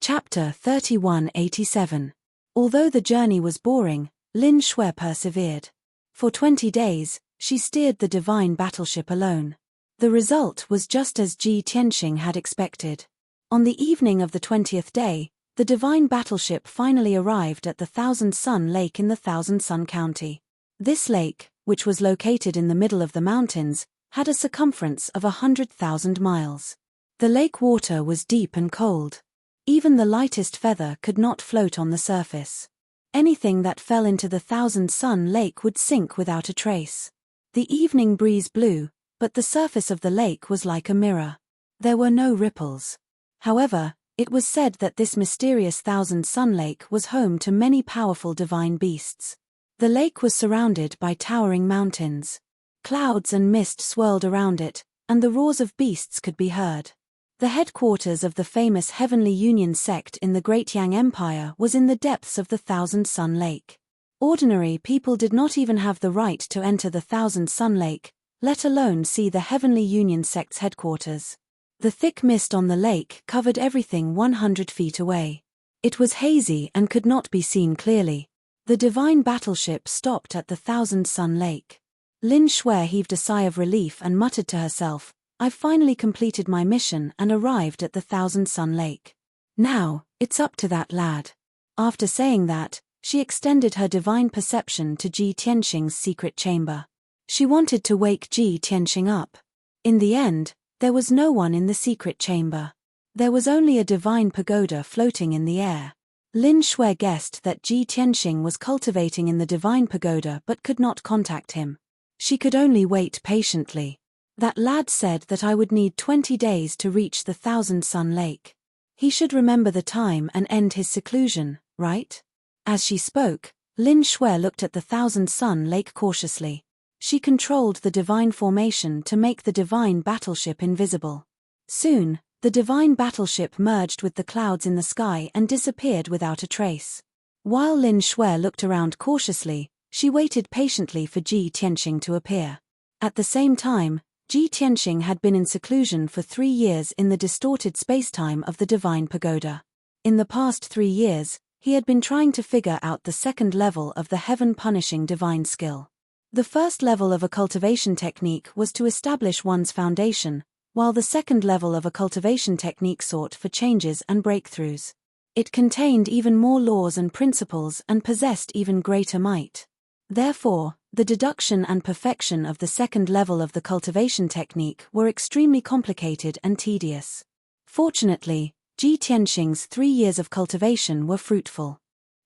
Chapter 3187. Although the journey was boring, Lin Shui persevered. For 20 days, she steered the divine battleship alone. The result was just as Ji Tianxing had expected. On the evening of the 20th day, the divine battleship finally arrived at the Thousand Sun Lake in the Thousand Sun County. This lake, which was located in the middle of the mountains, had a circumference of 100,000 miles. The lake water was deep and cold. Even the lightest feather could not float on the surface. Anything that fell into the Thousand Sun Lake would sink without a trace. The evening breeze blew, but the surface of the lake was like a mirror. There were no ripples. However, it was said that this mysterious Thousand Sun Lake was home to many powerful divine beasts. The lake was surrounded by towering mountains. Clouds and mist swirled around it, and the roars of beasts could be heard. The headquarters of the famous Heavenly Union sect in the Great Yang Empire was in the depths of the Thousand Sun Lake. Ordinary people did not even have the right to enter the Thousand Sun Lake, let alone see the Heavenly Union sect's headquarters. The thick mist on the lake covered everything 100 feet away. It was hazy and could not be seen clearly. The divine battleship stopped at the Thousand Sun Lake. Lin Shui heaved a sigh of relief and muttered to herself, "I've finally completed my mission and arrived at the Thousand Sun Lake. Now, it's up to that lad." After saying that, she extended her divine perception to Ji Tianxing's secret chamber. She wanted to wake Ji Tianxing up. In the end, there was no one in the secret chamber. There was only a divine pagoda floating in the air. Lin Shui guessed that Ji Tianxing was cultivating in the divine pagoda but could not contact him. She could only wait patiently. That lad said that I would need 20 days to reach the Thousand Sun Lake. He should remember the time and end his seclusion, right? As she spoke, Lin Shui looked at the Thousand Sun Lake cautiously. She controlled the divine formation to make the divine battleship invisible. Soon, the divine battleship merged with the clouds in the sky and disappeared without a trace. While Lin Shui looked around cautiously, she waited patiently for Ji Tianxing to appear. At the same time, Ji Tianxing had been in seclusion for 3 years in the distorted spacetime of the divine pagoda. In the past 3 years, he had been trying to figure out the second level of the heaven-punishing divine skill. The first level of a cultivation technique was to establish one's foundation, while the second level of a cultivation technique sought for changes and breakthroughs. It contained even more laws and principles and possessed even greater might. Therefore, the deduction and perfection of the second level of the cultivation technique were extremely complicated and tedious. Fortunately, Ji Tianxing's 3 years of cultivation were fruitful.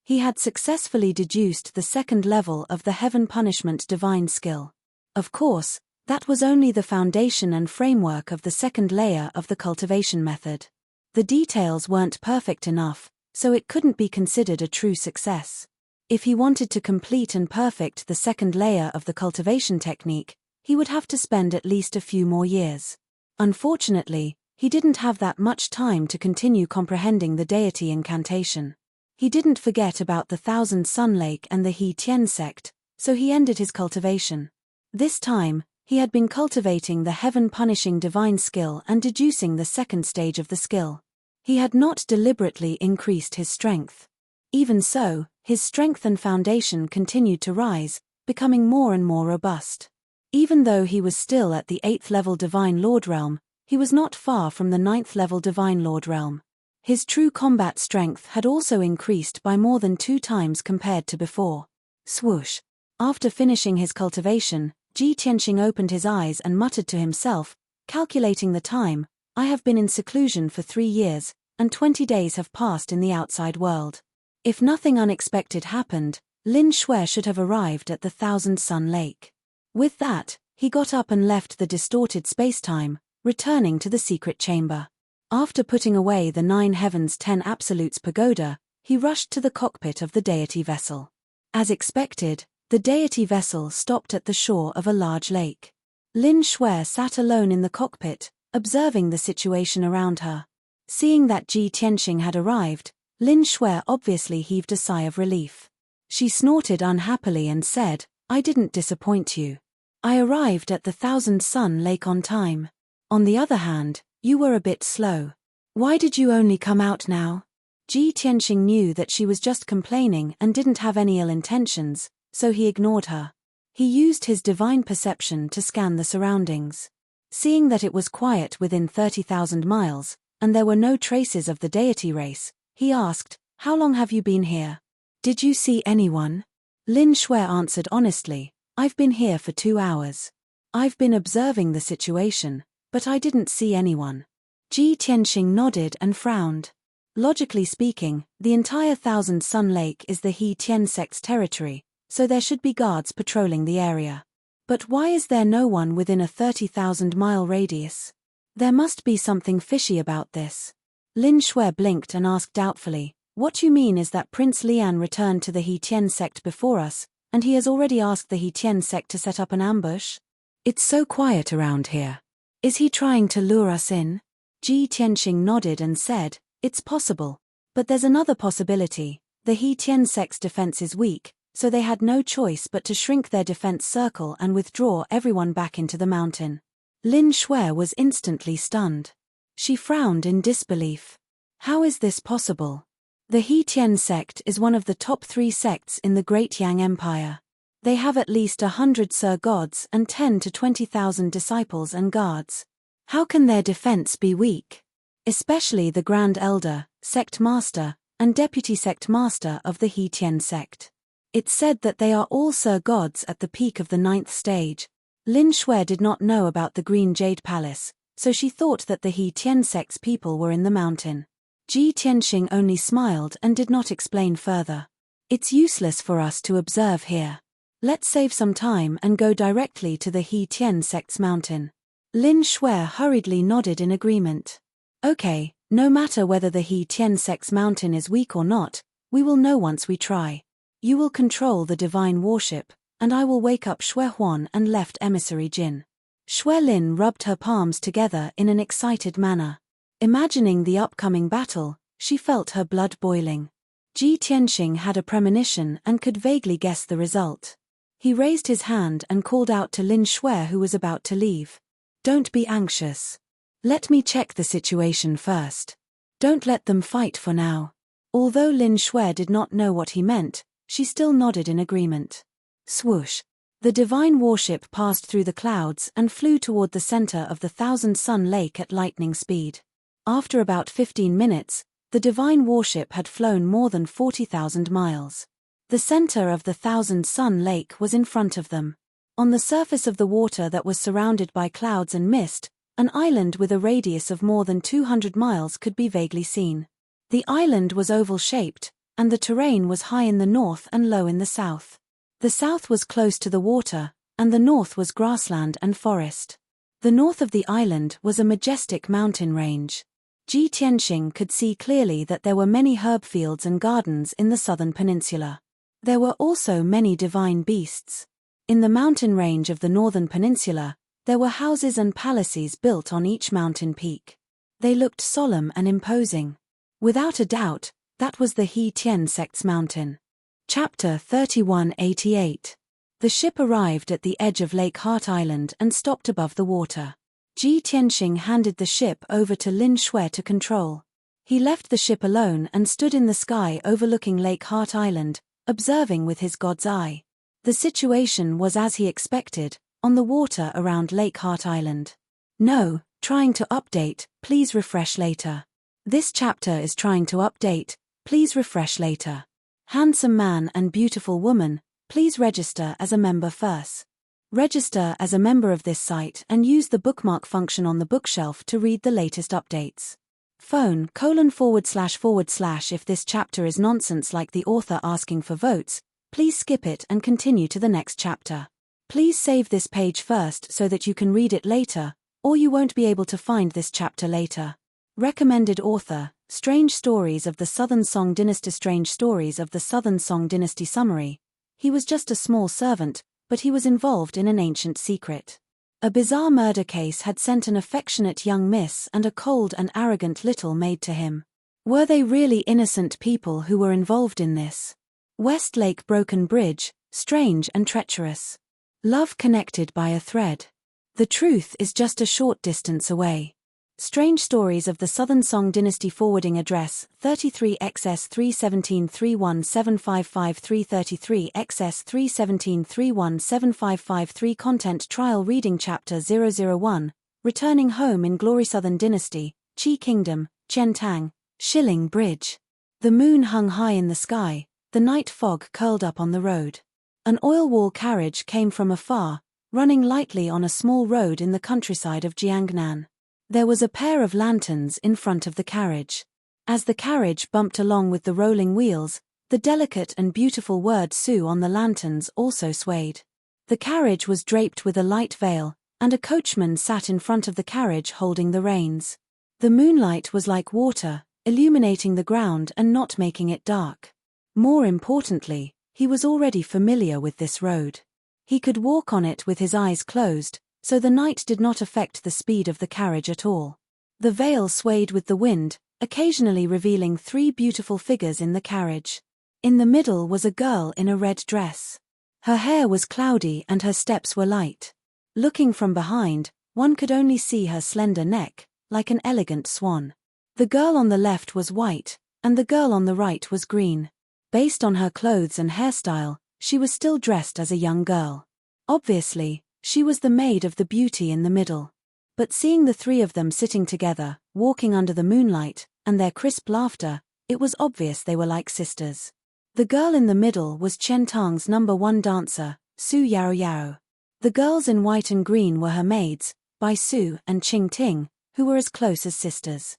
He had successfully deduced the second level of the heaven punishment divine skill. Of course, that was only the foundation and framework of the second layer of the cultivation method. The details weren't perfect enough, so it couldn't be considered a true success. If he wanted to complete and perfect the second layer of the cultivation technique, he would have to spend at least a few more years. Unfortunately, he didn't have that much time to continue comprehending the deity incantation. He didn't forget about the Thousand Sun Lake and the He Tian sect, so he ended his cultivation. This time, he had been cultivating the heaven-punishing divine skill and deducing the second stage of the skill. He had not deliberately increased his strength. Even so, his strength and foundation continued to rise, becoming more and more robust. Even though he was still at the 8th level Divine Lord Realm, he was not far from the 9th level Divine Lord Realm. His true combat strength had also increased by more than 2 times compared to before. Swoosh! After finishing his cultivation, Ji Tianxing opened his eyes and muttered to himself, calculating the time, "I have been in seclusion for 3 years, and 20 days have passed in the outside world. If nothing unexpected happened, Lin Shui should have arrived at the Thousand Sun Lake." With that, he got up and left the distorted spacetime, returning to the secret chamber. After putting away the 9 Heavens 10 Absolutes pagoda, he rushed to the cockpit of the deity vessel. As expected, the deity vessel stopped at the shore of a large lake. Lin Shui sat alone in the cockpit, observing the situation around her. Seeing that Ji Tianxing had arrived, Lin Shui obviously heaved a sigh of relief. She snorted unhappily and said, "I didn't disappoint you. I arrived at the Thousand Sun Lake on time. On the other hand, you were a bit slow. Why did you only come out now?" Ji Tianxing knew that she was just complaining and didn't have any ill intentions, so he ignored her. He used his divine perception to scan the surroundings. Seeing that it was quiet within 30,000 miles, and there were no traces of the deity race, he asked, "How long have you been here? Did you see anyone?" Lin Shui answered honestly, "I've been here for 2 hours. I've been observing the situation, but I didn't see anyone." Ji Tianxing nodded and frowned. Logically speaking, the entire Thousand Sun Lake is the He Tian sect's territory, so there should be guards patrolling the area. But why is there no one within a 30,000-mile radius? There must be something fishy about this. Lin Shui blinked and asked doubtfully, "What you mean is that Prince Lian returned to the He Tian sect before us, and he has already asked the He Tian sect to set up an ambush? It's so quiet around here. Is he trying to lure us in?" Ji Tianxing nodded and said, "It's possible. But there's another possibility. The He Tian sect's defense is weak, so they had no choice but to shrink their defense circle and withdraw everyone back into the mountain." Lin Shui was instantly stunned. She frowned in disbelief. How is this possible? The He Tian sect is one of the top 3 sects in the Great Yang Empire. They have at least 100 Sir Gods and 10 to 20,000 disciples and guards. How can their defense be weak? Especially the Grand Elder, Sect Master, and Deputy Sect Master of the He Tian sect. It's said that they are all Sir Gods at the peak of the 9th stage. Lin Shui did not know about the Green Jade Palace, so she thought that the He Tian sect's people were in the mountain. Ji Tianxing only smiled and did not explain further. "It's useless for us to observe here. Let's save some time and go directly to the He Tian sect's mountain." Lin Shui hurriedly nodded in agreement. "Okay, no matter whether the He Tian sect's mountain is weak or not, we will know once we try. You will control the divine worship, and I will wake up Shui Huan and left emissary Jin." Shui Lin rubbed her palms together in an excited manner. Imagining the upcoming battle, she felt her blood boiling. Ji Tianxing had a premonition and could vaguely guess the result. He raised his hand and called out to Lin Shui, who was about to leave. "Don't be anxious. Let me check the situation first. Don't let them fight for now." Although Lin Shui did not know what he meant, she still nodded in agreement. Swoosh! The divine warship passed through the clouds and flew toward the center of the Thousand Sun Lake at lightning speed. After about 15 minutes, the divine warship had flown more than 40,000 miles. The center of the Thousand Sun Lake was in front of them. On the surface of the water that was surrounded by clouds and mist, an island with a radius of more than 200 miles could be vaguely seen. The island was oval-shaped, and the terrain was high in the north and low in the south. The south was close to the water, and the north was grassland and forest. The north of the island was a majestic mountain range. Ji Tianxing could see clearly that there were many herb fields and gardens in the southern peninsula. There were also many divine beasts. In the mountain range of the northern peninsula, there were houses and palaces built on each mountain peak. They looked solemn and imposing. Without a doubt, that was the He Tian sect's mountain. Chapter 3188. The ship arrived at the edge of Lake Heart Island and stopped above the water. Ji Tianxing handed the ship over to Lin Shui to control. He left the ship alone and stood in the sky overlooking Lake Heart Island, observing with his god's eye. The situation was as he expected, on the water around Lake Heart Island. "No, trying to update, please refresh later. This chapter is trying to update, please refresh later. Handsome man and beautiful woman, please register as a member first. Register as a member of this site and use the bookmark function on the bookshelf to read the latest updates. Phone // if this chapter is nonsense like the author asking for votes, please skip it and continue to the next chapter. Please save this page first so that you can read it later, or you won't be able to find this chapter later. Recommended author, Strange Stories of the Southern Song Dynasty. Strange Stories of the Southern Song Dynasty. Summary. He was just a small servant, but he was involved in an ancient secret. A bizarre murder case had sent an affectionate young miss and a cold and arrogant little maid to him. Were they really innocent people who were involved in this? Westlake Broken Bridge, strange and treacherous. Love connected by a thread. The truth is just a short distance away. Strange Stories of the Southern Song Dynasty. Forwarding address 33XS 317 31755 333XS 317 31755. Content Trial Reading Chapter 001 Returning Home in Glory. Southern Dynasty, Qi Kingdom, Qiantang, Shilling Bridge. The moon hung high in the sky, the night fog curled up on the road. An oil wall carriage came from afar, running lightly on a small road in the countryside of Jiangnan. There was a pair of lanterns in front of the carriage. As the carriage bumped along with the rolling wheels, the delicate and beautiful word Su on the lanterns also swayed. The carriage was draped with a light veil, and a coachman sat in front of the carriage holding the reins. The moonlight was like water, illuminating the ground and not making it dark. More importantly, he was already familiar with this road. He could walk on it with his eyes closed, so the night did not affect the speed of the carriage at all. The veil swayed with the wind, occasionally revealing three beautiful figures in the carriage. In the middle was a girl in a red dress. Her hair was cloudy and her steps were light. Looking from behind, one could only see her slender neck, like an elegant swan. The girl on the left was white, and the girl on the right was green. Based on her clothes and hairstyle, she was still dressed as a young girl. Obviously, she was the maid of the beauty in the middle. But seeing the three of them sitting together, walking under the moonlight, and their crisp laughter, it was obvious they were like sisters. The girl in the middle was Qiantang's #1 dancer, Su Yaro. The girls in white and green were her maids, Bai Su and Qing Ting, who were as close as sisters.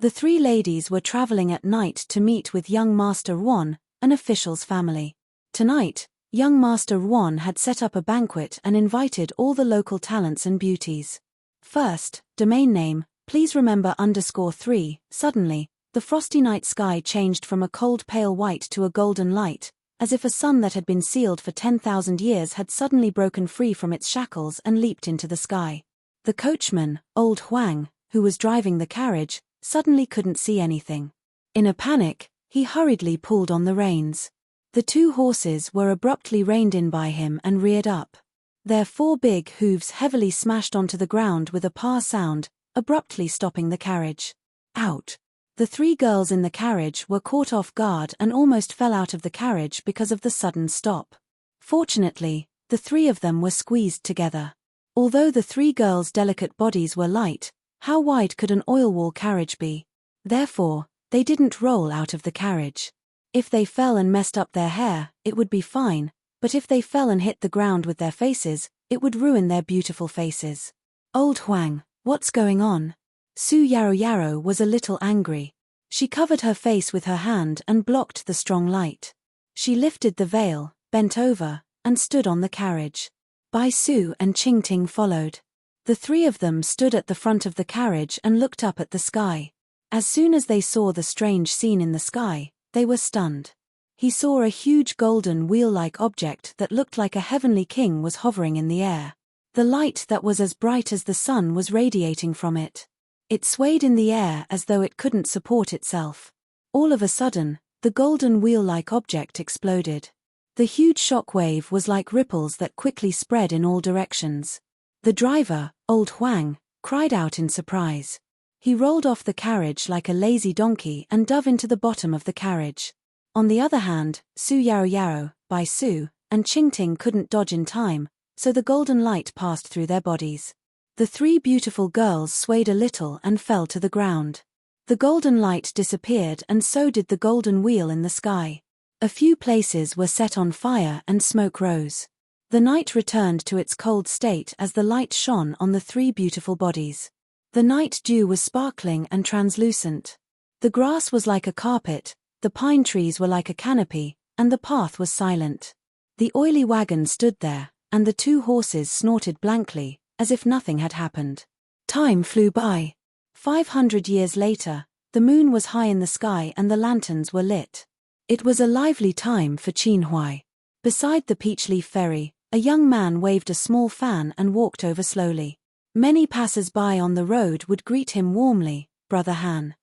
The three ladies were traveling at night to meet with young Master Wan, an official's family. Tonight, young Master Wan had set up a banquet and invited all the local talents and beauties. First, domain name, please remember _3. Suddenly, the frosty night sky changed from a cold pale white to a golden light, as if a sun that had been sealed for 10,000 years had suddenly broken free from its shackles and leaped into the sky. The coachman, old Huang, who was driving the carriage, suddenly couldn't see anything. In a panic, he hurriedly pulled on the reins. The two horses were abruptly reined in by him and reared up. Their four big hooves heavily smashed onto the ground with a pa sound, abruptly stopping the carriage. Out! The three girls in the carriage were caught off guard and almost fell out of the carriage because of the sudden stop. Fortunately, the three of them were squeezed together. Although the three girls' delicate bodies were light, how wide could an oil wall carriage be? Therefore, they didn't roll out of the carriage. If they fell and messed up their hair, it would be fine, but if they fell and hit the ground with their faces, it would ruin their beautiful faces. Old Huang, what's going on? Su Yaro was a little angry. She covered her face with her hand and blocked the strong light. She lifted the veil, bent over, and stood on the carriage. Bai Su and Qing Ting followed. The three of them stood at the front of the carriage and looked up at the sky. As soon as they saw the strange scene in the sky, they were stunned. He saw a huge golden wheel-like object that looked like a heavenly king was hovering in the air. The light that was as bright as the sun was radiating from it. It swayed in the air as though it couldn't support itself. All of a sudden, the golden wheel-like object exploded. The huge shock wave was like ripples that quickly spread in all directions. The driver, old Huang, cried out in surprise. He rolled off the carriage like a lazy donkey and dove into the bottom of the carriage. On the other hand, Su Yaro, Bai Su, and Qing Ting couldn't dodge in time, so the golden light passed through their bodies. The three beautiful girls swayed a little and fell to the ground. The golden light disappeared and so did the golden wheel in the sky. A few places were set on fire and smoke rose. The night returned to its cold state as the light shone on the three beautiful bodies. The night dew was sparkling and translucent. The grass was like a carpet, the pine trees were like a canopy, and the path was silent. The oily wagon stood there, and the two horses snorted blankly, as if nothing had happened. Time flew by. 500 years later, the moon was high in the sky and the lanterns were lit. It was a lively time for Qinhuai. Beside the peach-leaf ferry, a young man waved a small fan and walked over slowly. Many passers-by on the road would greet him warmly, Brother Han.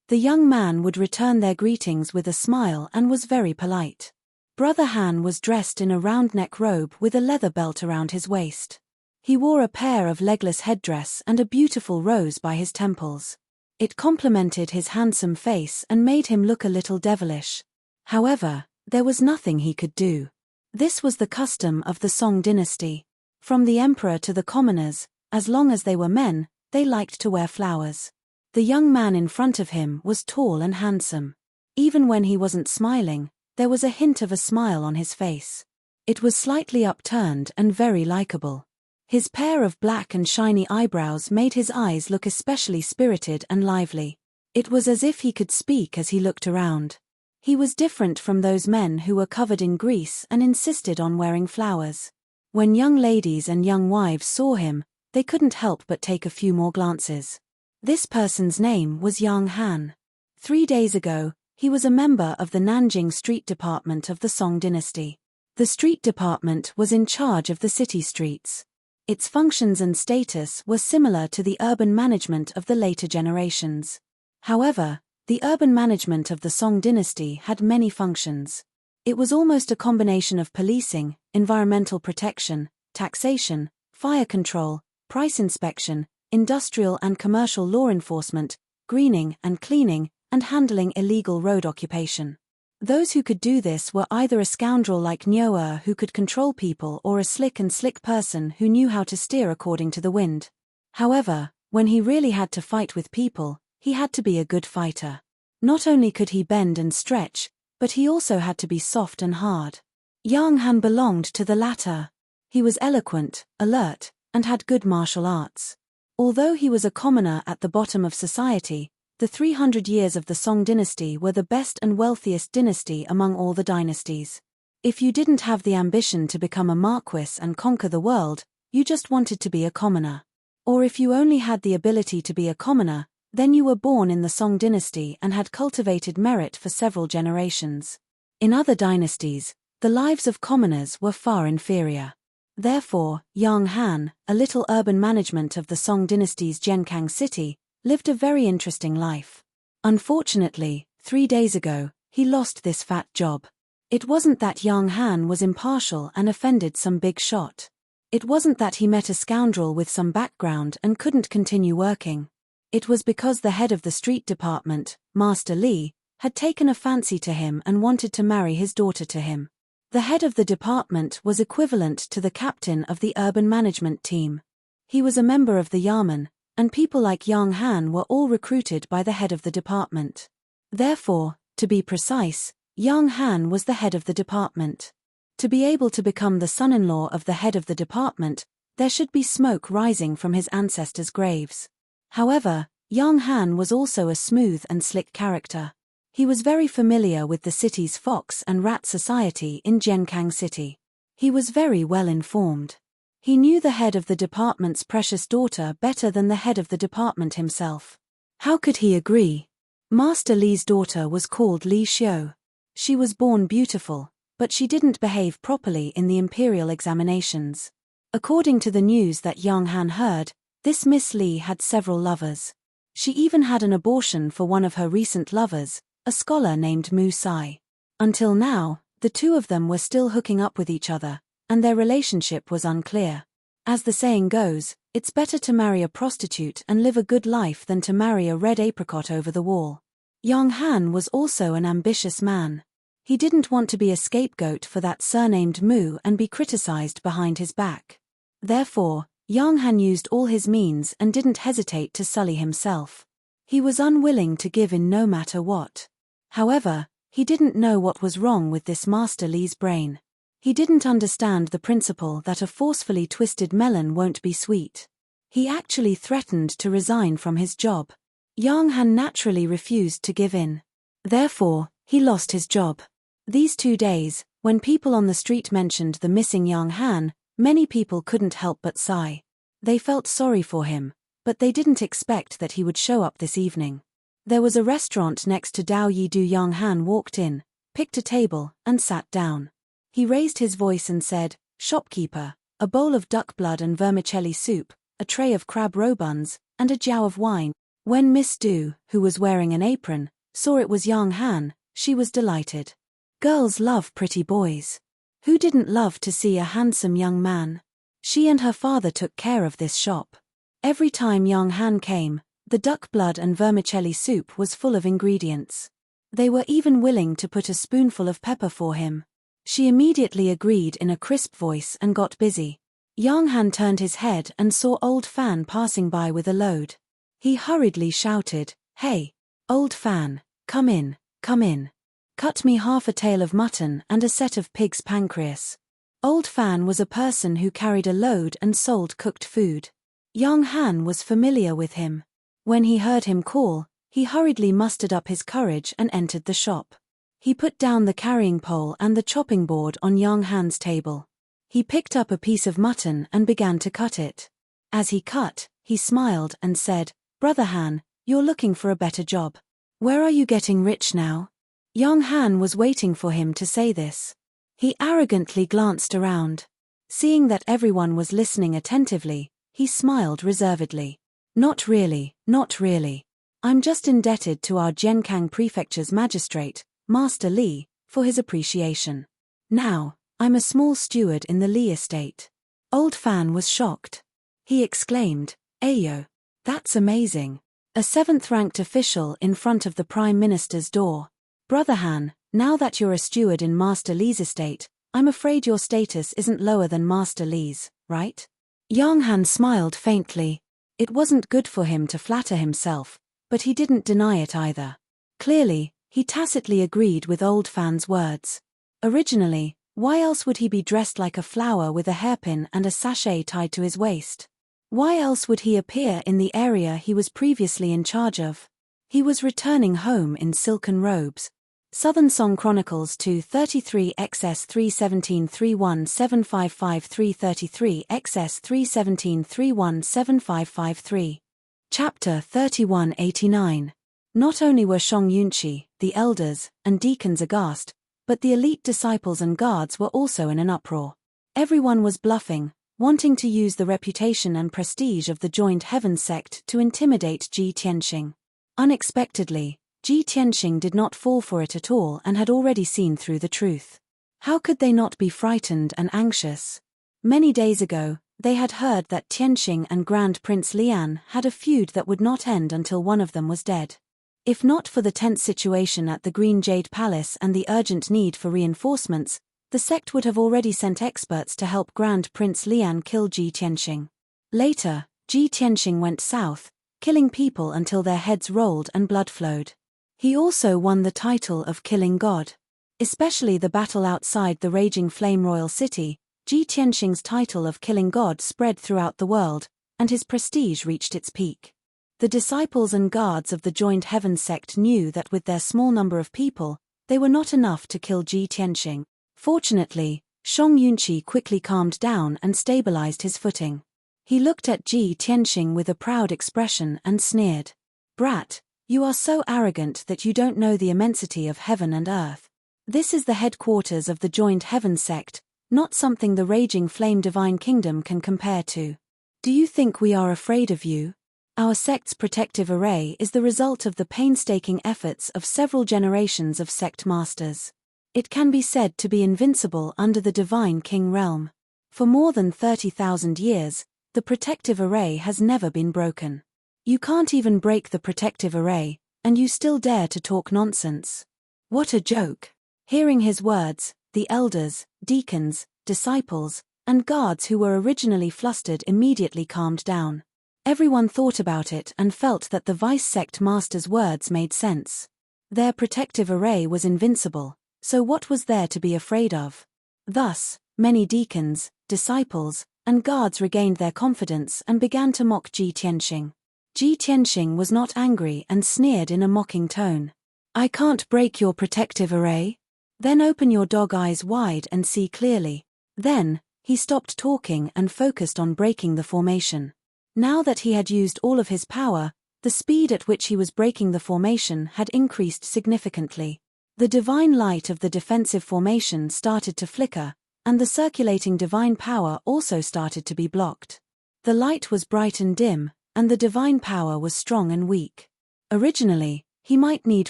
The young man would return their greetings with a smile and was very polite. Brother Han was dressed in a round-neck robe with a leather belt around his waist. He wore a pair of legless headdress and a beautiful rose by his temples. It complemented his handsome face and made him look a little devilish. However, there was nothing he could do. This was the custom of the Song dynasty. From the emperor to the commoners, as long as they were men, they liked to wear flowers. The young man in front of him was tall and handsome. Even when he wasn't smiling, there was a hint of a smile on his face. It was slightly upturned and very likable. His pair of black and shiny eyebrows made his eyes look especially spirited and lively. It was as if he could speak as he looked around. He was different from those men who were covered in grease and insisted on wearing flowers. When young ladies and young wives saw him, they couldn't help but take a few more glances. This person's name was Yang Han. 3 days ago, he was a member of the Nanjing Street Department of the Song dynasty. The street department was in charge of the city streets. Its functions and status were similar to the urban management of the later generations. However, the urban management of the Song dynasty had many functions. It was almost a combination of policing, environmental protection, taxation, fire control, price inspection, industrial and commercial law enforcement, greening and cleaning, and handling illegal road occupation. Those who could do this were either a scoundrel like Nyoer who could control people or a slick person who knew how to steer according to the wind. However, when he really had to fight with people, he had to be a good fighter. Not only could he bend and stretch, but he also had to be soft and hard. Yang Han belonged to the latter. He was eloquent, alert, and had good martial arts. Although he was a commoner at the bottom of society, the 300 years of the Song dynasty were the best and wealthiest dynasty among all the dynasties. If you didn't have the ambition to become a marquis and conquer the world, you just wanted to be a commoner. Or if you only had the ability to be a commoner, then you were born in the Song dynasty and had cultivated merit for several generations. In other dynasties, the lives of commoners were far inferior. Therefore, Yang Han, a little urban management of the Song dynasty's Jenkang city, lived a very interesting life. Unfortunately, 3 days ago, he lost this fat job. It wasn't that Yang Han was impartial and offended some big shot. It wasn't that he met a scoundrel with some background and couldn't continue working. It was because the head of the street department, Master Li, had taken a fancy to him and wanted to marry his daughter to him. The head of the department was equivalent to the captain of the urban management team. He was a member of the Yamen, and people like Yang Han were all recruited by the head of the department. Therefore, to be precise, Yang Han was the head of the department. To be able to become the son-in-law of the head of the department, there should be smoke rising from his ancestors' graves. However, Yang Han was also a smooth and slick character. He was very familiar with the city's fox and rat society in Jenkang City. He was very well informed. He knew the head of the department's precious daughter better than the head of the department himself. How could he agree? Master Li's daughter was called Li Xiu. She was born beautiful, but she didn't behave properly in the imperial examinations. According to the news that Yang Han heard, this Miss Li had several lovers. She even had an abortion for one of her recent lovers, a scholar named Mu Sai. Until now, the two of them were still hooking up with each other, and their relationship was unclear. As the saying goes, it's better to marry a prostitute and live a good life than to marry a red apricot over the wall. Yang Han was also an ambitious man. He didn't want to be a scapegoat for that surnamed Mu and be criticized behind his back. Therefore, Yang Han used all his means and didn't hesitate to sully himself. He was unwilling to give in no matter what. However, he didn't know what was wrong with this Master Li's brain. He didn't understand the principle that a forcefully twisted melon won't be sweet. He actually threatened to resign from his job. Yang Han naturally refused to give in. Therefore, he lost his job. These 2 days, when people on the street mentioned the missing Yang Han, many people couldn't help but sigh. They felt sorry for him, but they didn't expect that he would show up this evening. There was a restaurant next to Dao Yidu. Yang Han walked in, picked a table, and sat down. He raised his voice and said, "Shopkeeper, a bowl of duck blood and vermicelli soup, a tray of crab roe buns, and a jow of wine." When Miss Du, who was wearing an apron, saw it was Yang Han, she was delighted. Girls love pretty boys. Who didn't love to see a handsome young man? She and her father took care of this shop. Every time young Han came, the duck blood and vermicelli soup was full of ingredients. They were even willing to put a spoonful of pepper for him. She immediately agreed in a crisp voice and got busy. Young Han turned his head and saw Old Fan passing by with a load. He hurriedly shouted, "Hey, Old Fan, come in, come in. Cut me half a tail of mutton and a set of pig's pancreas." Old Fan was a person who carried a load and sold cooked food. Young Han was familiar with him. When he heard him call, he hurriedly mustered up his courage and entered the shop. He put down the carrying pole and the chopping board on young Han's table. He picked up a piece of mutton and began to cut it. As he cut, he smiled and said, "Brother Han, you're looking for a better job. Where are you getting rich now?" Young Han was waiting for him to say this. He arrogantly glanced around. Seeing that everyone was listening attentively, he smiled reservedly. "Not really, not really. I'm just indebted to our Jiankang Prefecture's magistrate, Master Li, for his appreciation. Now, I'm a small steward in the Li estate." Old Fan was shocked. He exclaimed, "Ayo, that's amazing. A 7th-ranked official in front of the Prime Minister's door. Brother Han, now that you're a steward in Master Li's estate, I'm afraid your status isn't lower than Master Li's, right?" Young Han smiled faintly. It wasn't good for him to flatter himself, but he didn't deny it either. Clearly, he tacitly agreed with Old Fan's words. Originally, why else would he be dressed like a flower with a hairpin and a sachet tied to his waist? Why else would he appear in the area he was previously in charge of? He was returning home in silken robes. Southern Song Chronicles 233 XS 317 31755 333 XS 317 3175553. Chapter 3189. Not only were Shang Yunqi, the elders, and deacons aghast, but the elite disciples and guards were also in an uproar. Everyone was bluffing, wanting to use the reputation and prestige of the joined Heaven sect to intimidate Ji Tianxing. Unexpectedly, Ji Tianxing did not fall for it at all and had already seen through the truth. How could they not be frightened and anxious? Many days ago, they had heard that Tianxing and Grand Prince Lian had a feud that would not end until one of them was dead. If not for the tense situation at the Green Jade Palace and the urgent need for reinforcements, the sect would have already sent experts to help Grand Prince Lian kill Ji Tianxing. Later, Ji Tianxing went south, killing people until their heads rolled and blood flowed. He also won the title of Killing God. Especially the battle outside the Raging Flame Royal City, Ji Tianxing's title of Killing God spread throughout the world, and his prestige reached its peak. The disciples and guards of the joined Heaven sect knew that with their small number of people, they were not enough to kill Ji Tianxing. Fortunately, Shang Yunqi quickly calmed down and stabilized his footing. He looked at Ji Tianxing with a proud expression and sneered. "Brat, you are so arrogant that you don't know the immensity of heaven and earth. This is the headquarters of the joined Heaven sect, not something the Raging Flame Divine Kingdom can compare to. Do you think we are afraid of you? Our sect's protective array is the result of the painstaking efforts of several generations of sect masters. It can be said to be invincible under the Divine King realm. For more than 30,000 years, the protective array has never been broken. You can't even break the protective array, and you still dare to talk nonsense. What a joke." Hearing his words, the elders, deacons, disciples, and guards who were originally flustered immediately calmed down. Everyone thought about it and felt that the vice sect master's words made sense. Their protective array was invincible, so what was there to be afraid of? Thus, many deacons, disciples, and guards regained their confidence and began to mock Ji Tianxing. Ji Tianxing was not angry and sneered in a mocking tone. "I can't break your protective array? Then open your dog eyes wide and see clearly." Then, he stopped talking and focused on breaking the formation. Now that he had used all of his power, the speed at which he was breaking the formation had increased significantly. The divine light of the defensive formation started to flicker, and the circulating divine power also started to be blocked. The light was bright and dim, and the divine power was strong and weak. Originally, he might need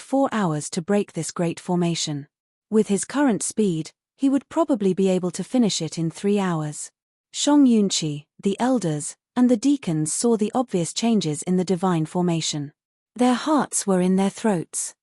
4 hours to break this great formation. With his current speed, he would probably be able to finish it in 3 hours. Shang Yunqi, the elders, and the deacons saw the obvious changes in the divine formation. Their hearts were in their throats.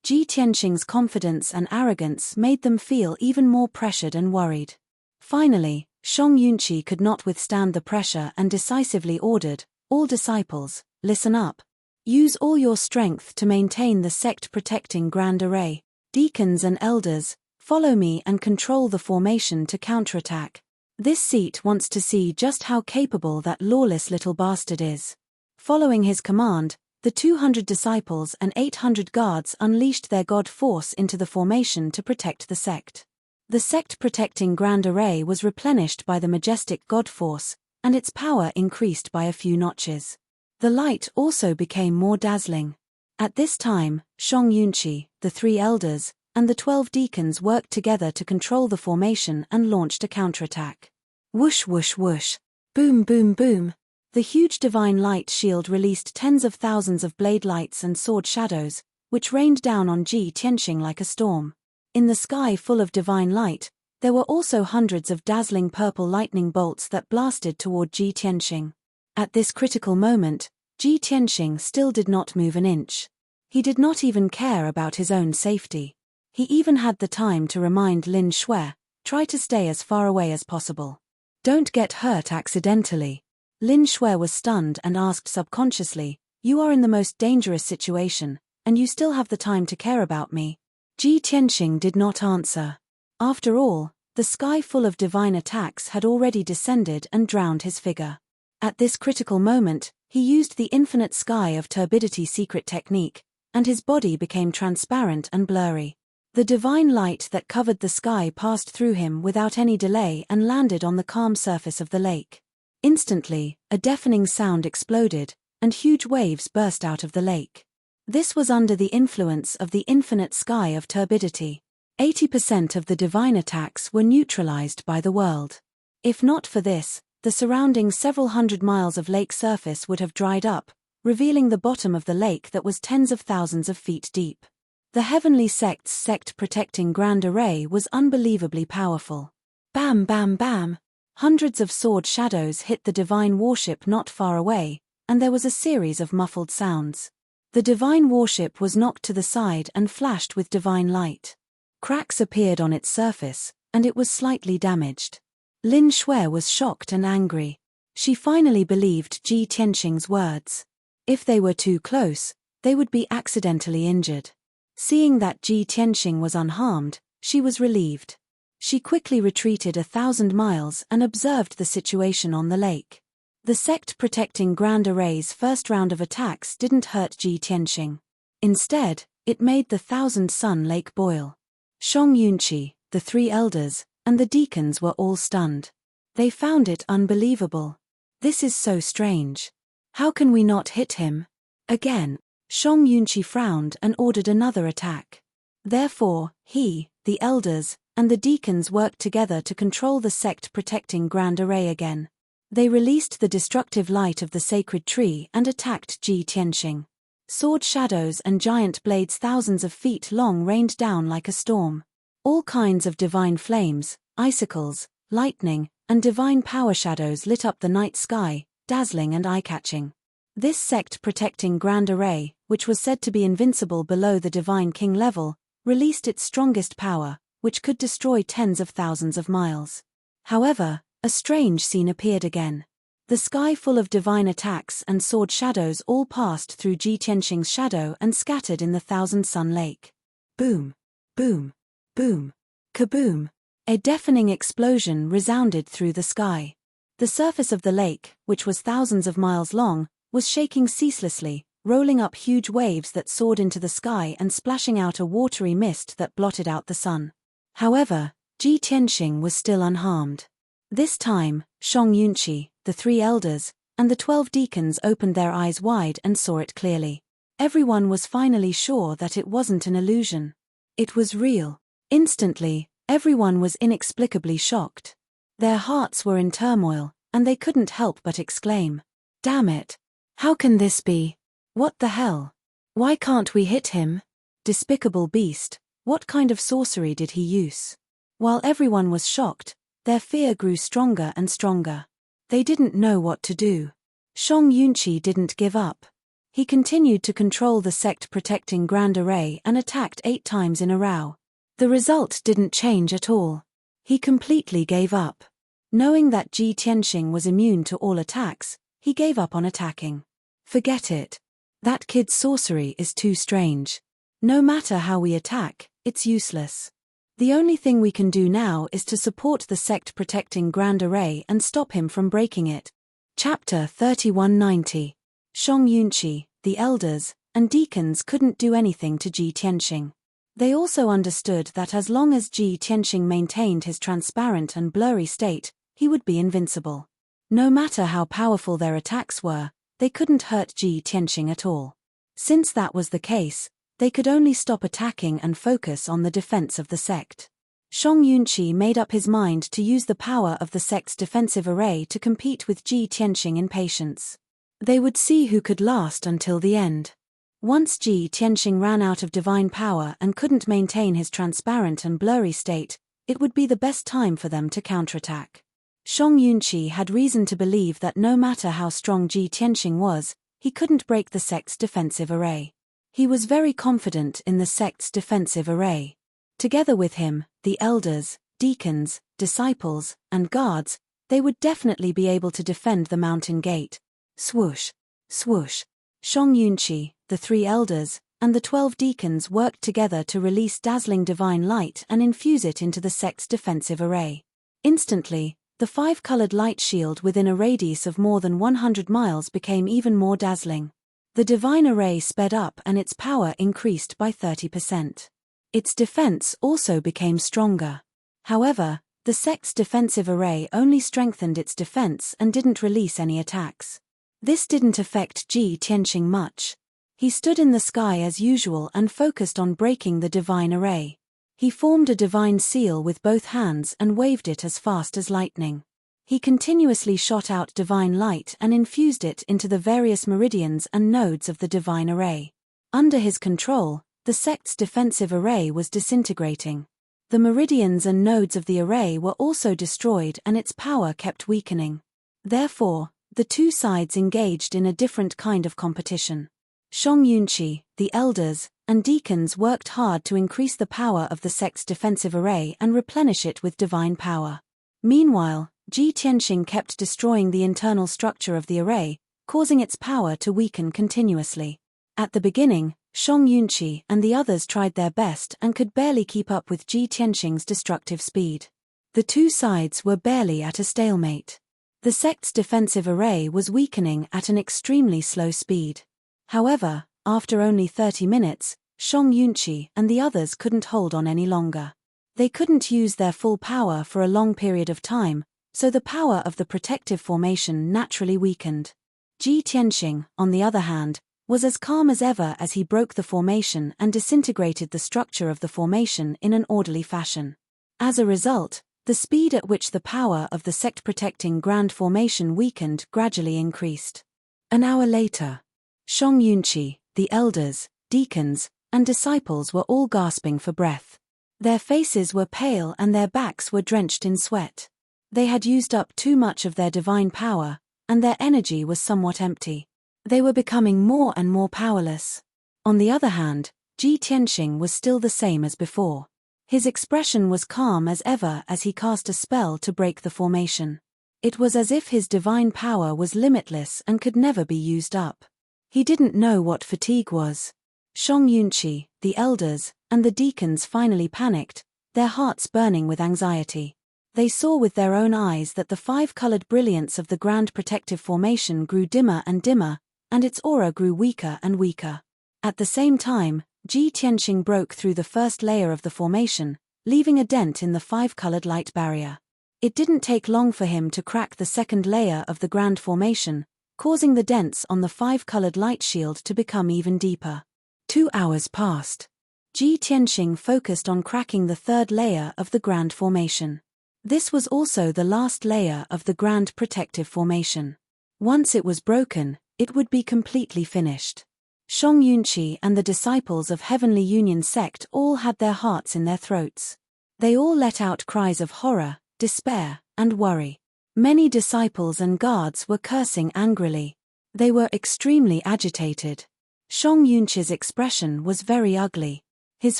Ji Tianxing's confidence and arrogance made them feel even more pressured and worried. Finally, Shang Yunqi could not withstand the pressure and decisively ordered, "All disciples, listen up. Use all your strength to maintain the sect-protecting grand array. Deacons and elders, follow me and control the formation to counterattack. This seat wants to see just how capable that lawless little bastard is." Following his command, the 200 disciples and 800 guards unleashed their god force into the formation to protect the sect. The sect-protecting grand array was replenished by the majestic god force, and its power increased by a few notches. The light also became more dazzling. At this time, Shang Yunqi, the 3 elders, and the 12 deacons worked together to control the formation and launched a counterattack. Whoosh whoosh whoosh. Boom boom boom. The huge divine light shield released tens of thousands of blade lights and sword shadows, which rained down on Ji Tianxing like a storm. In the sky full of divine light, there were also hundreds of dazzling purple lightning bolts that blasted toward Ji Tianxing. At this critical moment, Ji Tianxing still did not move an inch. He did not even care about his own safety. He even had the time to remind Lin Shui, "Try to stay as far away as possible. Don't get hurt accidentally." Lin Shui was stunned and asked subconsciously, "You are in the most dangerous situation, and you still have the time to care about me?" Ji Tianxing did not answer. After all, the sky full of divine attacks had already descended and drowned his figure. At this critical moment, he used the infinite sky of turbidity secret technique, and his body became transparent and blurry. The divine light that covered the sky passed through him without any delay and landed on the calm surface of the lake. Instantly, a deafening sound exploded, and huge waves burst out of the lake. This was under the influence of the infinite sky of turbidity. 80% of the divine attacks were neutralized by the world. If not for this, the surrounding several hundred miles of lake surface would have dried up, revealing the bottom of the lake that was tens of thousands of feet deep. The heavenly sect's sect-protecting grand array was unbelievably powerful. Bam bam bam! Hundreds of sword shadows hit the divine warship not far away, and there was a series of muffled sounds. The divine warship was knocked to the side and flashed with divine light. Cracks appeared on its surface, and it was slightly damaged. Lin Shui was shocked and angry. She finally believed Ji Tianxing's words. If they were too close, they would be accidentally injured. Seeing that Ji Tianxing was unharmed, she was relieved. She quickly retreated 1,000 miles and observed the situation on the lake. The sect-protecting grand array's first round of attacks didn't hurt Ji Tianxing. Instead, it made the 1,000-sun lake boil. Shang Yunqi, the 3 elders, and the deacons were all stunned. They found it unbelievable. "This is so strange. How can we not hit him?" Again, Shang Yunqi frowned and ordered another attack. Therefore, he, the elders, and the deacons worked together to control the sect-protecting grand array again. They released the destructive light of the sacred tree and attacked Ji Tianxing. Sword shadows and giant blades thousands of feet long rained down like a storm. All kinds of divine flames, icicles, lightning, and divine power shadows lit up the night sky, dazzling and eye-catching. This sect-protecting grand array, which was said to be invincible below the divine king level, released its strongest power, which could destroy tens of thousands of miles. However, a strange scene appeared again. The sky full of divine attacks and sword shadows all passed through Ji Tianxing's shadow and scattered in the 1,000-sun lake. Boom! Boom! Boom! Kaboom! A deafening explosion resounded through the sky. The surface of the lake, which was thousands of miles long, was shaking ceaselessly, rolling up huge waves that soared into the sky and splashing out a watery mist that blotted out the sun. However, Ji Tianxing was still unharmed. This time, Shang Yunqi, the 3 elders, and the 12 deacons opened their eyes wide and saw it clearly. Everyone was finally sure that it wasn't an illusion. It was real. Instantly, everyone was inexplicably shocked. Their hearts were in turmoil, and they couldn't help but exclaim, "Damn it! How can this be? What the hell? Why can't we hit him? Despicable beast, what kind of sorcery did he use?" While everyone was shocked, their fear grew stronger and stronger. They didn't know what to do. Shang Yunqi didn't give up. He continued to control the sect-protecting Grand Array and attacked 8 times in a row. The result didn't change at all. He completely gave up. Knowing that Ji Tianxing was immune to all attacks, he gave up on attacking. Forget it. That kid's sorcery is too strange. No matter how we attack, it's useless. The only thing we can do now is to support the sect-protecting Grand Array and stop him from breaking it. Chapter 3190. Shang Yunqi, the elders, and deacons couldn't do anything to Ji Tianxing. They also understood that as long as Ji Tianxing maintained his transparent and blurry state, he would be invincible. No matter how powerful their attacks were, they couldn't hurt Ji Tianxing at all. Since that was the case, they could only stop attacking and focus on the defense of the sect. Shang Yunqi made up his mind to use the power of the sect's defensive array to compete with Ji Tianxing in patience. They would see who could last until the end. Once Ji Tianxing ran out of divine power and couldn't maintain his transparent and blurry state, it would be the best time for them to counterattack. Shang Yunqi had reason to believe that no matter how strong Ji Tianxing was, he couldn't break the sect's defensive array. He was very confident in the sect's defensive array. Together with him, the elders, deacons, disciples, and guards, they would definitely be able to defend the mountain gate. Swoosh, swoosh. Shang Yunqi, the 3 elders, and the 12 deacons worked together to release dazzling divine light and infuse it into the sect's defensive array. Instantly, the 5-colored light shield within a radius of more than 100 miles became even more dazzling. The divine array sped up and its power increased by 30%. Its defense also became stronger. However, the sect's defensive array only strengthened its defense and didn't release any attacks. This didn't affect Ji Tianxing much. He stood in the sky as usual and focused on breaking the divine array. He formed a divine seal with both hands and waved it as fast as lightning. He continuously shot out divine light and infused it into the various meridians and nodes of the divine array. Under his control, the sect's defensive array was disintegrating. The meridians and nodes of the array were also destroyed and its power kept weakening. Therefore, the 2 sides engaged in a different kind of competition. Shang Yunqi, the elders, and deacons worked hard to increase the power of the sect's defensive array and replenish it with divine power. Meanwhile, Ji Tianxing kept destroying the internal structure of the array, causing its power to weaken continuously. At the beginning, Shang Yunqi and the others tried their best and could barely keep up with Ji Tianxing's destructive speed. The 2 sides were barely at a stalemate. The sect's defensive array was weakening at an extremely slow speed. However, after only 30 minutes, Shang Yunqi and the others couldn't hold on any longer. They couldn't use their full power for a long period of time, so the power of the protective formation naturally weakened. Ji Tianxing, on the other hand, was as calm as ever as he broke the formation and disintegrated the structure of the formation in an orderly fashion. As a result, the speed at which the power of the sect-protecting Grand Formation weakened gradually increased. An hour later, Shang Yunqi, the elders, deacons, and disciples were all gasping for breath. Their faces were pale and their backs were drenched in sweat. They had used up too much of their divine power, and their energy was somewhat empty. They were becoming more and more powerless. On the other hand, Ji Tianxing was still the same as before. His expression was calm as ever as he cast a spell to break the formation. It was as if his divine power was limitless and could never be used up. He didn't know what fatigue was. Shang Yunqi, the elders, and the deacons finally panicked, their hearts burning with anxiety. They saw with their own eyes that the 5-colored brilliance of the Grand Protective Formation grew dimmer and dimmer, and its aura grew weaker and weaker. At the same time, Ji Tianxing broke through the first layer of the formation, leaving a dent in the 5-colored light barrier. It didn't take long for him to crack the second layer of the Grand Formation, causing the dents on the 5-colored light shield to become even deeper. 2 hours passed. Ji Tianxing focused on cracking the third layer of the Grand Formation. This was also the last layer of the Grand Protective Formation. Once it was broken, it would be completely finished. Shang Yunqi and the disciples of Heavenly Union sect all had their hearts in their throats. They all let out cries of horror, despair, and worry. Many disciples and guards were cursing angrily. They were extremely agitated. Shang Yunqi's expression was very ugly. His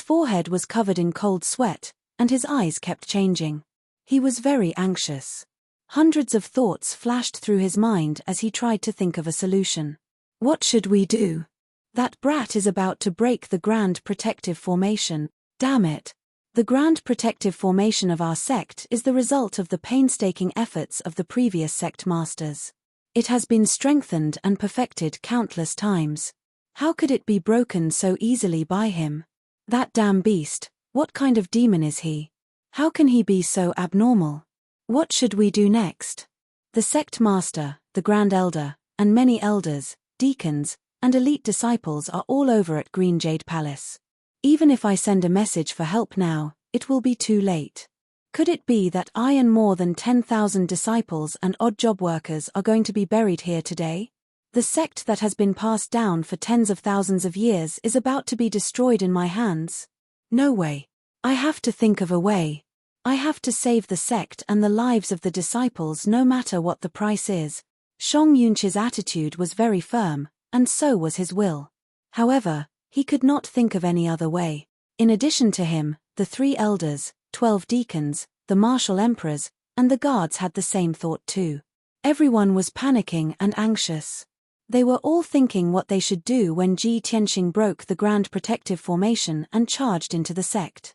forehead was covered in cold sweat, and his eyes kept changing. He was very anxious. Hundreds of thoughts flashed through his mind as he tried to think of a solution. What should we do? That brat is about to break the grand protective formation. Damn it. The grand protective formation of our sect is the result of the painstaking efforts of the previous sect masters. It has been strengthened and perfected countless times. How could it be broken so easily by him? That damn beast, what kind of demon is he? How can he be so abnormal? What should we do next? The sect master, the grand elder, and many elders, deacons, and elite disciples are all over at Green Jade Palace. Even if I send a message for help now, it will be too late. Could it be that I and more than 10,000 disciples and odd job workers are going to be buried here today? The sect that has been passed down for tens of thousands of years is about to be destroyed in my hands. No way. I have to think of a way. I have to save the sect and the lives of the disciples no matter what the price is. Shang Yunqi's attitude was very firm, and so was his will. However, he could not think of any other way. In addition to him, the 3 elders, 12 deacons, the martial emperors, and the guards had the same thought too. Everyone was panicking and anxious. They were all thinking what they should do when Ji Tianxing broke the grand protective formation and charged into the sect.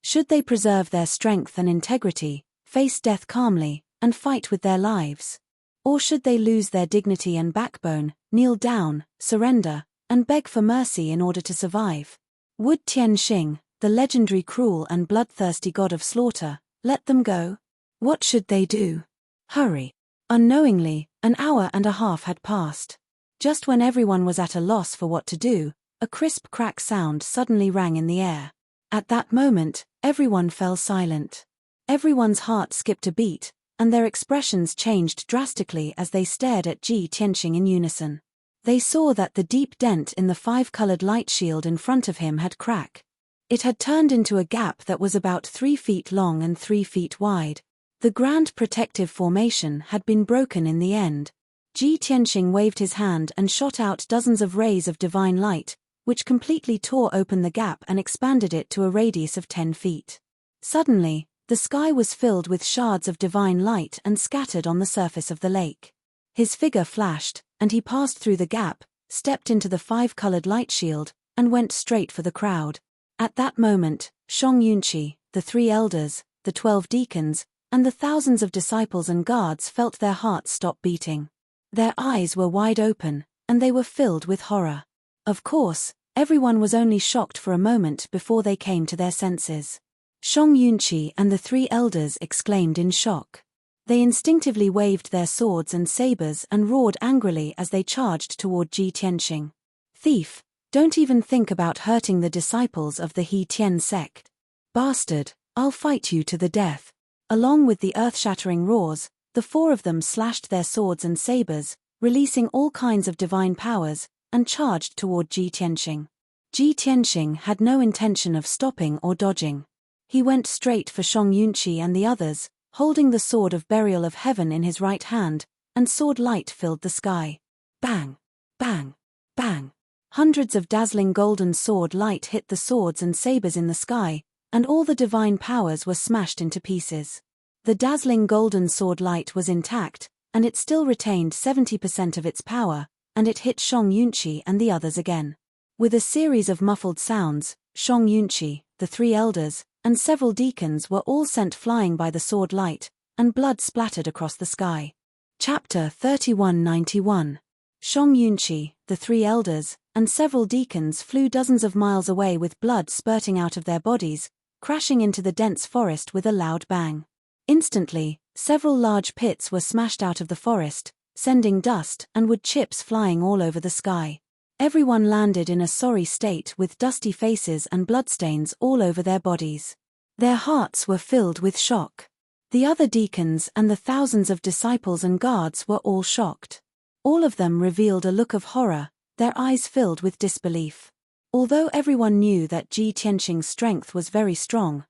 Should they preserve their strength and integrity, face death calmly, and fight with their lives? Or should they lose their dignity and backbone, kneel down, surrender, and beg for mercy in order to survive? Would Tianxing, the legendary cruel and bloodthirsty god of slaughter, let them go? What should they do? Hurry. Unknowingly, an hour and a half had passed. Just when everyone was at a loss for what to do, a crisp crack sound suddenly rang in the air. At that moment, everyone fell silent. Everyone's heart skipped a beat, and their expressions changed drastically as they stared at Ji Tianxing in unison. They saw that the deep dent in the 5-colored light shield in front of him had cracked. It had turned into a gap that was about 3 feet long and 3 feet wide. The grand protective formation had been broken in the end. Ji Tianxing waved his hand and shot out dozens of rays of divine light, which completely tore open the gap and expanded it to a radius of 10 feet. Suddenly, the sky was filled with shards of divine light and scattered on the surface of the lake. His figure flashed, and he passed through the gap, stepped into the 5-colored light shield, and went straight for the crowd. At that moment, Shang Yunqi, the 3 elders, the 12 deacons, and the thousands of disciples and guards felt their hearts stop beating. Their eyes were wide open, and they were filled with horror. Of course, everyone was only shocked for a moment before they came to their senses. Shang Yunqi and the 3 elders exclaimed in shock. They instinctively waved their swords and sabers and roared angrily as they charged toward Ji Tianxing. Thief, don't even think about hurting the disciples of the He Tian sect. Bastard, I'll fight you to the death. Along with the earth-shattering roars, the 4 of them slashed their swords and sabers, releasing all kinds of divine powers, and charged toward Ji Tianxing. Ji Tianxing had no intention of stopping or dodging. He went straight for Shang Yunqi and the others, holding the sword of burial of heaven in his right hand, and sword light filled the sky. Bang! Bang! Bang! Hundreds of dazzling golden sword light hit the swords and sabers in the sky, and all the divine powers were smashed into pieces. The dazzling golden sword light was intact, and it still retained 70% of its power, and it hit Shang Yunqi and the others again. With a series of muffled sounds, Shang Yunqi, the 3 elders, and several deacons were all sent flying by the sword light, and blood splattered across the sky. Chapter 3191. Shang Yunqi, the 3 elders, and several deacons flew dozens of miles away with blood spurting out of their bodies, crashing into the dense forest with a loud bang. Instantly, several large pits were smashed out of the forest, sending dust and wood chips flying all over the sky. Everyone landed in a sorry state with dusty faces and bloodstains all over their bodies. Their hearts were filled with shock. The other deacons and the thousands of disciples and guards were all shocked. All of them revealed a look of horror, their eyes filled with disbelief. Although everyone knew that Ji Tianxing's strength was very strong,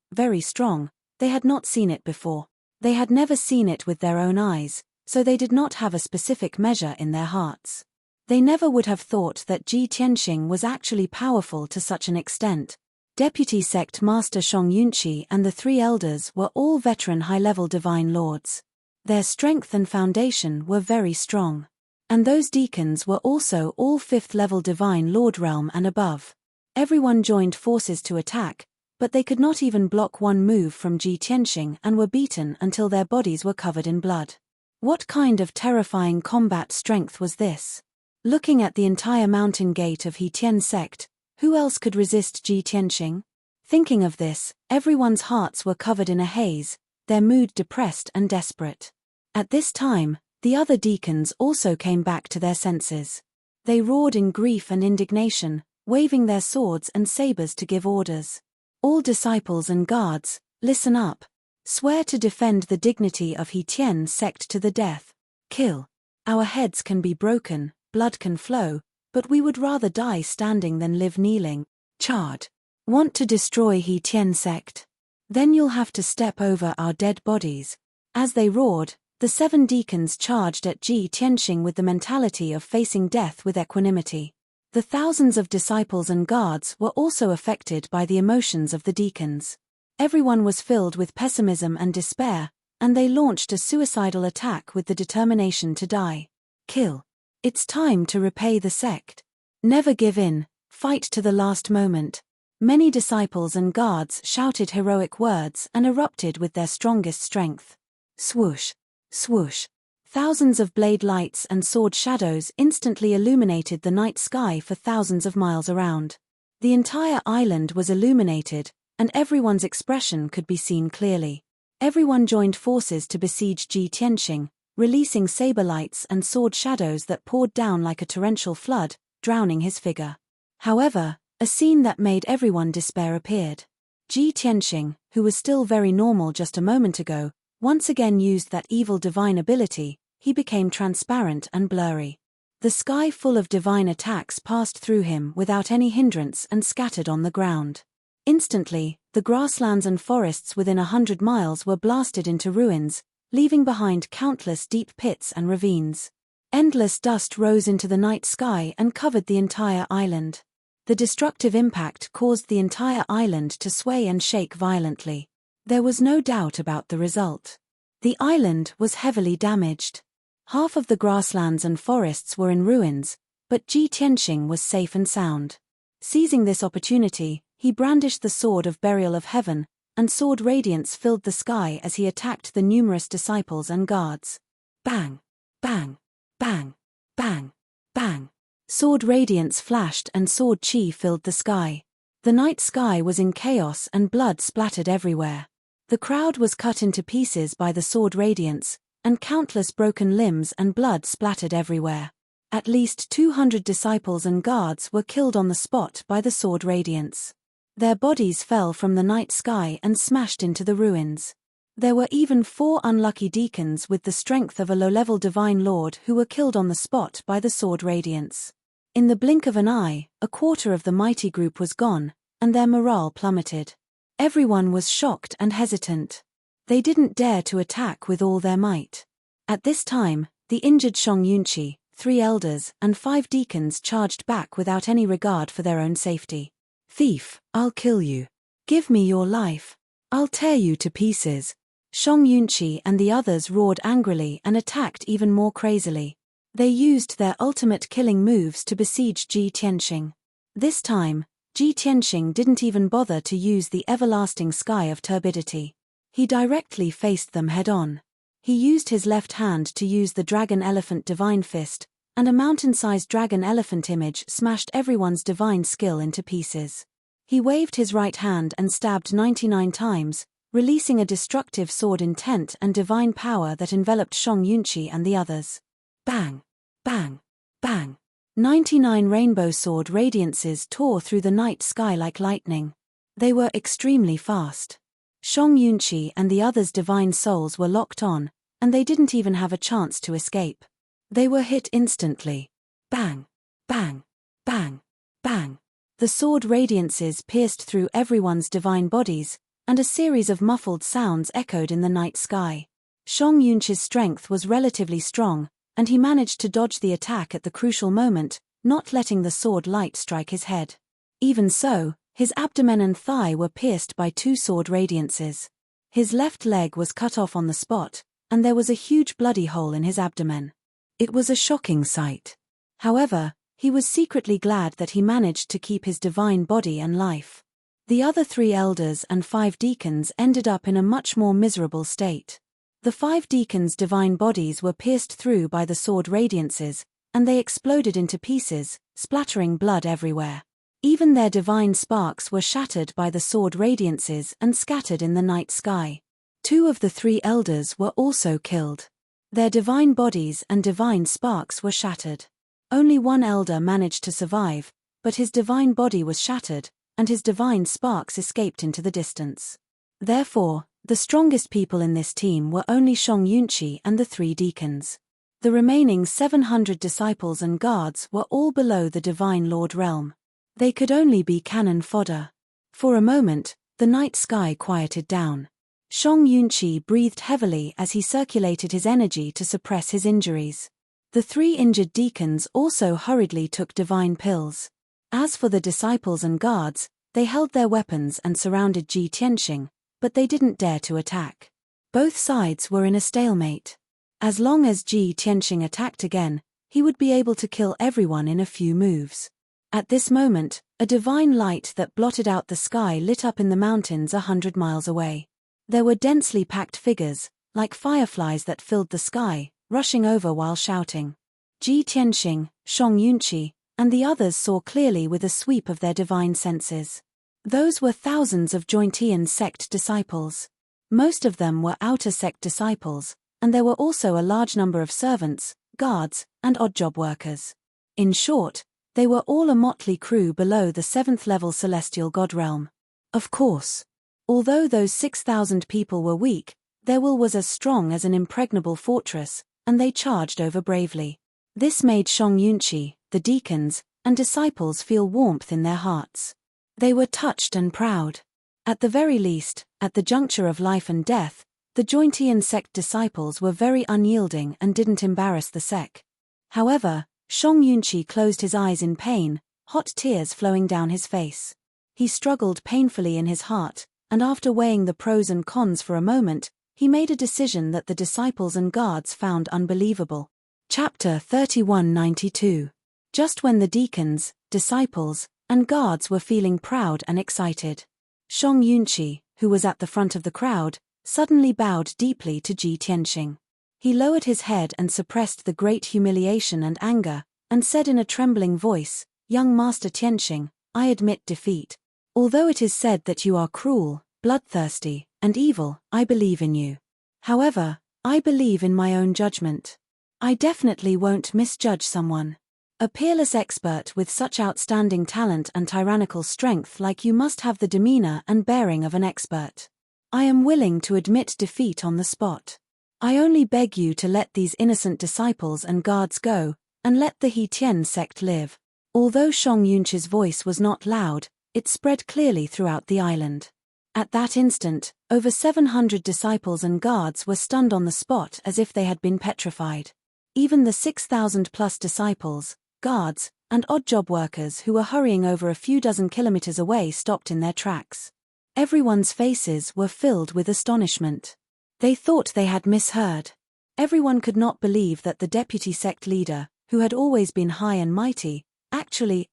they had not seen it before. They had never seen it with their own eyes, so they did not have a specific measure in their hearts. They never would have thought that Ji Tianxing was actually powerful to such an extent. Deputy Sect Master Shang Yunqi and the three elders were all veteran high-level divine lords. Their strength and foundation were very strong. And those deacons were also all 5th level divine lord realm and above. Everyone joined forces to attack, but they could not even block one move from Ji Tianxing and were beaten until their bodies were covered in blood. What kind of terrifying combat strength was this? Looking at the entire mountain gate of He Tian sect, who else could resist Ji Tianxing? Thinking of this, everyone's hearts were covered in a haze, their mood depressed and desperate. At this time, the other deacons also came back to their senses. They roared in grief and indignation, waving their swords and sabers to give orders. All disciples and guards, listen up. Swear to defend the dignity of He Tian sect to the death. Kill. Our heads can be broken, blood can flow, but we would rather die standing than live kneeling. Charge. Want to destroy He Tian sect? Then you'll have to step over our dead bodies. As they roared, the 7 deacons charged at Ji Tianxing with the mentality of facing death with equanimity. The thousands of disciples and guards were also affected by the emotions of the deacons. Everyone was filled with pessimism and despair, and they launched a suicidal attack with the determination to die. Kill. It's time to repay the sect. Never give in, fight to the last moment. Many disciples and guards shouted heroic words and erupted with their strongest strength. Swoosh. Swoosh. Thousands of blade lights and sword shadows instantly illuminated the night sky for thousands of miles around. The entire island was illuminated, and everyone's expression could be seen clearly. Everyone joined forces to besiege Ji Tianxing, releasing saber lights and sword shadows that poured down like a torrential flood, drowning his figure. However, a scene that made everyone despair appeared. Ji Tianxing, who was still very normal just a moment ago, once again used that evil divine ability. He became transparent and blurry. The sky full of divine attacks passed through him without any hindrance and scattered on the ground. Instantly, the grasslands and forests within 100 miles were blasted into ruins, leaving behind countless deep pits and ravines. Endless dust rose into the night sky and covered the entire island. The destructive impact caused the entire island to sway and shake violently. There was no doubt about the result. The island was heavily damaged. Half of the grasslands and forests were in ruins, but Ji Tianxing was safe and sound. Seizing this opportunity, he brandished the sword of burial of heaven, and sword radiance filled the sky as he attacked the numerous disciples and guards. Bang! Bang! Bang! Bang! Bang! Sword radiance flashed and sword chi filled the sky. The night sky was in chaos and blood splattered everywhere. The crowd was cut into pieces by the sword radiance, and countless broken limbs and blood splattered everywhere. At least 200 disciples and guards were killed on the spot by the sword radiance. Their bodies fell from the night sky and smashed into the ruins. There were even 4 unlucky deacons with the strength of a low-level divine lord who were killed on the spot by the sword radiance. In the blink of an eye, a quarter of the mighty group was gone, and their morale plummeted. Everyone was shocked and hesitant. They didn't dare to attack with all their might. At this time, the injured Shang Yunqi, 3 elders, and 5 deacons charged back without any regard for their own safety. Thief, I'll kill you. Give me your life. I'll tear you to pieces. Shang Yunqi and the others roared angrily and attacked even more crazily. They used their ultimate killing moves to besiege Ji Tianxing. This time, Ji Tianxing didn't even bother to use the everlasting sky of turbidity. He directly faced them head-on. He used his left hand to use the dragon-elephant divine fist, and a mountain-sized dragon-elephant image smashed everyone's divine skill into pieces. He waved his right hand and stabbed 99 times, releasing a destructive sword intent and divine power that enveloped Shang Yunqi and the others. Bang! Bang! Bang! 99 rainbow sword radiances tore through the night sky like lightning. They were extremely fast. Shang Yunqi and the others' divine souls were locked on, and they didn't even have a chance to escape. They were hit instantly. Bang! Bang! Bang! Bang! The sword radiances pierced through everyone's divine bodies, and a series of muffled sounds echoed in the night sky. Shang Yunqi's strength was relatively strong, and he managed to dodge the attack at the crucial moment, not letting the sword light strike his head. Even so, his abdomen and thigh were pierced by 2 sword radiances. His left leg was cut off on the spot, and there was a huge bloody hole in his abdomen. It was a shocking sight. However, he was secretly glad that he managed to keep his divine body and life. The other 3 elders and 5 deacons ended up in a much more miserable state. The 5 deacons' divine bodies were pierced through by the sword radiances, and they exploded into pieces, splattering blood everywhere. Even their divine sparks were shattered by the sword radiances and scattered in the night sky. 2 of the 3 elders were also killed. Their divine bodies and divine sparks were shattered. Only 1 elder managed to survive, but his divine body was shattered, and his divine sparks escaped into the distance. Therefore, the strongest people in this team were only Shang Yunqi and the 3 deacons. The remaining 700 disciples and guards were all below the Divine Lord realm. They could only be cannon fodder. For a moment, the night sky quieted down. Shang Yunqi breathed heavily as he circulated his energy to suppress his injuries. The 3 injured deacons also hurriedly took divine pills. As for the disciples and guards, they held their weapons and surrounded Ji Tianxing, but they didn't dare to attack. Both sides were in a stalemate. As long as Ji Tianxing attacked again, he would be able to kill everyone in a few moves. At this moment, a divine light that blotted out the sky lit up in the mountains 100 miles away. There were densely packed figures, like fireflies that filled the sky, rushing over while shouting. Ji Tianxing, Shang Yunqi, and the others saw clearly with a sweep of their divine senses. Those were thousands of Jointian sect disciples. Most of them were outer sect disciples, and there were also a large number of servants, guards, and odd-job workers. In short, they were all a motley crew below the 7th level celestial god realm. Of course. Although those 6,000 people were weak, their will was as strong as an impregnable fortress, and they charged over bravely. This made Shang Yunqi, the deacons, and disciples feel warmth in their hearts. They were touched and proud. At the very least, at the juncture of life and death, the Jointian sect disciples were very unyielding and didn't embarrass the sect. However, Shang Yunqi closed his eyes in pain, hot tears flowing down his face. He struggled painfully in his heart, and after weighing the pros and cons for a moment, he made a decision that the disciples and guards found unbelievable. Chapter 3192. Just when the deacons, disciples, and guards were feeling proud and excited, Shang Yunqi, who was at the front of the crowd, suddenly bowed deeply to Ji Tianxing. He lowered his head and suppressed the great humiliation and anger, and said in a trembling voice, "Young Master Tianxing, I admit defeat. Although it is said that you are cruel, bloodthirsty, and evil, I believe in you. However, I believe in my own judgment. I definitely won't misjudge someone. A peerless expert with such outstanding talent and tyrannical strength like you must have the demeanor and bearing of an expert. I am willing to admit defeat on the spot. I only beg you to let these innocent disciples and guards go, and let the He Tian sect live." Although Shang Yunqi's voice was not loud, it spread clearly throughout the island. At that instant, over 700 disciples and guards were stunned on the spot as if they had been petrified. Even the 6,000+ disciples, guards, and odd-job workers who were hurrying over a few dozen kilometers away stopped in their tracks. Everyone's faces were filled with astonishment. They thought they had misheard. Everyone could not believe that the deputy sect leader, who had always been high and mighty, actually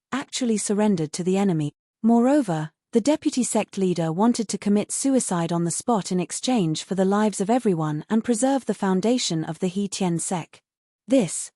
surrendered to the enemy. Moreover, the deputy sect leader wanted to commit suicide on the spot in exchange for the lives of everyone and preserve the foundation of the He Tian sect. This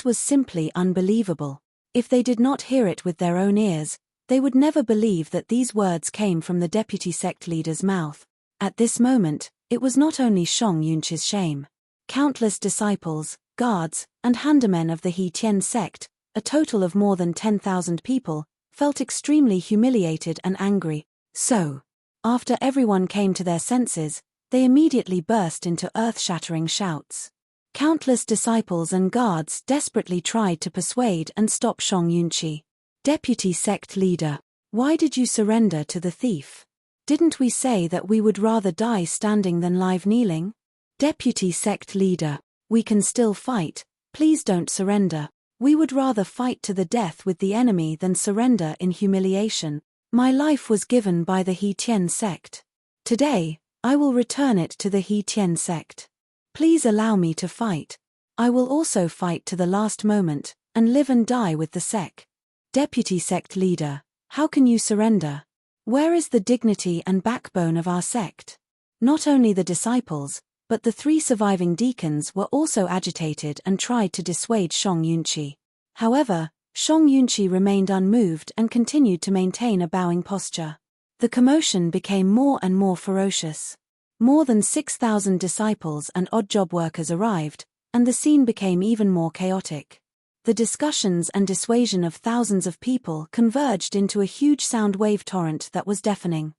was simply unbelievable. If they did not hear it with their own ears, they would never believe that these words came from the deputy sect leader's mouth. At this moment, it was not only Shang Yunqi's shame. Countless disciples, guards, and handamen of the He Tian sect, a total of more than 10,000 people, felt extremely humiliated and angry. So, after everyone came to their senses, they immediately burst into earth-shattering shouts. Countless disciples and guards desperately tried to persuade and stop Shang Yunqi. "Deputy sect leader, why did you surrender to the thief? Didn't we say that we would rather die standing than live kneeling? Deputy sect leader, we can still fight, please don't surrender. We would rather fight to the death with the enemy than surrender in humiliation. My life was given by the He Tien sect. Today, I will return it to the He Tien sect. Please allow me to fight. I will also fight to the last moment, and live and die with the sect. Deputy sect leader, how can you surrender? Where is the dignity and backbone of our sect? Not only the disciples, but the 3 surviving deacons were also agitated and tried to dissuade Shang Yunqi. However, Shang Yunqi remained unmoved and continued to maintain a bowing posture. The commotion became more and more ferocious. More than 6,000 disciples and odd job workers arrived, and the scene became even more chaotic. The discussions and dissuasion of thousands of people converged into a huge sound wave torrent that was deafening.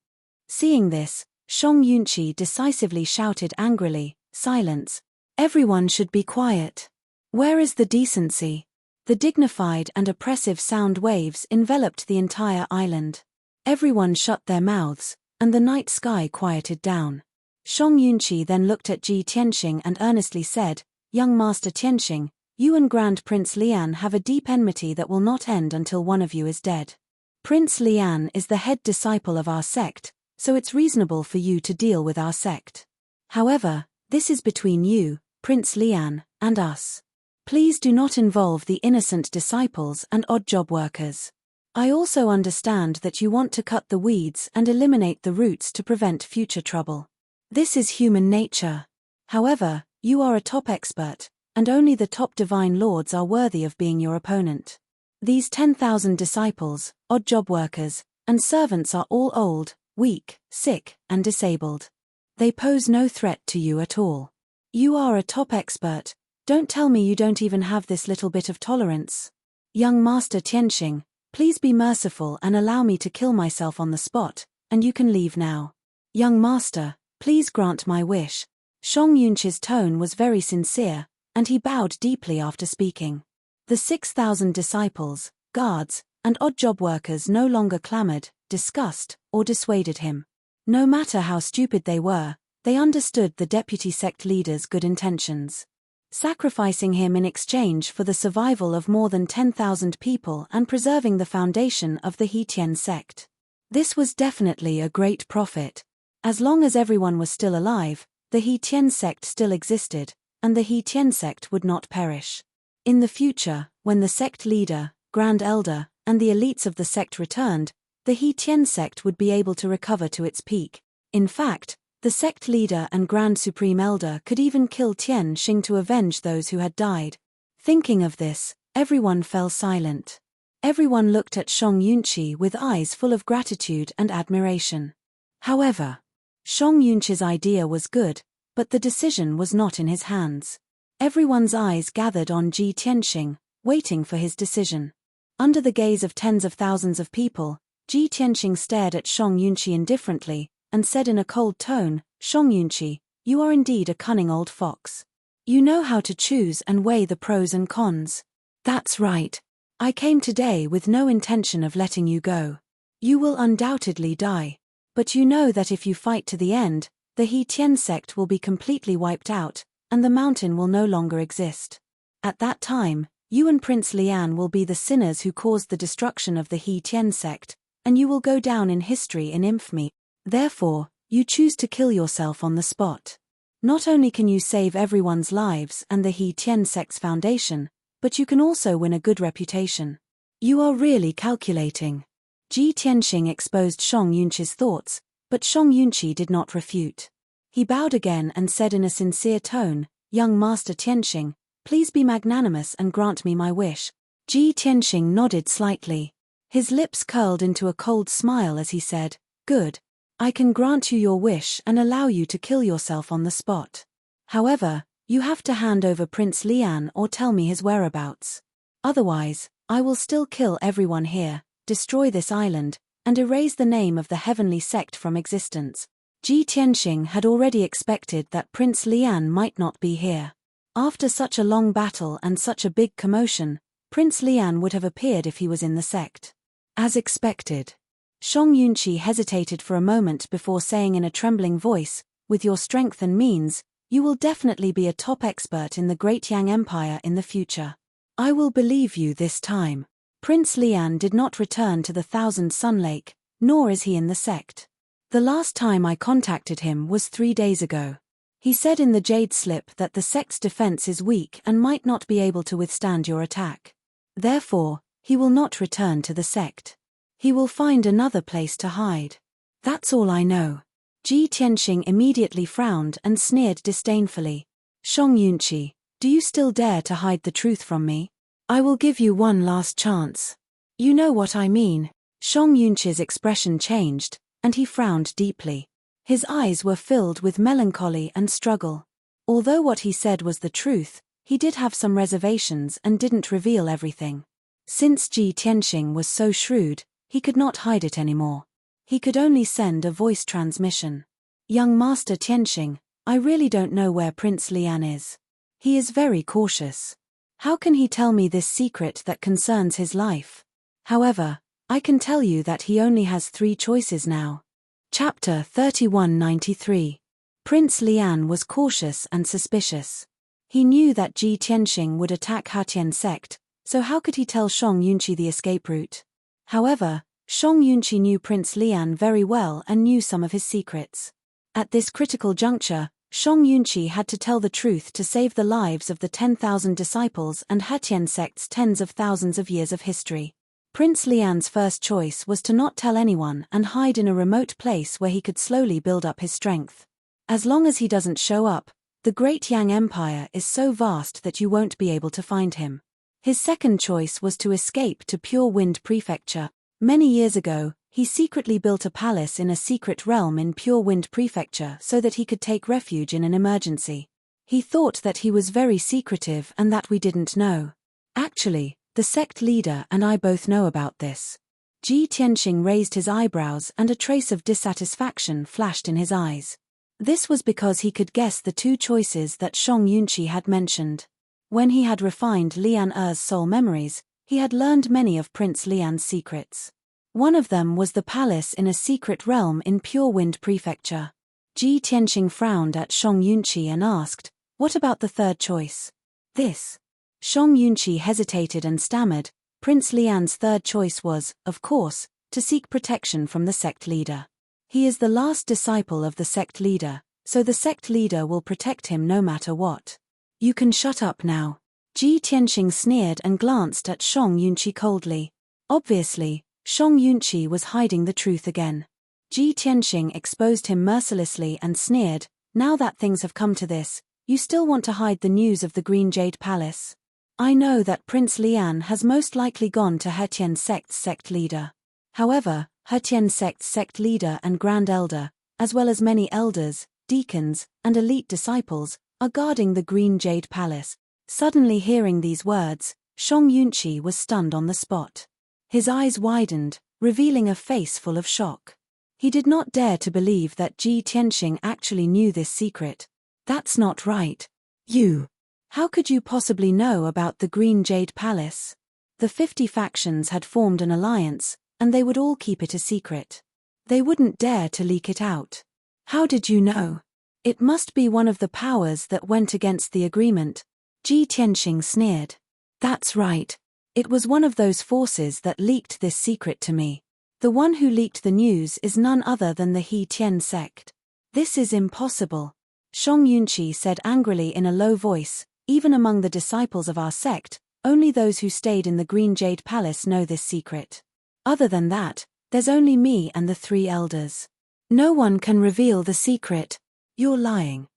Seeing this, Shang Yunqi decisively shouted angrily, "Silence! Everyone should be quiet. Where is the decency?" The dignified and oppressive sound waves enveloped the entire island. Everyone shut their mouths, and the night sky quieted down. Shang Yunqi then looked at Ji Tianxing and earnestly said, "Young Master Tianxing, you and Grand Prince Lian have a deep enmity that will not end until one of you is dead. Prince Lian is the head disciple of our sect, so it's reasonable for you to deal with our sect. However, this is between you, Prince Lian, and us. Please do not involve the innocent disciples and odd job workers. I also understand that you want to cut the weeds and eliminate the roots to prevent future trouble. This is human nature. However, you are a top expert, and only the top divine lords are worthy of being your opponent. These 10,000 disciples, odd job workers, and servants are all old, weak, sick, and disabled. They pose no threat to you at all. You are a top expert, don't tell me you don't even have this little bit of tolerance. Young Master Tianxing, please be merciful and allow me to kill myself on the spot, and you can leave now. Young Master, please grant my wish." Shang Yunqi's tone was very sincere, and he bowed deeply after speaking. The 6,000 disciples, guards, and odd job workers no longer clamored, discussed, or dissuaded him. No matter how stupid they were, they understood the deputy sect leader's good intentions. Sacrificing him in exchange for the survival of more than 10,000 people and preserving the foundation of the He Tien sect. This was definitely a great profit. As long as everyone was still alive, the He Tien sect still existed, and the He Tien sect would not perish. In the future, when the sect leader, Grand Elder, and the elites of the sect returned, the He Tien sect would be able to recover to its peak. In fact, the sect leader and Grand Supreme Elder could even kill Tian Xing to avenge those who had died. Thinking of this, everyone fell silent. Everyone looked at Shang Yunqi with eyes full of gratitude and admiration. However, Shang Yunqi's idea was good, but the decision was not in his hands. Everyone's eyes gathered on Ji Tianxing, waiting for his decision. Under the gaze of tens of thousands of people, Ji Tianxing stared at Shang Yunqi indifferently, and said in a cold tone, "Shang Yunqi, you are indeed a cunning old fox. You know how to choose and weigh the pros and cons. That's right. I came today with no intention of letting you go. You will undoubtedly die. But you know that if you fight to the end, the He Tien sect will be completely wiped out, and the mountain will no longer exist. At that time, you and Prince Lian will be the sinners who caused the destruction of the He Tien sect, and you will go down in history in infamy. Therefore, you choose to kill yourself on the spot. Not only can you save everyone's lives and the He Tien sect's foundation, but you can also win a good reputation. You are really calculating." Ji Tianxing exposed Shang Yunqi's thoughts, but Shang Yunqi did not refute. He bowed again and said in a sincere tone, "Young Master Tianxing, please be magnanimous and grant me my wish." Ji Tianxing nodded slightly. His lips curled into a cold smile as he said, "Good. I can grant you your wish and allow you to kill yourself on the spot. However, you have to hand over Prince Lian or tell me his whereabouts. Otherwise, I will still kill everyone here, destroy this island, and erase the name of the heavenly sect from existence." Ji Tianxing had already expected that Prince Lian might not be here. After such a long battle and such a big commotion, Prince Lian would have appeared if he was in the sect. As expected. Shang Yunqi hesitated for a moment before saying in a trembling voice, "With your strength and means, You will definitely be a top expert in the Great Yang Empire in the future. I will believe you this time. Prince Lian did not return to the Thousand Sun Lake, nor is he in the sect. The last time I contacted him was 3 days ago. He said in the Jade Slip that the sect's defense is weak and might not be able to withstand your attack. Therefore, he will not return to the sect. He will find another place to hide. That's all I know. Ji Tianxing immediately frowned and sneered disdainfully. Shang Yunqi, do you still dare to hide the truth from me? I will give you one last chance. You know what I mean. Shang Yunqi's expression changed, and he frowned deeply. His eyes were filled with melancholy and struggle. Although what he said was the truth, he did have some reservations and didn't reveal everything. Since Ji Tianxing was so shrewd, he could not hide it anymore. He could only send a voice transmission. Young Master Tianxing, I really don't know where Prince Lian is. He is very cautious. How can he tell me this secret that concerns his life? However, I can tell you that he only has 3 choices now. Chapter 3193. Prince Lian was cautious and suspicious. He knew that Ji Tianxing would attack Hetian sect, so how could he tell Shang Yunqi the escape route? However, Shang Yunqi knew Prince Lian very well and knew some of his secrets. At this critical juncture, Shang Yunqi had to tell the truth to save the lives of the 10,000 disciples and Hetian sect's tens of thousands of years of history. Prince Lian's first choice was to not tell anyone and hide in a remote place where he could slowly build up his strength. As long as he doesn't show up, the Great Yang Empire is so vast that you won't be able to find him. His second choice was to escape to Pure Wind Prefecture. Many years ago, he secretly built a palace in a secret realm in Pure Wind Prefecture so that he could take refuge in an emergency. He thought that he was very secretive and that we didn't know. Actually, the sect leader and I both know about this. Ji Tianxing raised his eyebrows and a trace of dissatisfaction flashed in his eyes. This was because he could guess the 2 choices that Shang Yunqi had mentioned. When he had refined Lian Er's soul memories, he had learned many of Prince Lian's secrets. One of them was the palace in a secret realm in Pure Wind Prefecture. Ji Tianxing frowned at Shang Yunqi and asked, "What about the third choice?" This. Shang Yunqi hesitated and stammered. Prince Lian's third choice was, of course, to seek protection from the sect leader. He is the last disciple of the sect leader, so the sect leader will protect him no matter what. You can shut up now. Ji Tianxing sneered and glanced at Shang Yunqi coldly. Obviously, Shang Yunqi was hiding the truth again. Ji Tianxing exposed him mercilessly and sneered, "Now that things have come to this, you still want to hide the news of the Green Jade Palace? I know that Prince Lian has most likely gone to Hetian sect's sect leader. However, Hetian sect's sect leader and Grand Elder, as well as many elders, deacons, and elite disciples, are guarding the Green Jade Palace." Suddenly hearing these words, Shang Yunqi was stunned on the spot. His eyes widened, revealing a face full of shock. He did not dare to believe that Ji Tianxing actually knew this secret. That's not right. You. How could you possibly know about the Green Jade Palace? The 50 factions had formed an alliance, and they would all keep it a secret. They wouldn't dare to leak it out. How did you know? It must be one of the powers that went against the agreement. Ji Tianxing sneered. That's right. It was one of those forces that leaked this secret to me. The one who leaked the news is none other than the Hetian sect. This is impossible. Shang Yunqi said angrily in a low voice, "Even among the disciples of our sect, only those who stayed in the Green Jade Palace know this secret. Other than that, there's only me and the 3 elders. No one can reveal the secret. You're lying."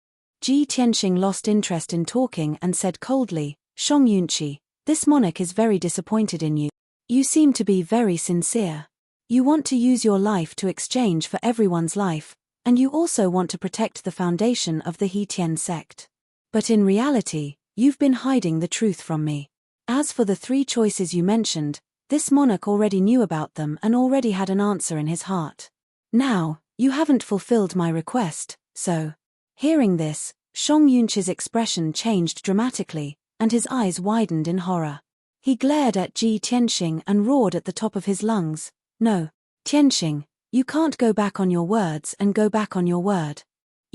Ji Tianxing lost interest in talking and said coldly, "Shang Yunqi, this monarch is very disappointed in you. You seem to be very sincere. You want to use your life to exchange for everyone's life, and you also want to protect the foundation of the Hetian sect. But in reality, you've been hiding the truth from me. As for the 3 choices you mentioned, this monarch already knew about them and already had an answer in his heart. Now, you haven't fulfilled my request, so..." Hearing this, Shang Yunqi's expression changed dramatically, and his eyes widened in horror. He glared at Ji Tianxing and roared at the top of his lungs, "No, Tianxing, you can't go back on your words and go back on your word.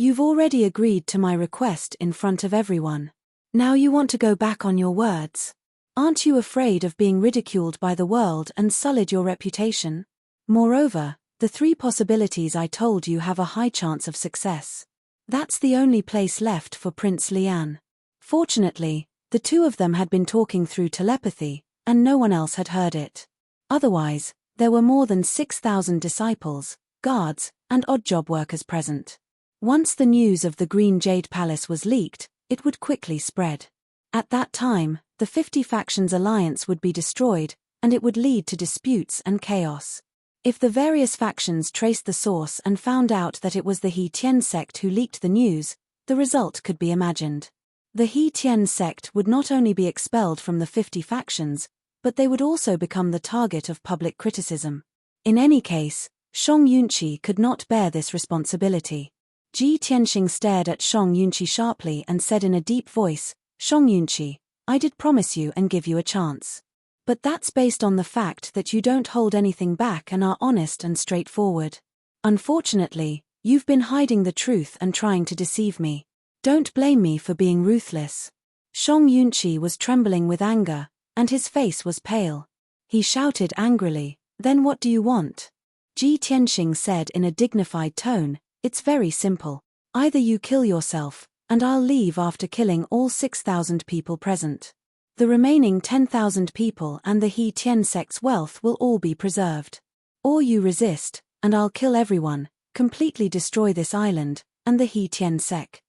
You've already agreed to my request in front of everyone. Now you want to go back on your words. Aren't you afraid of being ridiculed by the world and sullied your reputation? Moreover, the 3 possibilities I told you have a high chance of success. That's the only place left for Prince Lian. Fortunately, the 2 of them had been talking through telepathy, and no one else had heard it. Otherwise, there were more than 6,000 disciples, guards, and odd job workers present. Once the news of the Green Jade Palace was leaked, it would quickly spread. At that time, the 50 factions alliance would be destroyed, and it would lead to disputes and chaos. If the various factions traced the source and found out that it was the He Tien sect who leaked the news, the result could be imagined. The He Tien sect would not only be expelled from the 50 factions, but they would also become the target of public criticism. In any case, Shang Yunqi could not bear this responsibility. Ji Tianxing stared at Shang Yunqi sharply and said in a deep voice, "Shang Yunqi, I did promise you and give you a chance. But that's based on the fact that you don't hold anything back and are honest and straightforward. Unfortunately, you've been hiding the truth and trying to deceive me. Don't blame me for being ruthless." Shang Yunqi was trembling with anger, and his face was pale. He shouted angrily, "Then what do you want?" Ji Tianxing said in a dignified tone, "It's very simple. Either you kill yourself, and I'll leave after killing all 6,000 people present. The remaining 10,000 people and the He Tien sect's wealth will all be preserved. Or you resist, and I'll kill everyone, completely destroy this island, and the He Tien sect."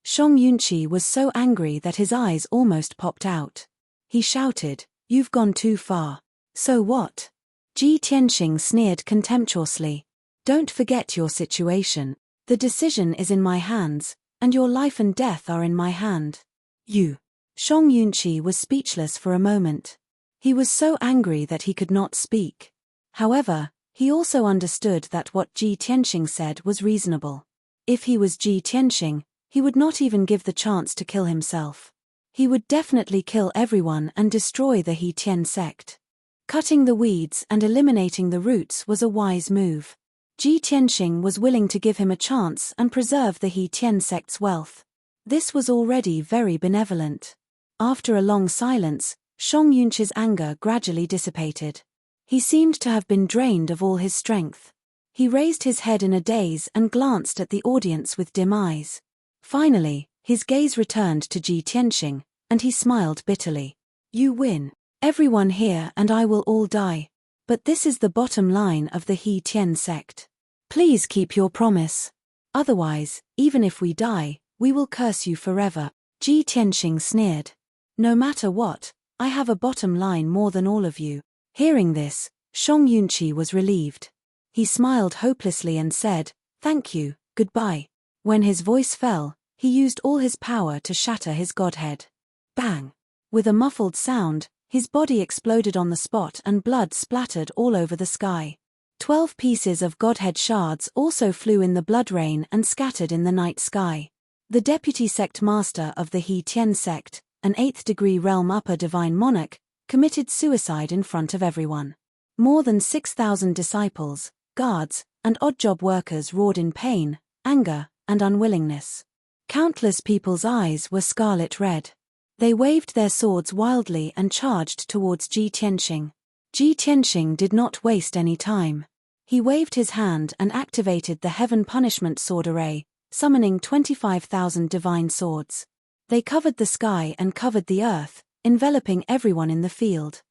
Shang Yunqi was so angry that his eyes almost popped out. He shouted, "You've gone too far. So what?" Ji Tianxing sneered contemptuously. "Don't forget your situation. The decision is in my hands, and your life and death are in my hand. You." Shang Yunqi was speechless for a moment. He was so angry that he could not speak. However, he also understood that what Ji Tianxing said was reasonable. If he was Ji Tianxing, he would not even give the chance to kill himself. He would definitely kill everyone and destroy the He Tien sect. Cutting the weeds and eliminating the roots was a wise move. Ji Tianxing was willing to give him a chance and preserve the He Tien sect's wealth. This was already very benevolent. After a long silence, Shang Yunqi's anger gradually dissipated. He seemed to have been drained of all his strength. He raised his head in a daze and glanced at the audience with dim eyes. Finally, his gaze returned to Ji Tianxing, and he smiled bitterly. "You win. Everyone here and I will all die. But this is the bottom line of the He Tien sect. Please keep your promise. Otherwise, even if we die, we will curse you forever." Ji Tianxing sneered. "No matter what, I have a bottom line more than all of you." Hearing this, Shang Yunqi was relieved. He smiled hopelessly and said, "Thank you, goodbye." When his voice fell, he used all his power to shatter his godhead. Bang! With a muffled sound, his body exploded on the spot and blood splattered all over the sky. 12 pieces of godhead shards also flew in the blood rain and scattered in the night sky. The deputy sect master of the He Tien sect, an 8th-degree realm upper divine monarch, committed suicide in front of everyone. More than 6,000 disciples, guards, and odd job workers roared in pain, anger, and unwillingness. Countless people's eyes were scarlet red. They waved their swords wildly and charged towards Ji Tianxing. Ji Tianxing did not waste any time. He waved his hand and activated the Heaven Punishment Sword Array, summoning 25,000 divine swords. They covered the sky and covered the earth, enveloping everyone in the field.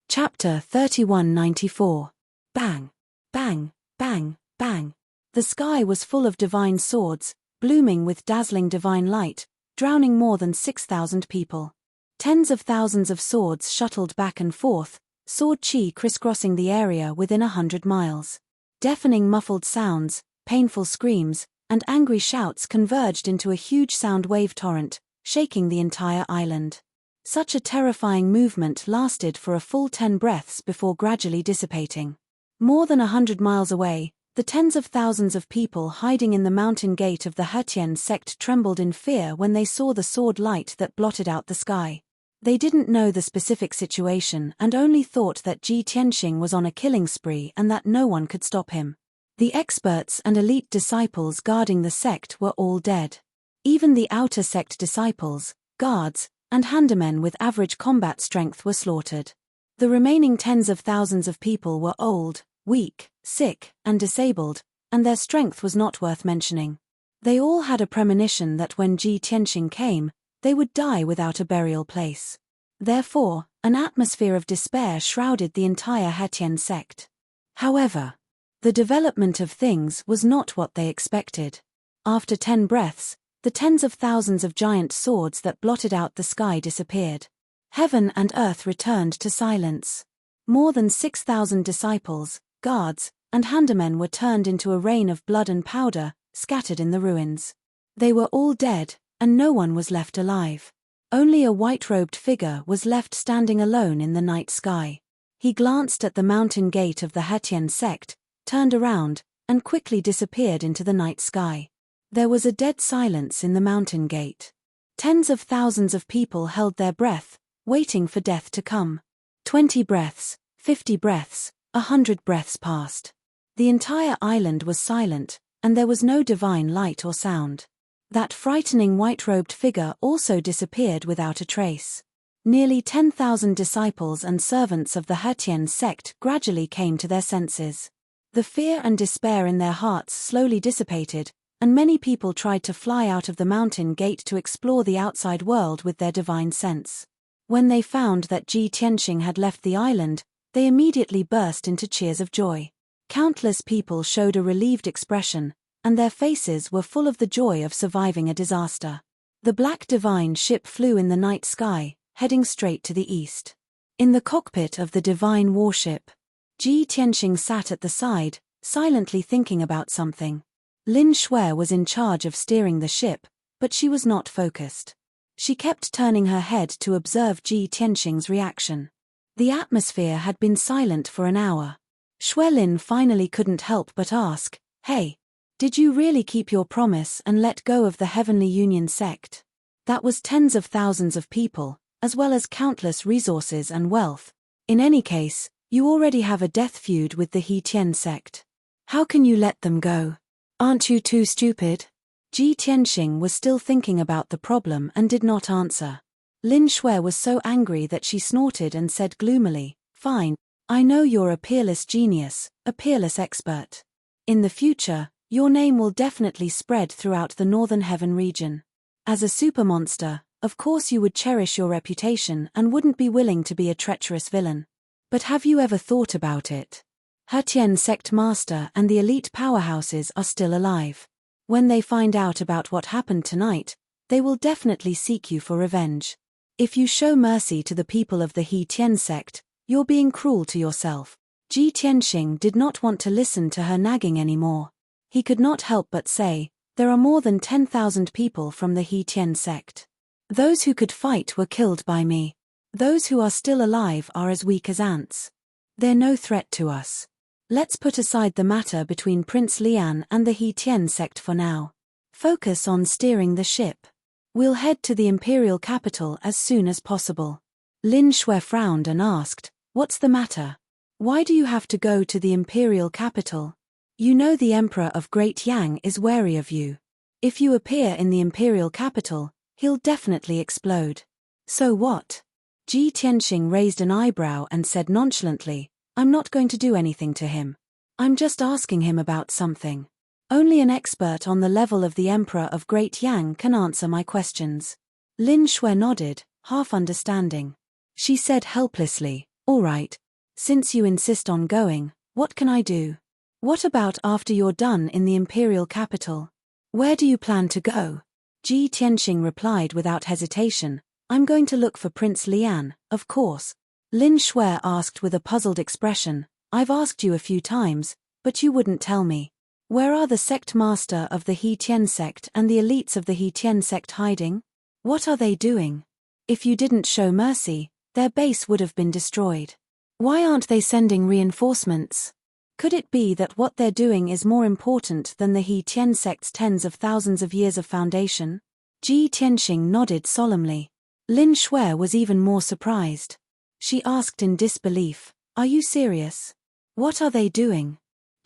Chapter 3194. Bang! Bang! Bang! Bang! The sky was full of divine swords, blooming with dazzling divine light, drowning more than 6,000 people. Tens of thousands of swords shuttled back and forth, sword chi crisscrossing the area within 100 miles. Deafening muffled sounds, painful screams, and angry shouts converged into a huge sound wave torrent, shaking the entire island. Such a terrifying movement lasted for a full 10 breaths before gradually dissipating. More than 100 miles away, the tens of thousands of people hiding in the mountain gate of the He Tien sect trembled in fear when they saw the sword light that blotted out the sky. They didn't know the specific situation and only thought that Ji Tianxing was on a killing spree and that no one could stop him. The experts and elite disciples guarding the sect were all dead. Even the outer sect disciples, guards, and handymen with average combat strength were slaughtered. The remaining tens of thousands of people were old, weak, sick, and disabled, and their strength was not worth mentioning. They all had a premonition that when Ji Tianxing came, they would die without a burial place. Therefore, an atmosphere of despair shrouded the entire Hetian sect. However, the development of things was not what they expected. After 10 breaths, the tens of thousands of giant swords that blotted out the sky disappeared. Heaven and earth returned to silence. More than 6,000 disciples, guards, and handymen were turned into a rain of blood and powder, scattered in the ruins. They were all dead, and no one was left alive. Only a white-robed figure was left standing alone in the night sky. He glanced at the mountain gate of the Hetian sect, turned around, and quickly disappeared into the night sky. There was a dead silence in the mountain gate. Tens of thousands of people held their breath, waiting for death to come. 20 breaths, 50 breaths, 100 breaths passed. The entire island was silent, and there was no divine light or sound. That frightening white-robed figure also disappeared without a trace. Nearly 10,000 disciples and servants of the Hetian sect gradually came to their senses. The fear and despair in their hearts slowly dissipated, and many people tried to fly out of the mountain gate to explore the outside world with their divine sense. When they found that Ji Tianxing had left the island, they immediately burst into cheers of joy. Countless people showed a relieved expression, and their faces were full of the joy of surviving a disaster. The black divine ship flew in the night sky, heading straight to the east. In the cockpit of the divine warship, Ji Tianxing sat at the side, silently thinking about something. Lin Shui was in charge of steering the ship, but she was not focused. She kept turning her head to observe Ji Tianxing's reaction. The atmosphere had been silent for an hour. Shui Lin finally couldn't help but ask, "Hey, did you really keep your promise and let go of the Heavenly Union sect?" That was tens of thousands of people, as well as countless resources and wealth. In any case, you already have a death feud with the Hetian sect. How can you let them go? Aren't you too stupid? Ji Tianxing was still thinking about the problem and did not answer. Lin Shui was so angry that she snorted and said gloomily, "Fine, I know you're a peerless genius, a peerless expert. In the future, your name will definitely spread throughout the Northern Heaven region. As a supermonster, of course you would cherish your reputation and wouldn't be willing to be a treacherous villain. But have you ever thought about it? Hetian sect master and the elite powerhouses are still alive. When they find out about what happened tonight, they will definitely seek you for revenge. If you show mercy to the people of the Hetian sect, you're being cruel to yourself." Ji Tianxing did not want to listen to her nagging anymore. He could not help but say, "There are more than 10,000 people from the Hetian sect. Those who could fight were killed by me. Those who are still alive are as weak as ants. They're no threat to us. Let's put aside the matter between Prince Lian and the Hetian sect for now. Focus on steering the ship. We'll head to the imperial capital as soon as possible." Lin Shui frowned and asked, "What's the matter? Why do you have to go to the imperial capital? You know the Emperor of Great Yang is wary of you. If you appear in the imperial capital, he'll definitely explode." "So what?" Ji Tianxing raised an eyebrow and said nonchalantly, "I'm not going to do anything to him. I'm just asking him about something. Only an expert on the level of the Emperor of Great Yang can answer my questions." Lin Shui nodded, half understanding. She said helplessly, "All right. Since you insist on going, what can I do? What about after you're done in the imperial capital? Where do you plan to go?" Ji Tianxing replied without hesitation, "I'm going to look for Prince Lian, of course." Lin Shui asked with a puzzled expression, "I've asked you a few times, but you wouldn't tell me. Where are the sect master of the Hetian sect and the elites of the Hetian sect hiding? What are they doing? If you didn't show mercy, their base would have been destroyed. Why aren't they sending reinforcements? Could it be that what they're doing is more important than the Hetian sect's tens of thousands of years of foundation?" Ji Tianxing nodded solemnly. Lin Shui was even more surprised. She asked in disbelief, "Are you serious? What are they doing?"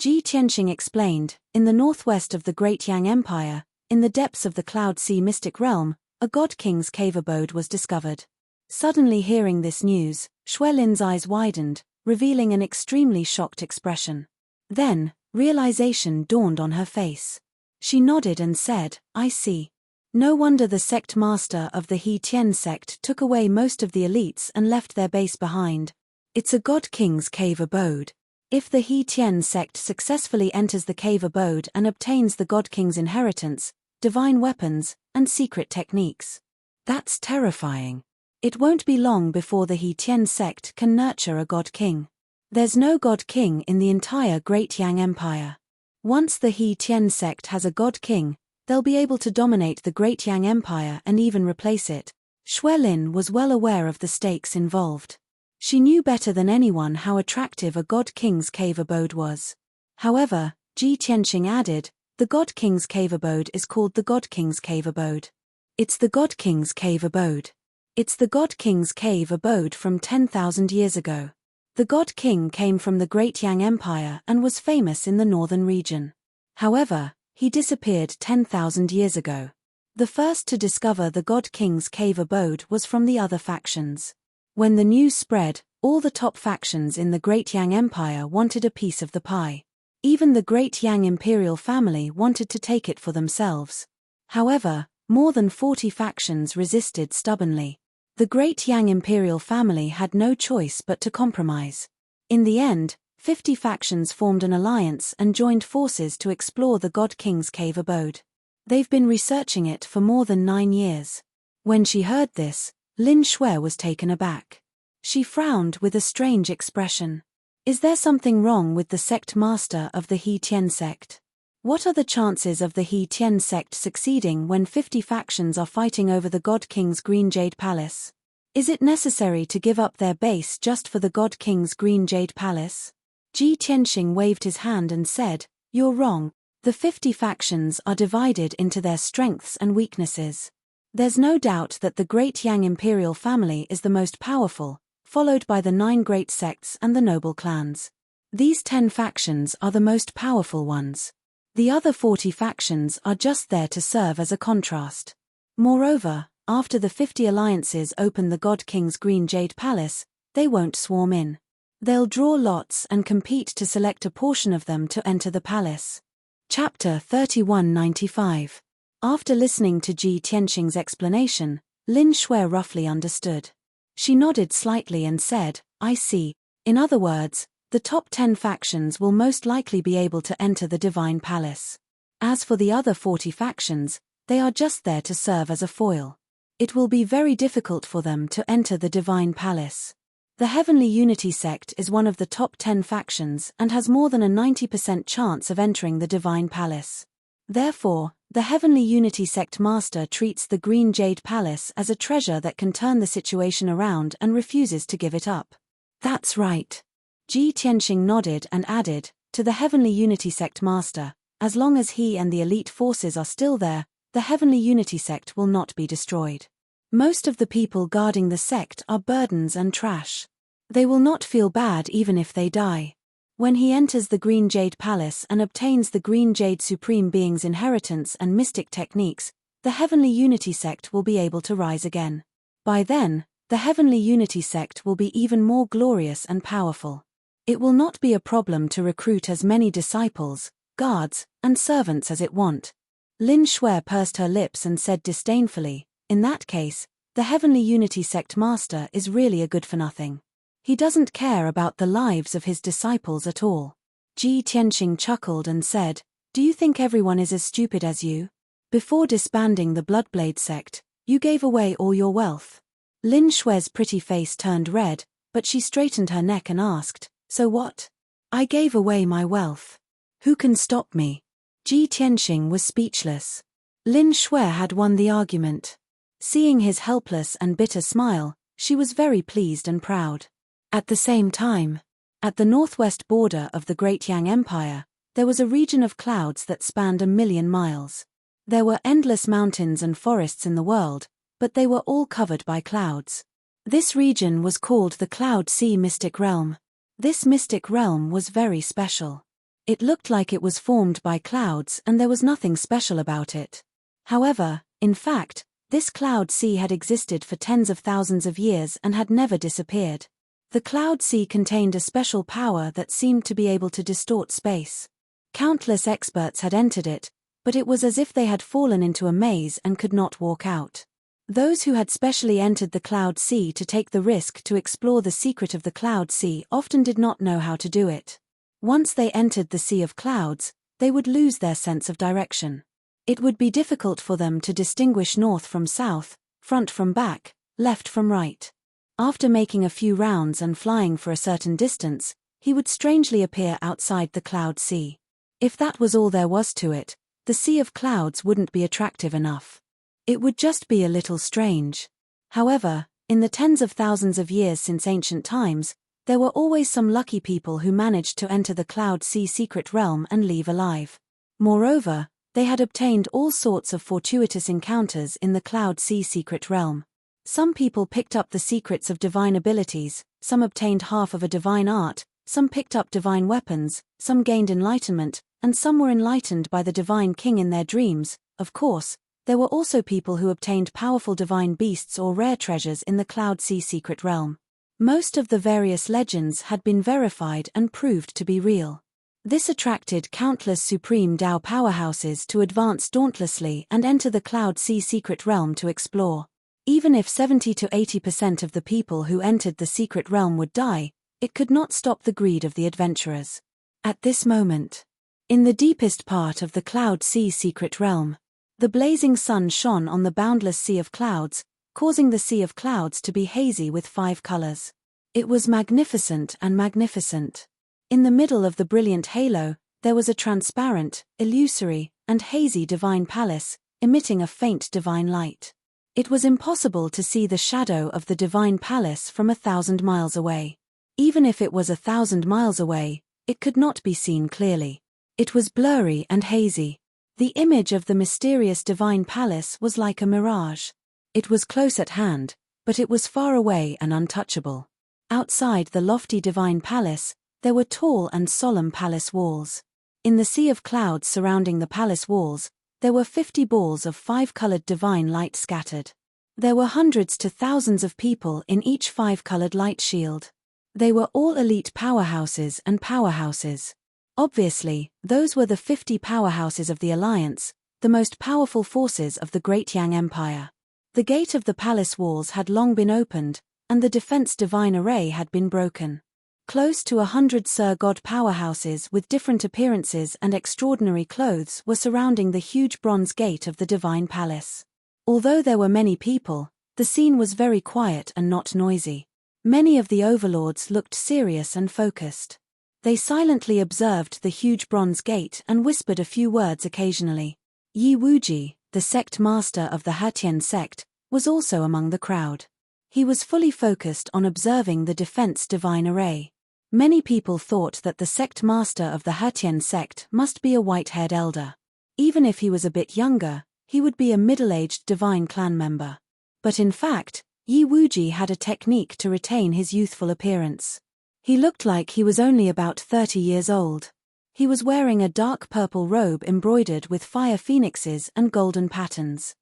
Ji Tianxing explained, in the northwest of the Great Yang Empire, in the depths of the Cloud Sea mystic realm, a god king's cave abode was discovered. Suddenly hearing this news, Shui Lin's eyes widened, revealing an extremely shocked expression. Then, realization dawned on her face. She nodded and said, I see. No wonder the sect master of the He Tian sect took away most of the elites and left their base behind. It's a god king's cave abode. If the He Tian sect successfully enters the cave abode and obtains the god king's inheritance, divine weapons, and secret techniques. That's terrifying. It won't be long before the He Tian sect can nurture a god king. There's no god king in the entire Great Yang Empire. Once the He Tian sect has a god king, they'll be able to dominate the Great Yang Empire and even replace it. Shui Lin was well aware of the stakes involved. She knew better than anyone how attractive a god king's cave abode was. However, Ji Tianxing added, the god king's cave abode is called the god king's cave abode. It's the god king's cave abode. It's the god king's cave abode from 10,000 years ago. The god king came from the Great Yang Empire and was famous in the northern region. However, he disappeared 10,000 years ago. The first to discover the god king's cave abode was from the other factions. When the news spread, all the top factions in the Great Yang Empire wanted a piece of the pie. Even the Great Yang imperial family wanted to take it for themselves. However, more than 40 factions resisted stubbornly. The Great Yang imperial family had no choice but to compromise. In the end, 50 factions formed an alliance and joined forces to explore the god king's cave abode. They've been researching it for more than 9 years. When she heard this, Lin Shui was taken aback. She frowned with a strange expression. Is there something wrong with the sect master of the He Tian sect? What are the chances of the He Tian sect succeeding when 50 factions are fighting over the god king's green jade palace? Is it necessary to give up their base just for the god king's green jade palace? Ji Tianxing waved his hand and said, You're wrong. The 50 factions are divided into their strengths and weaknesses. There's no doubt that the Great Yang imperial family is the most powerful, followed by the 9 great sects and the noble clans. These 10 factions are the most powerful ones. The other 40 factions are just there to serve as a contrast. Moreover, after the 50 alliances open the god king's green jade palace, they won't swarm in. They'll draw lots and compete to select a portion of them to enter the palace. Chapter 3195. After listening to Ji Tianxing's explanation, Lin Shui roughly understood. She nodded slightly and said, I see. In other words, the top 10 factions will most likely be able to enter the divine palace. As for the other 40 factions, they are just there to serve as a foil. It will be very difficult for them to enter the divine palace. The Heavenly Unity sect is one of the top 10 factions and has more than a 90% chance of entering the divine palace. Therefore, the Heavenly Unity sect master treats the Green Jade Palace as a treasure that can turn the situation around and refuses to give it up. That's right. Ji Tianxing nodded and added, to the Heavenly Unity sect master, as long as he and the elite forces are still there, the Heavenly Unity sect will not be destroyed. Most of the people guarding the sect are burdens and trash. They will not feel bad even if they die. When he enters the Green Jade Palace and obtains the Green Jade Supreme Being's inheritance and mystic techniques, the Heavenly Unity sect will be able to rise again. By then, the Heavenly Unity sect will be even more glorious and powerful. It will not be a problem to recruit as many disciples, guards, and servants as it want. Lin Shui pursed her lips and said disdainfully, in that case, the Heavenly Unity sect master is really a good-for-nothing. He doesn't care about the lives of his disciples at all. Ji Tianxing chuckled and said, Do you think everyone is as stupid as you? Before disbanding the Bloodblade sect, you gave away all your wealth. Lin Shui's pretty face turned red, but she straightened her neck and asked, So what? I gave away my wealth. Who can stop me? Ji Tianxing was speechless. Lin Shui had won the argument. Seeing his helpless and bitter smile, she was very pleased and proud. At the same time, at the northwest border of the Great Yang Empire, there was a region of clouds that spanned 1,000,000 miles. There were endless mountains and forests in the world, but they were all covered by clouds. This region was called the Cloud Sea Mystic Realm. This mystic realm was very special. It looked like it was formed by clouds and there was nothing special about it. However, in fact, this cloud sea had existed for tens of thousands of years and had never disappeared. The cloud sea contained a special power that seemed to be able to distort space. Countless experts had entered it, but it was as if they had fallen into a maze and could not walk out. Those who had specially entered the cloud sea to take the risk to explore the secret of the cloud sea often did not know how to do it. Once they entered the sea of clouds, they would lose their sense of direction. It would be difficult for them to distinguish north from south, front from back, left from right. After making a few rounds and flying for a certain distance, he would strangely appear outside the cloud sea. If that was all there was to it, the sea of clouds wouldn't be attractive enough. It would just be a little strange. However, in the tens of thousands of years since ancient times, there were always some lucky people who managed to enter the cloud sea secret realm and leave alive. Moreover, they had obtained all sorts of fortuitous encounters in the cloud sea secret realm. Some people picked up the secrets of divine abilities, some obtained half of a divine art, some picked up divine weapons, some gained enlightenment, and some were enlightened by the divine king in their dreams. Of course, there were also people who obtained powerful divine beasts or rare treasures in the cloud sea secret realm. Most of the various legends had been verified and proved to be real. This attracted countless supreme Tao powerhouses to advance dauntlessly and enter the cloud sea secret realm to explore. Even if 70 to 80% of the people who entered the secret realm would die, it could not stop the greed of the adventurers. At this moment, in the deepest part of the cloud sea secret realm, the blazing sun shone on the boundless sea of clouds, causing the sea of clouds to be hazy with 5 colors. It was magnificent and magnificent. In the middle of the brilliant halo, there was a transparent, illusory, and hazy divine palace, emitting a faint divine light. It was impossible to see the shadow of the divine palace from 1,000 miles away. Even if it was 1,000 miles away, it could not be seen clearly. It was blurry and hazy. The image of the mysterious divine palace was like a mirage. It was close at hand, but it was far away and untouchable. Outside the lofty divine palace, there were tall and solemn palace walls. In the sea of clouds surrounding the palace walls, there were 50 balls of 5-colored divine light scattered. There were hundreds to thousands of people in each 5-colored light shield. They were all elite powerhouses and powerhouses. Obviously, those were the 50 powerhouses of the Alliance, the most powerful forces of the Great Yang Empire. The gate of the palace walls had long been opened, and the defense divine array had been broken. Close to 100 Sir God powerhouses with different appearances and extraordinary clothes were surrounding the huge bronze gate of the divine palace. Although there were many people, the scene was very quiet and not noisy. Many of the overlords looked serious and focused. They silently observed the huge bronze gate and whispered a few words occasionally. Yi Wuji, the sect master of the Hetian sect, was also among the crowd. He was fully focused on observing the defense divine array. Many people thought that the sect master of the Hetian sect must be a white-haired elder. Even if he was a bit younger, he would be a middle-aged divine clan member. But in fact, Yi Wuji had a technique to retain his youthful appearance. He looked like he was only about 30 years old. He was wearing a dark purple robe embroidered with fire phoenixes and golden patterns.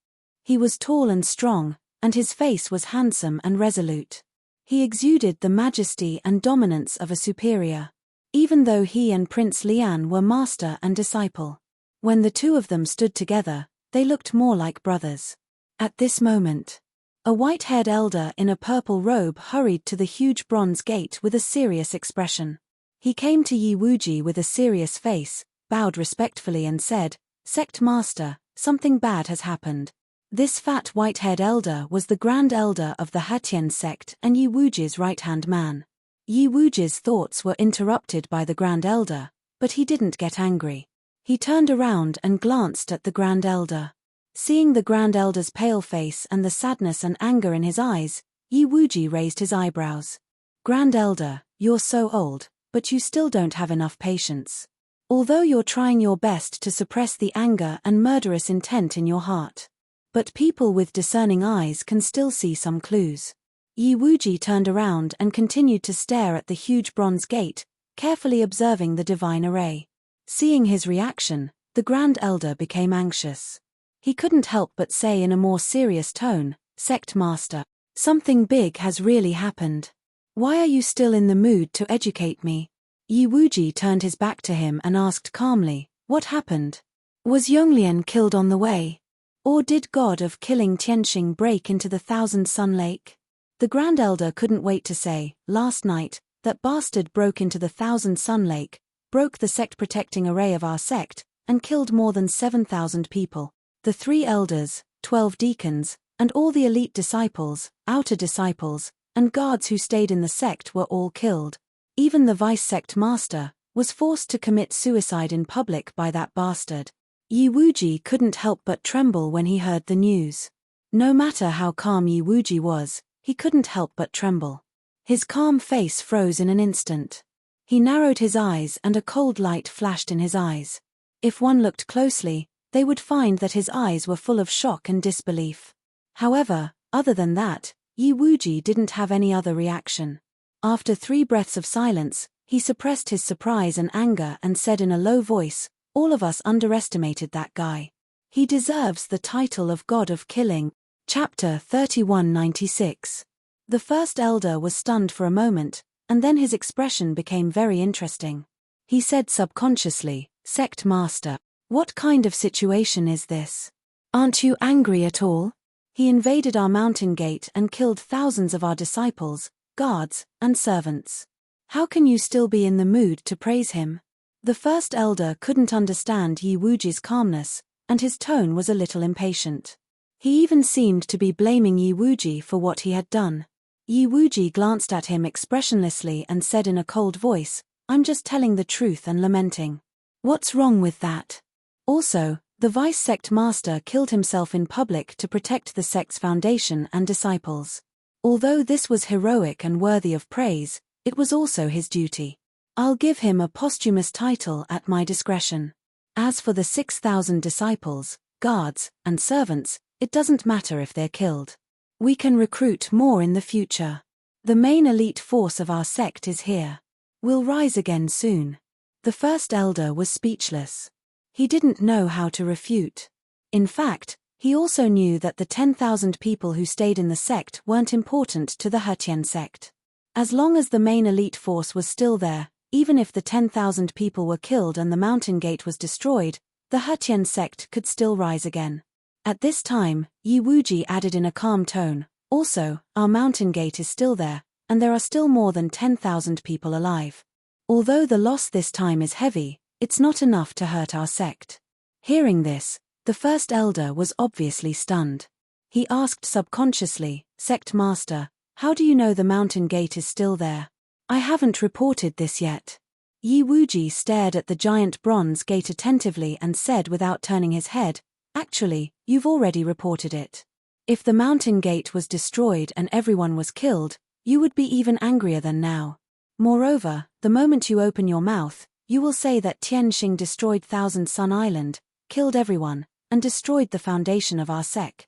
He was tall and strong, and his face was handsome and resolute. He exuded the majesty and dominance of a superior. Even though he and Prince Lian were master and disciple. When the two of them stood together, they looked more like brothers. At this moment, a white-haired elder in a purple robe hurried to the huge bronze gate with a serious expression. He came to Yi Wuji with a serious face, bowed respectfully and said, "Sect Master, something bad has happened." This fat white-haired elder was the Grand Elder of the Hetian sect and Yi Wuji's right-hand man. Yi Wuji's thoughts were interrupted by the Grand Elder, but he didn't get angry. He turned around and glanced at the Grand Elder. Seeing the Grand Elder's pale face and the sadness and anger in his eyes, Yi Wuji raised his eyebrows. "Grand Elder, you're so old, but you still don't have enough patience. Although you're trying your best to suppress the anger and murderous intent in your heart. But people with discerning eyes can still see some clues." Yi Wuji turned around and continued to stare at the huge bronze gate, carefully observing the divine array. Seeing his reaction, the Grand Elder became anxious. He couldn't help but say in a more serious tone, "Sect Master, something big has really happened. Why are you still in the mood to educate me?" Yi Wuji turned his back to him and asked calmly, "What happened? Was Yonglian killed on the way? Or did God of killing Tianxing break into the Thousand Sun Lake?" The Grand Elder couldn't wait to say, "Last night, that bastard broke into the Thousand Sun Lake, broke the sect-protecting array of our sect, and killed more than 7,000 people. The 3 elders, 12 deacons, and all the elite disciples, outer disciples, and guards who stayed in the sect were all killed. Even the vice-sect master was forced to commit suicide in public by that bastard." Yi Wuji couldn't help but tremble when he heard the news. No matter how calm Yi Wuji was, he couldn't help but tremble. His calm face froze in an instant. He narrowed his eyes and a cold light flashed in his eyes. If one looked closely, they would find that his eyes were full of shock and disbelief. However, other than that, Yi Wuji didn't have any other reaction. After 3 breaths of silence, he suppressed his surprise and anger and said in a low voice, "All of us underestimated that guy. He deserves the title of God of Killing." Chapter 3196. The first elder was stunned for a moment, and then his expression became very interesting. He said subconsciously, "Sect Master, what kind of situation is this? Aren't you angry at all? He invaded our mountain gate and killed thousands of our disciples, guards, and servants. How can you still be in the mood to praise him?" The first elder couldn't understand Yi Wuji's calmness, and his tone was a little impatient. He even seemed to be blaming Yi Wuji for what he had done. Yi Wuji glanced at him expressionlessly and said in a cold voice, "I'm just telling the truth and lamenting. What's wrong with that? Also, the vice-sect master killed himself in public to protect the sect's foundation and disciples. Although this was heroic and worthy of praise, it was also his duty. I'll give him a posthumous title at my discretion. As for the 6,000 disciples, guards, and servants, it doesn't matter if they're killed. We can recruit more in the future. The main elite force of our sect is here. We'll rise again soon." The first elder was speechless. He didn't know how to refute. In fact, he also knew that the 10,000 people who stayed in the sect weren't important to the Hetian sect. As long as the main elite force was still there, even if the 10,000 people were killed and the mountain gate was destroyed, the Hetian sect could still rise again. At this time, Yi Wuji added in a calm tone, "Also, our mountain gate is still there, and there are still more than 10,000 people alive. Although the loss this time is heavy, it's not enough to hurt our sect." Hearing this, the first elder was obviously stunned. He asked subconsciously, "Sect Master, how do you know the mountain gate is still there? I haven't reported this yet." Yi Wuji stared at the giant bronze gate attentively and said without turning his head, "Actually, you've already reported it. If the mountain gate was destroyed and everyone was killed, you would be even angrier than now. Moreover, the moment you open your mouth, you will say that Tianxing destroyed Thousand Sun Island, killed everyone, and destroyed the foundation of our sect.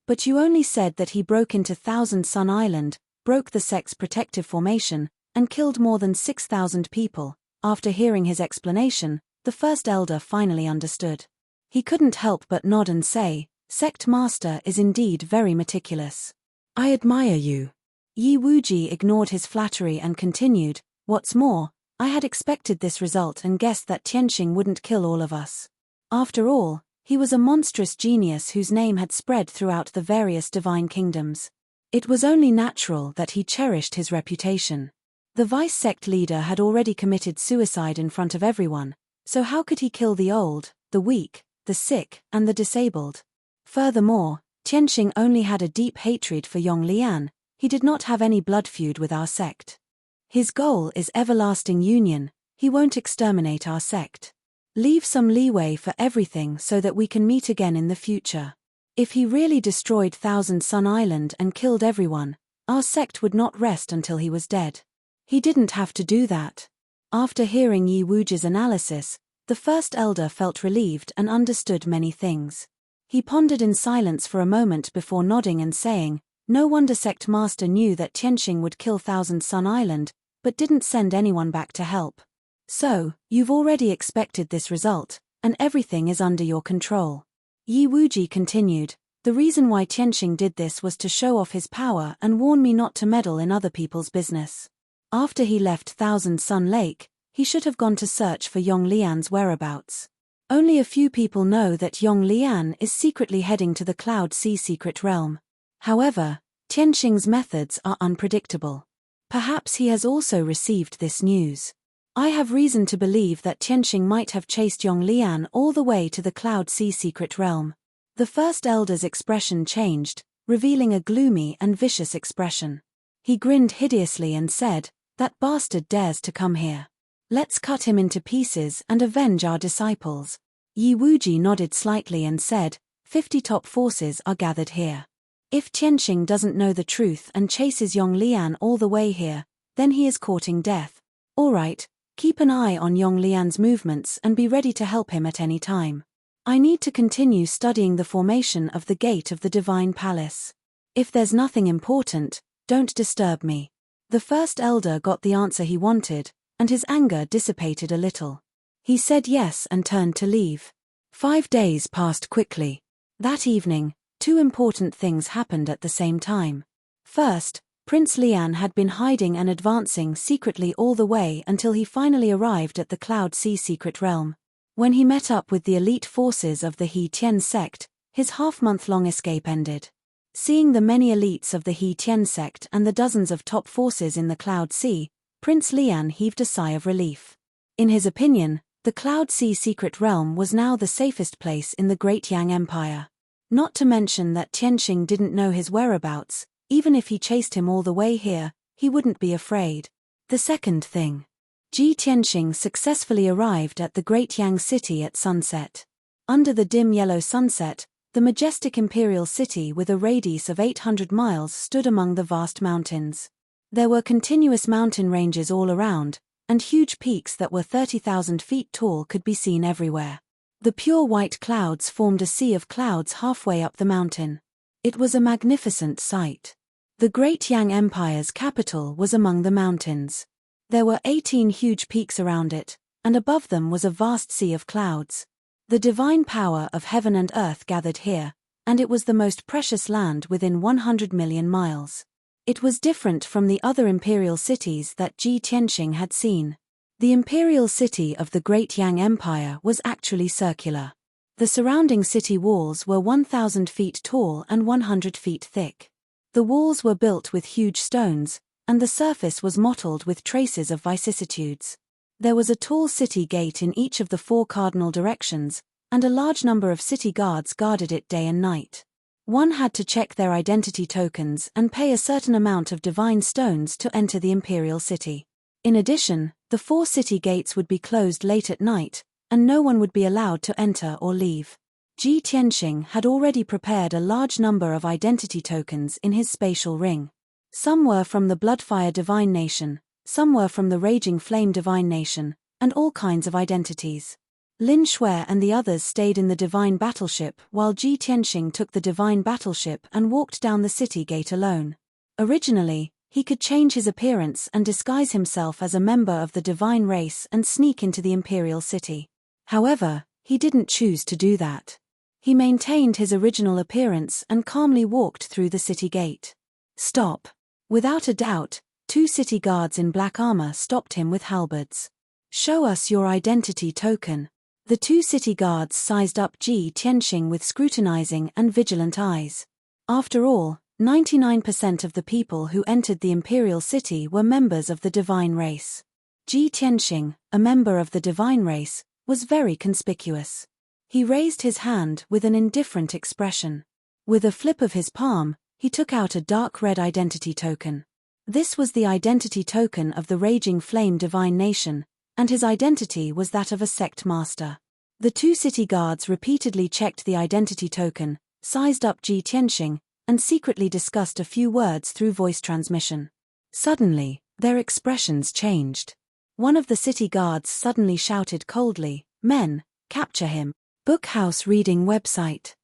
But you only said that he broke into Thousand Sun Island, broke the sect's protective formation, and killed more than 6,000 people." After hearing his explanation, the first elder finally understood. He couldn't help but nod and say, "Sect Master is indeed very meticulous. I admire you." Yi Wuji ignored his flattery and continued, "What's more, I had expected this result and guessed that Tianxing wouldn't kill all of us. After all, he was a monstrous genius whose name had spread throughout the various divine kingdoms. It was only natural that he cherished his reputation. The vice-sect leader had already committed suicide in front of everyone, so how could he kill the old, the weak, the sick, and the disabled? Furthermore, Tianxing only had a deep hatred for Yonglian. He did not have any blood feud with our sect. His goal is everlasting union. He won't exterminate our sect. Leave some leeway for everything so that we can meet again in the future. If he really destroyed Thousand Sun Island and killed everyone, our sect would not rest until he was dead. He didn't have to do that." After hearing Yi Wuji's analysis, the first elder felt relieved and understood many things. He pondered in silence for a moment before nodding and saying, "No wonder Sect Master knew that Tianxing would kill Thousand Sun Island, but didn't send anyone back to help. So, you've already expected this result, and everything is under your control. Yi Wuji continued, the reason why Tianxing did this was to show off his power and warn me not to meddle in other people's business. After he left Thousand Sun Lake, he should have gone to search for Yong Lian's whereabouts. Only a few people know that Yong Lian is secretly heading to the Cloud Sea secret realm. However, Tianxing's methods are unpredictable. Perhaps he has also received this news. I have reason to believe that Tianxing might have chased Yong Lian all the way to the Cloud Sea secret realm. The first elder's expression changed, revealing a gloomy and vicious expression. He grinned hideously and said, that bastard dares to come here. Let's cut him into pieces and avenge our disciples. Yi Wuji nodded slightly and said, 50 top forces are gathered here. If Tianxing doesn't know the truth and chases Yong Lian all the way here, then he is courting death. All right, keep an eye on Yong Lian's movements and be ready to help him at any time. I need to continue studying the formation of the gate of the Divine Palace. If there's nothing important, don't disturb me. The first elder got the answer he wanted, and his anger dissipated a little. He said yes and turned to leave. 5 days passed quickly. That evening, 2 important things happened at the same time. First, Prince Lian had been hiding and advancing secretly all the way until he finally arrived at the Cloud Sea secret realm. When he met up with the elite forces of the He Tian sect, his half-month-long escape ended. Seeing the many elites of the He Tian sect and the dozens of top forces in the Cloud Sea, Prince Lian heaved a sigh of relief. In his opinion, the Cloud Sea secret realm was now the safest place in the Great Yang Empire. Not to mention that Tianxing didn't know his whereabouts. Even if he chased him all the way here, he wouldn't be afraid. The second thing. Tianxing successfully arrived at the Great Yang city at sunset. Under the dim yellow sunset, the majestic imperial city with a radius of 800 miles stood among the vast mountains. There were continuous mountain ranges all around, and huge peaks that were 30,000 feet tall could be seen everywhere. The pure white clouds formed a sea of clouds halfway up the mountain. It was a magnificent sight. The Great Yang Empire's capital was among the mountains. There were 18 huge peaks around it, and above them was a vast sea of clouds. The divine power of heaven and earth gathered here, and it was the most precious land within 100 million miles. It was different from the other imperial cities that Tianxing had seen. The imperial city of the Great Yang Empire was actually circular. The surrounding city walls were 1,000 feet tall and 100 feet thick. The walls were built with huge stones, and the surface was mottled with traces of vicissitudes. There was a tall city gate in each of the 4 cardinal directions, and a large number of city guards guarded it day and night. One had to check their identity tokens and pay a certain amount of divine stones to enter the imperial city. In addition, the 4 city gates would be closed late at night, and no one would be allowed to enter or leave. Tianxing had already prepared a large number of identity tokens in his spatial ring. Some were from the Bloodfire Divine Nation, some were from the Raging Flame Divine Nation, and all kinds of identities. Lin Shui and the others stayed in the Divine Battleship while Tianxing took the Divine Battleship and walked down the city gate alone. Originally, he could change his appearance and disguise himself as a member of the divine race and sneak into the imperial city. However, he didn't choose to do that. He maintained his original appearance and calmly walked through the city gate. Stop. Without a doubt, 2 city guards in black armor stopped him with halberds. Show us your identity token. The 2 city guards sized up Tianxing with scrutinizing and vigilant eyes. After all, 99% of the people who entered the imperial city were members of the divine race. Tianxing, a member of the divine race, was very conspicuous. He raised his hand with an indifferent expression. With a flip of his palm, he took out a dark red identity token. This was the identity token of the Raging Flame Divine Nation, and his identity was that of a sect master. The 2 city guards repeatedly checked the identity token, sized up Tianxing, and secretly discussed a few words through voice transmission. Suddenly, their expressions changed. One of the city guards suddenly shouted coldly, "Men, capture him." Bookhouse Reading Website.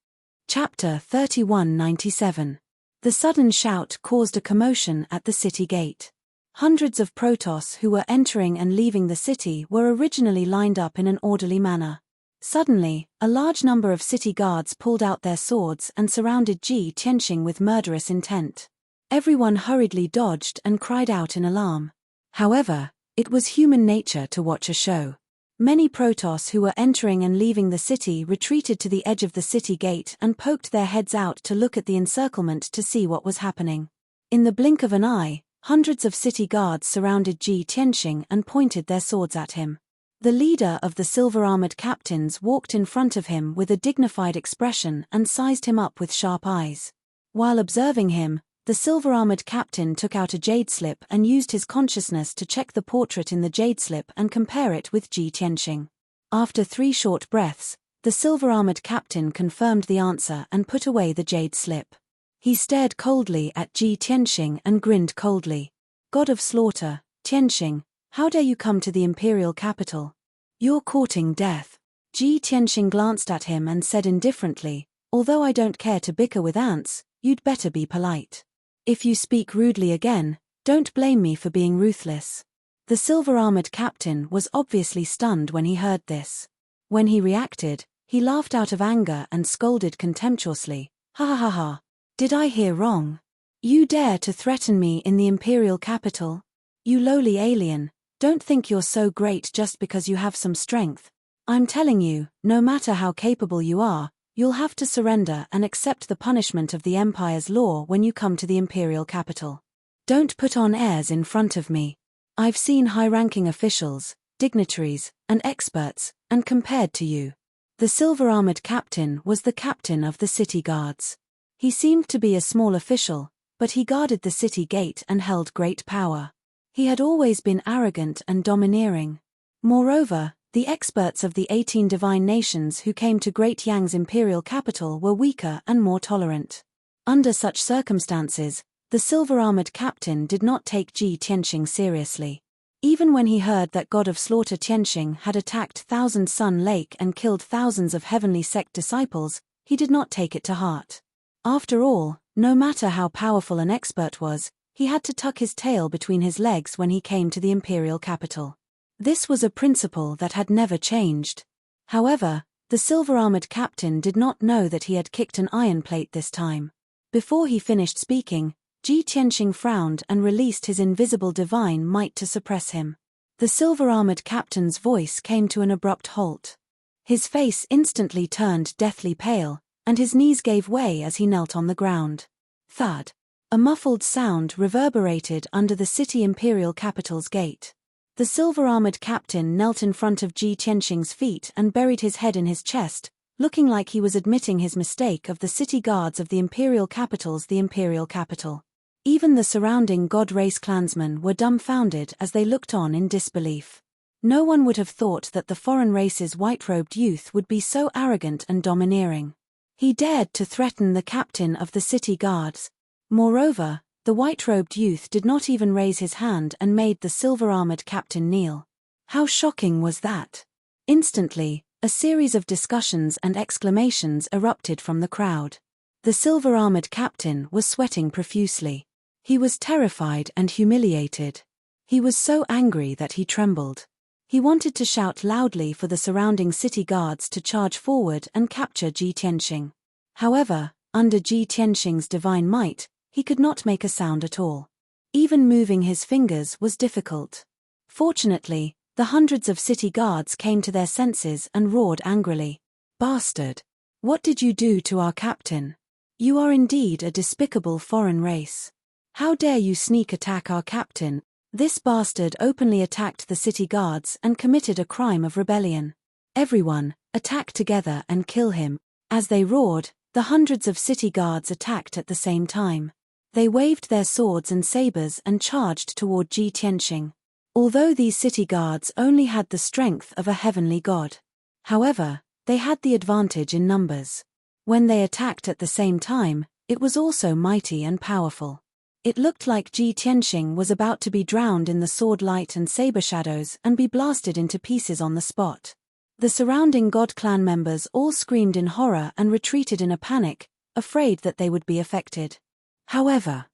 Chapter 3197. The sudden shout caused a commotion at the city gate. Hundreds of Protoss who were entering and leaving the city were originally lined up in an orderly manner. Suddenly, a large number of city guards pulled out their swords and surrounded Ji Tianxing with murderous intent. Everyone hurriedly dodged and cried out in alarm. However, it was human nature to watch a show. Many Protoss who were entering and leaving the city retreated to the edge of the city gate and poked their heads out to look at the encirclement to see what was happening. In the blink of an eye, hundreds of city guards surrounded Ji Tianxing and pointed their swords at him. The leader of the silver-armored captains walked in front of him with a dignified expression and sized him up with sharp eyes. While observing him, the silver-armored captain took out a jade slip and used his consciousness to check the portrait in the jade slip and compare it with Ji Tianxing. After 3 short breaths, the silver-armored captain confirmed the answer and put away the jade slip. He stared coldly at Ji Tianxing and grinned coldly. "God of slaughter, Tianxing, how dare you come to the imperial capital? You're courting death." Ji Tianxing glanced at him and said indifferently, "Although I don't care to bicker with ants, you'd better be polite. If you speak rudely again, don't blame me for being ruthless." The silver-armored captain was obviously stunned when he heard this. When he reacted, he laughed out of anger and scolded contemptuously, "Ha ha ha ha. Did I hear wrong? You dare to threaten me in the imperial capital? You lowly alien, don't think you're so great just because you have some strength. I'm telling you, no matter how capable you are, you'll have to surrender and accept the punishment of the Empire's law when you come to the imperial capital. Don't put on airs in front of me. I've seen high-ranking officials, dignitaries, and experts, and compared to you." The silver-armored captain was the captain of the city guards. He seemed to be a small official, but he guarded the city gate and held great power. He had always been arrogant and domineering. Moreover, the experts of the 18 divine nations who came to Great Yang's imperial capital were weaker and more tolerant. Under such circumstances, the silver-armored captain did not take Ji Tianxing seriously. Even when he heard that God of Slaughter Tianxing had attacked Thousand Sun Lake and killed thousands of heavenly sect disciples, he did not take it to heart. After all, no matter how powerful an expert was, he had to tuck his tail between his legs when he came to the imperial capital. This was a principle that had never changed. However, the silver-armored captain did not know that he had kicked an iron plate this time. Before he finished speaking, Ji Tianxing frowned and released his invisible divine might to suppress him. The silver-armored captain's voice came to an abrupt halt. His face instantly turned deathly pale, and his knees gave way as he knelt on the ground. Thud. A muffled sound reverberated under the city imperial capital's gate. The silver-armored captain knelt in front of Ji Tianxing's feet and buried his head in his chest, looking like he was admitting his mistake of the city guards of the imperial capital. Even the surrounding god race clansmen were dumbfounded as they looked on in disbelief. No one would have thought that the foreign race's white-robed youth would be so arrogant and domineering. He dared to threaten the captain of the city guards. Moreover, the white-robed youth did not even raise his hand and made the silver-armored captain kneel. How shocking was that? Instantly, a series of discussions and exclamations erupted from the crowd. The silver-armored captain was sweating profusely. He was terrified and humiliated. He was so angry that he trembled. He wanted to shout loudly for the surrounding city guards to charge forward and capture Ji Tianxing. However, under Ji Tianxing's divine might, he could not make a sound at all. Even moving his fingers was difficult. Fortunately, the hundreds of city guards came to their senses and roared angrily. "Bastard! What did you do to our captain? You are indeed a despicable foreign race. How dare you sneak attack our captain?" This bastard openly attacked the city guards and committed a crime of rebellion. "Everyone, attack together and kill him." As they roared, the hundreds of city guards attacked at the same time. They waved their swords and sabers and charged toward Ji Tianxing. Although these city guards only had the strength of a heavenly god. However, they had the advantage in numbers. When they attacked at the same time, it was also mighty and powerful. It looked like Ji Tianxing was about to be drowned in the sword light and saber shadows and be blasted into pieces on the spot. The surrounding god clan members all screamed in horror and retreated in a panic, afraid that they would be affected. However,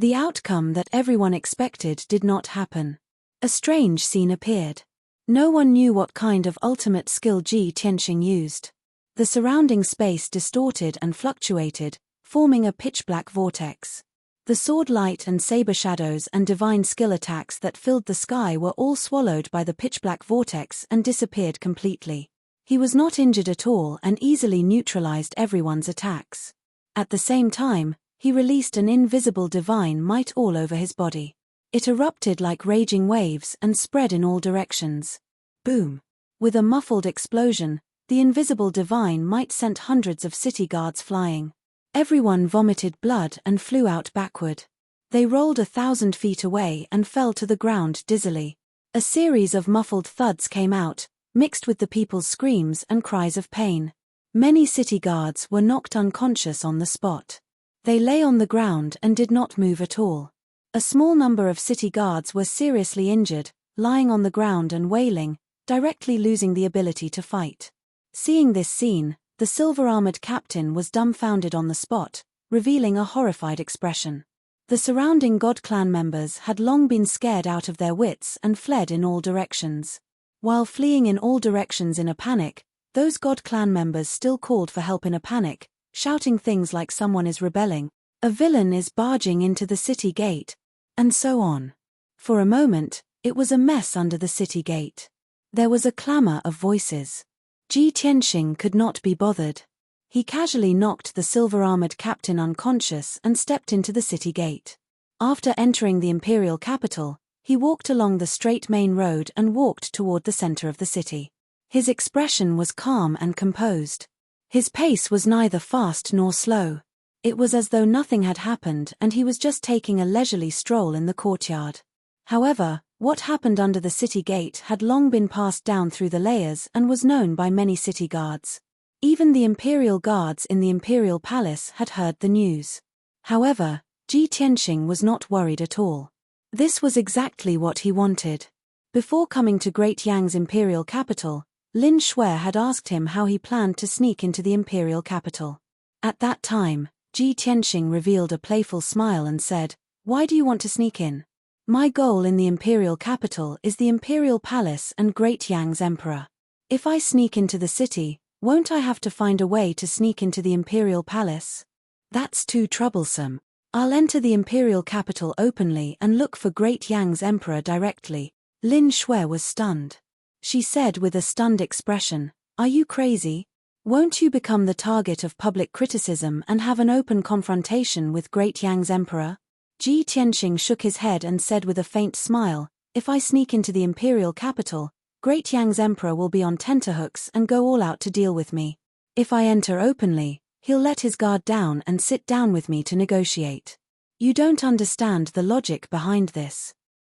The outcome that everyone expected did not happen. A strange scene appeared. No one knew what kind of ultimate skill Ji Tianxing used. The surrounding space distorted and fluctuated, forming a pitch-black vortex. The sword light and saber shadows and divine skill attacks that filled the sky were all swallowed by the pitch-black vortex and disappeared completely. He was not injured at all and easily neutralized everyone's attacks. At the same time, he released an invisible divine might all over his body. It erupted like raging waves and spread in all directions. Boom! With a muffled explosion, the invisible divine might sent hundreds of city guards flying. Everyone vomited blood and flew out backward. They rolled 1,000 feet away and fell to the ground dizzily. A series of muffled thuds came out, mixed with the people's screams and cries of pain. Many city guards were knocked unconscious on the spot. They lay on the ground and did not move at all. A small number of city guards were seriously injured, lying on the ground and wailing, directly losing the ability to fight. Seeing this scene, the silver-armored captain was dumbfounded on the spot, revealing a horrified expression. The surrounding God clan members had long been scared out of their wits and fled in all directions. While fleeing in all directions in a panic, those God clan members still called for help in a panic, shouting things like someone is rebelling, a villain is barging into the city gate, and so on. For a moment, it was a mess under the city gate. There was a clamor of voices. Ji Tianxing could not be bothered. He casually knocked the silver-armored captain unconscious and stepped into the city gate. After entering the imperial capital, he walked along the straight main road and walked toward the center of the city. His expression was calm and composed. His pace was neither fast nor slow. It was as though nothing had happened and he was just taking a leisurely stroll in the courtyard. However, what happened under the city gate had long been passed down through the layers and was known by many city guards. Even the imperial guards in the imperial palace had heard the news. However, Ji Tianxing was not worried at all. This was exactly what he wanted. Before coming to Great Yang's imperial capital, Lin Shui had asked him how he planned to sneak into the imperial capital. At that time, Ji Tianxing revealed a playful smile and said, "Why do you want to sneak in? My goal in the imperial capital is the imperial palace and Great Yang's emperor. If I sneak into the city, won't I have to find a way to sneak into the imperial palace? That's too troublesome. I'll enter the imperial capital openly and look for Great Yang's emperor directly." Lin Shui was stunned. She said with a stunned expression, "Are you crazy? Won't you become the target of public criticism and have an open confrontation with Great Yang's emperor?" Ji Tianxing shook his head and said with a faint smile, "If I sneak into the imperial capital, Great Yang's emperor will be on tenterhooks and go all out to deal with me. If I enter openly, he'll let his guard down and sit down with me to negotiate. You don't understand the logic behind this."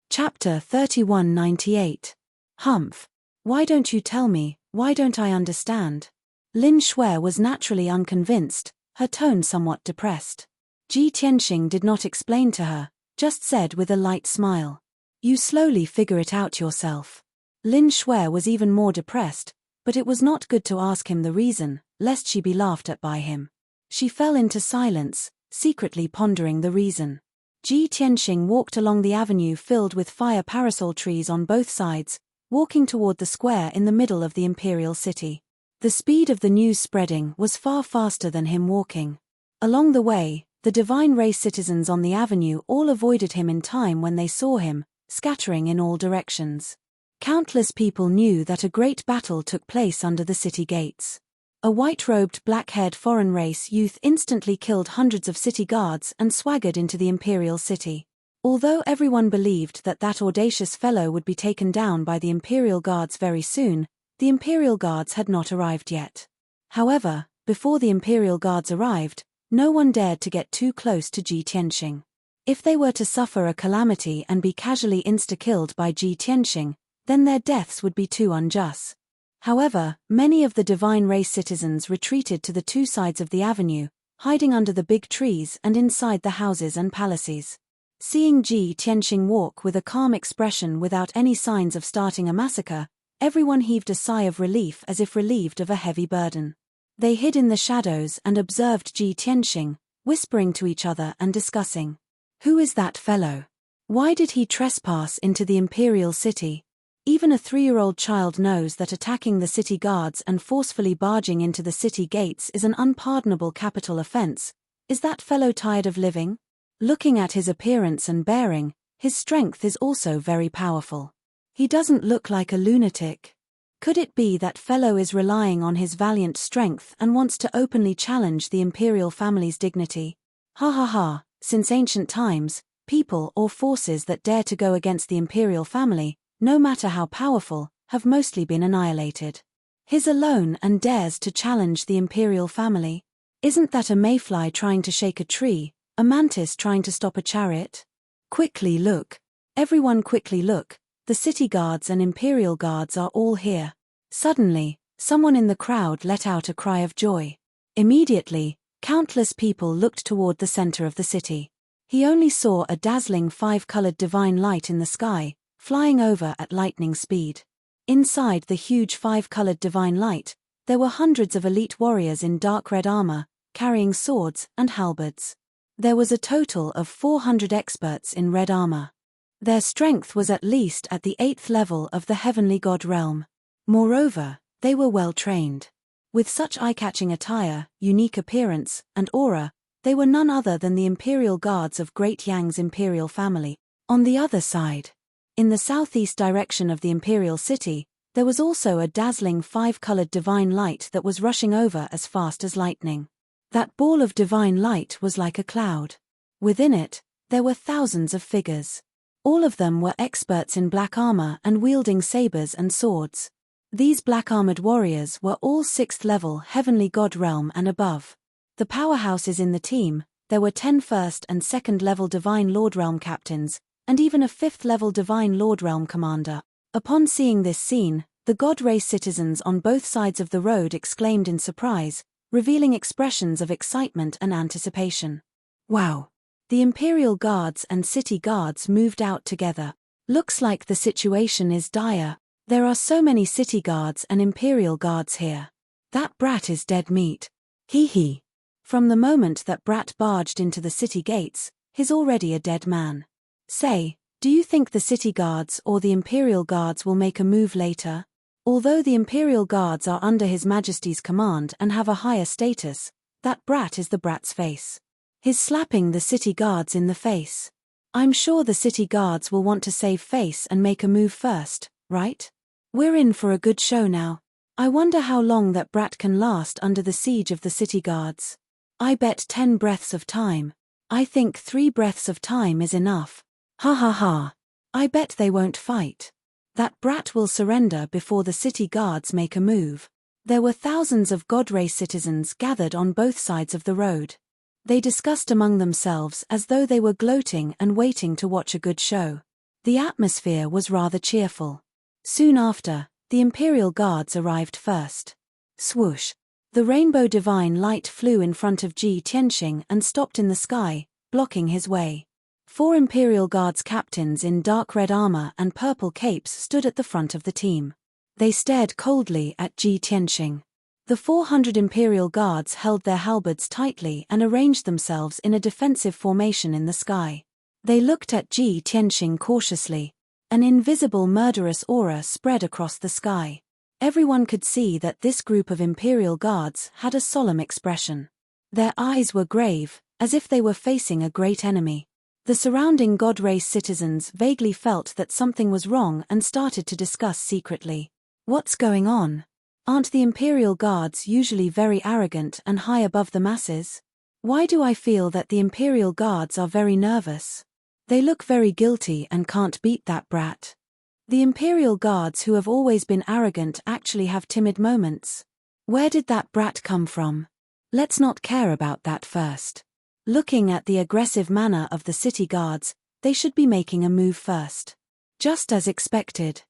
Chapter 3198. Humph. Why don't you tell me, why don't I understand? Lin Shui was naturally unconvinced, her tone somewhat depressed. Ji Tianxing did not explain to her, just said with a light smile, "You slowly figure it out yourself." Lin Shui was even more depressed, but it was not good to ask him the reason, lest she be laughed at by him. She fell into silence, secretly pondering the reason. Ji Tianxing walked along the avenue filled with fire parasol trees on both sides, walking toward the square in the middle of the imperial city. The speed of the news spreading was far faster than him walking. Along the way, the divine race citizens on the avenue all avoided him in time when they saw him, scattering in all directions. Countless people knew that a great battle took place under the city gates. A white-robed, black-haired foreign race youth instantly killed hundreds of city guards and swaggered into the imperial city. Although everyone believed that that audacious fellow would be taken down by the imperial guards very soon, the imperial guards had not arrived yet. However, before the imperial guards arrived, no one dared to get too close to Ji Tianxing. If they were to suffer a calamity and be casually insta-killed by Ji Tianxing, then their deaths would be too unjust. However, many of the divine race citizens retreated to the two sides of the avenue, hiding under the big trees and inside the houses and palaces. Seeing Ji Tianxing walk with a calm expression without any signs of starting a massacre, everyone heaved a sigh of relief as if relieved of a heavy burden. They hid in the shadows and observed Ji Tianxing, whispering to each other and discussing. Who is that fellow? Why did he trespass into the imperial city? Even a 3-year-old child knows that attacking the city guards and forcefully barging into the city gates is an unpardonable capital offense. Is that fellow tired of living? Looking at his appearance and bearing, his strength is also very powerful. He doesn't look like a lunatic. Could it be that fellow is relying on his valiant strength and wants to openly challenge the imperial family's dignity? Ha ha ha, since ancient times, people or forces that dare to go against the imperial family, no matter how powerful, have mostly been annihilated. His alone and dares to challenge the imperial family. Isn't that a mayfly trying to shake a tree, a mantis trying to stop a chariot? Quickly look. Everyone quickly look. The city guards and imperial guards are all here. Suddenly, someone in the crowd let out a cry of joy. Immediately, countless people looked toward the center of the city. He only saw a dazzling 5-colored divine light in the sky, flying over at lightning speed. Inside the huge 5-colored divine light, there were hundreds of elite warriors in dark red armor, carrying swords and halberds. There was a total of 400 experts in red armor. Their strength was at least at the 8th level of the heavenly god realm. Moreover, they were well trained. With such eye-catching attire, unique appearance, and aura, they were none other than the imperial guards of Great Yang's imperial family. On the other side, in the southeast direction of the imperial city, there was also a dazzling 5-colored divine light that was rushing over as fast as lightning. That ball of divine light was like a cloud. Within it, there were thousands of figures. All of them were experts in black armor and wielding sabers and swords. These black-armored warriors were all 6th level heavenly god realm and above. The powerhouses in the team, there were 10 first and 2nd level divine lord realm captains, and even a 5th level divine lord realm commander. Upon seeing this scene, the god race citizens on both sides of the road exclaimed in surprise, revealing expressions of excitement and anticipation. Wow! The imperial guards and city guards moved out together. Looks like the situation is dire. There are so many city guards and imperial guards here. That brat is dead meat. Hee hee. From the moment that brat barged into the city gates, he's already a dead man. Say, do you think the city guards or the imperial guards will make a move later? Although the imperial guards are under His Majesty's command and have a higher status, that brat is the brat's face. He's slapping the city guards in the face. I'm sure the city guards will want to save face and make a move first, right? We're in for a good show now. I wonder how long that brat can last under the siege of the city guards. I bet 10 breaths of time. I think 3 breaths of time is enough. Ha ha ha. I bet they won't fight. That brat will surrender before the city guards make a move. There were thousands of god race citizens gathered on both sides of the road. They discussed among themselves as though they were gloating and waiting to watch a good show. The atmosphere was rather cheerful. Soon after, the imperial guards arrived first. Swoosh! The rainbow divine light flew in front of Ji Tianxing and stopped in the sky, blocking his way. 4 imperial guards captains in dark red armor and purple capes stood at the front of the team. They stared coldly at Ji Tianxing. The 400 imperial guards held their halberds tightly and arranged themselves in a defensive formation in the sky. They looked at Ji Tianxing cautiously. An invisible murderous aura spread across the sky. Everyone could see that this group of imperial guards had a solemn expression. Their eyes were grave, as if they were facing a great enemy. The surrounding god race citizens vaguely felt that something was wrong and started to discuss secretly. What's going on? Aren't the imperial guards usually very arrogant and high above the masses? Why do I feel that the imperial guards are very nervous? They look very guilty and can't beat that brat. The imperial guards who have always been arrogant actually have timid moments. Where did that brat come from? Let's not care about that first. Looking at the aggressive manner of the city guards, they should be making a move first. Just as expected.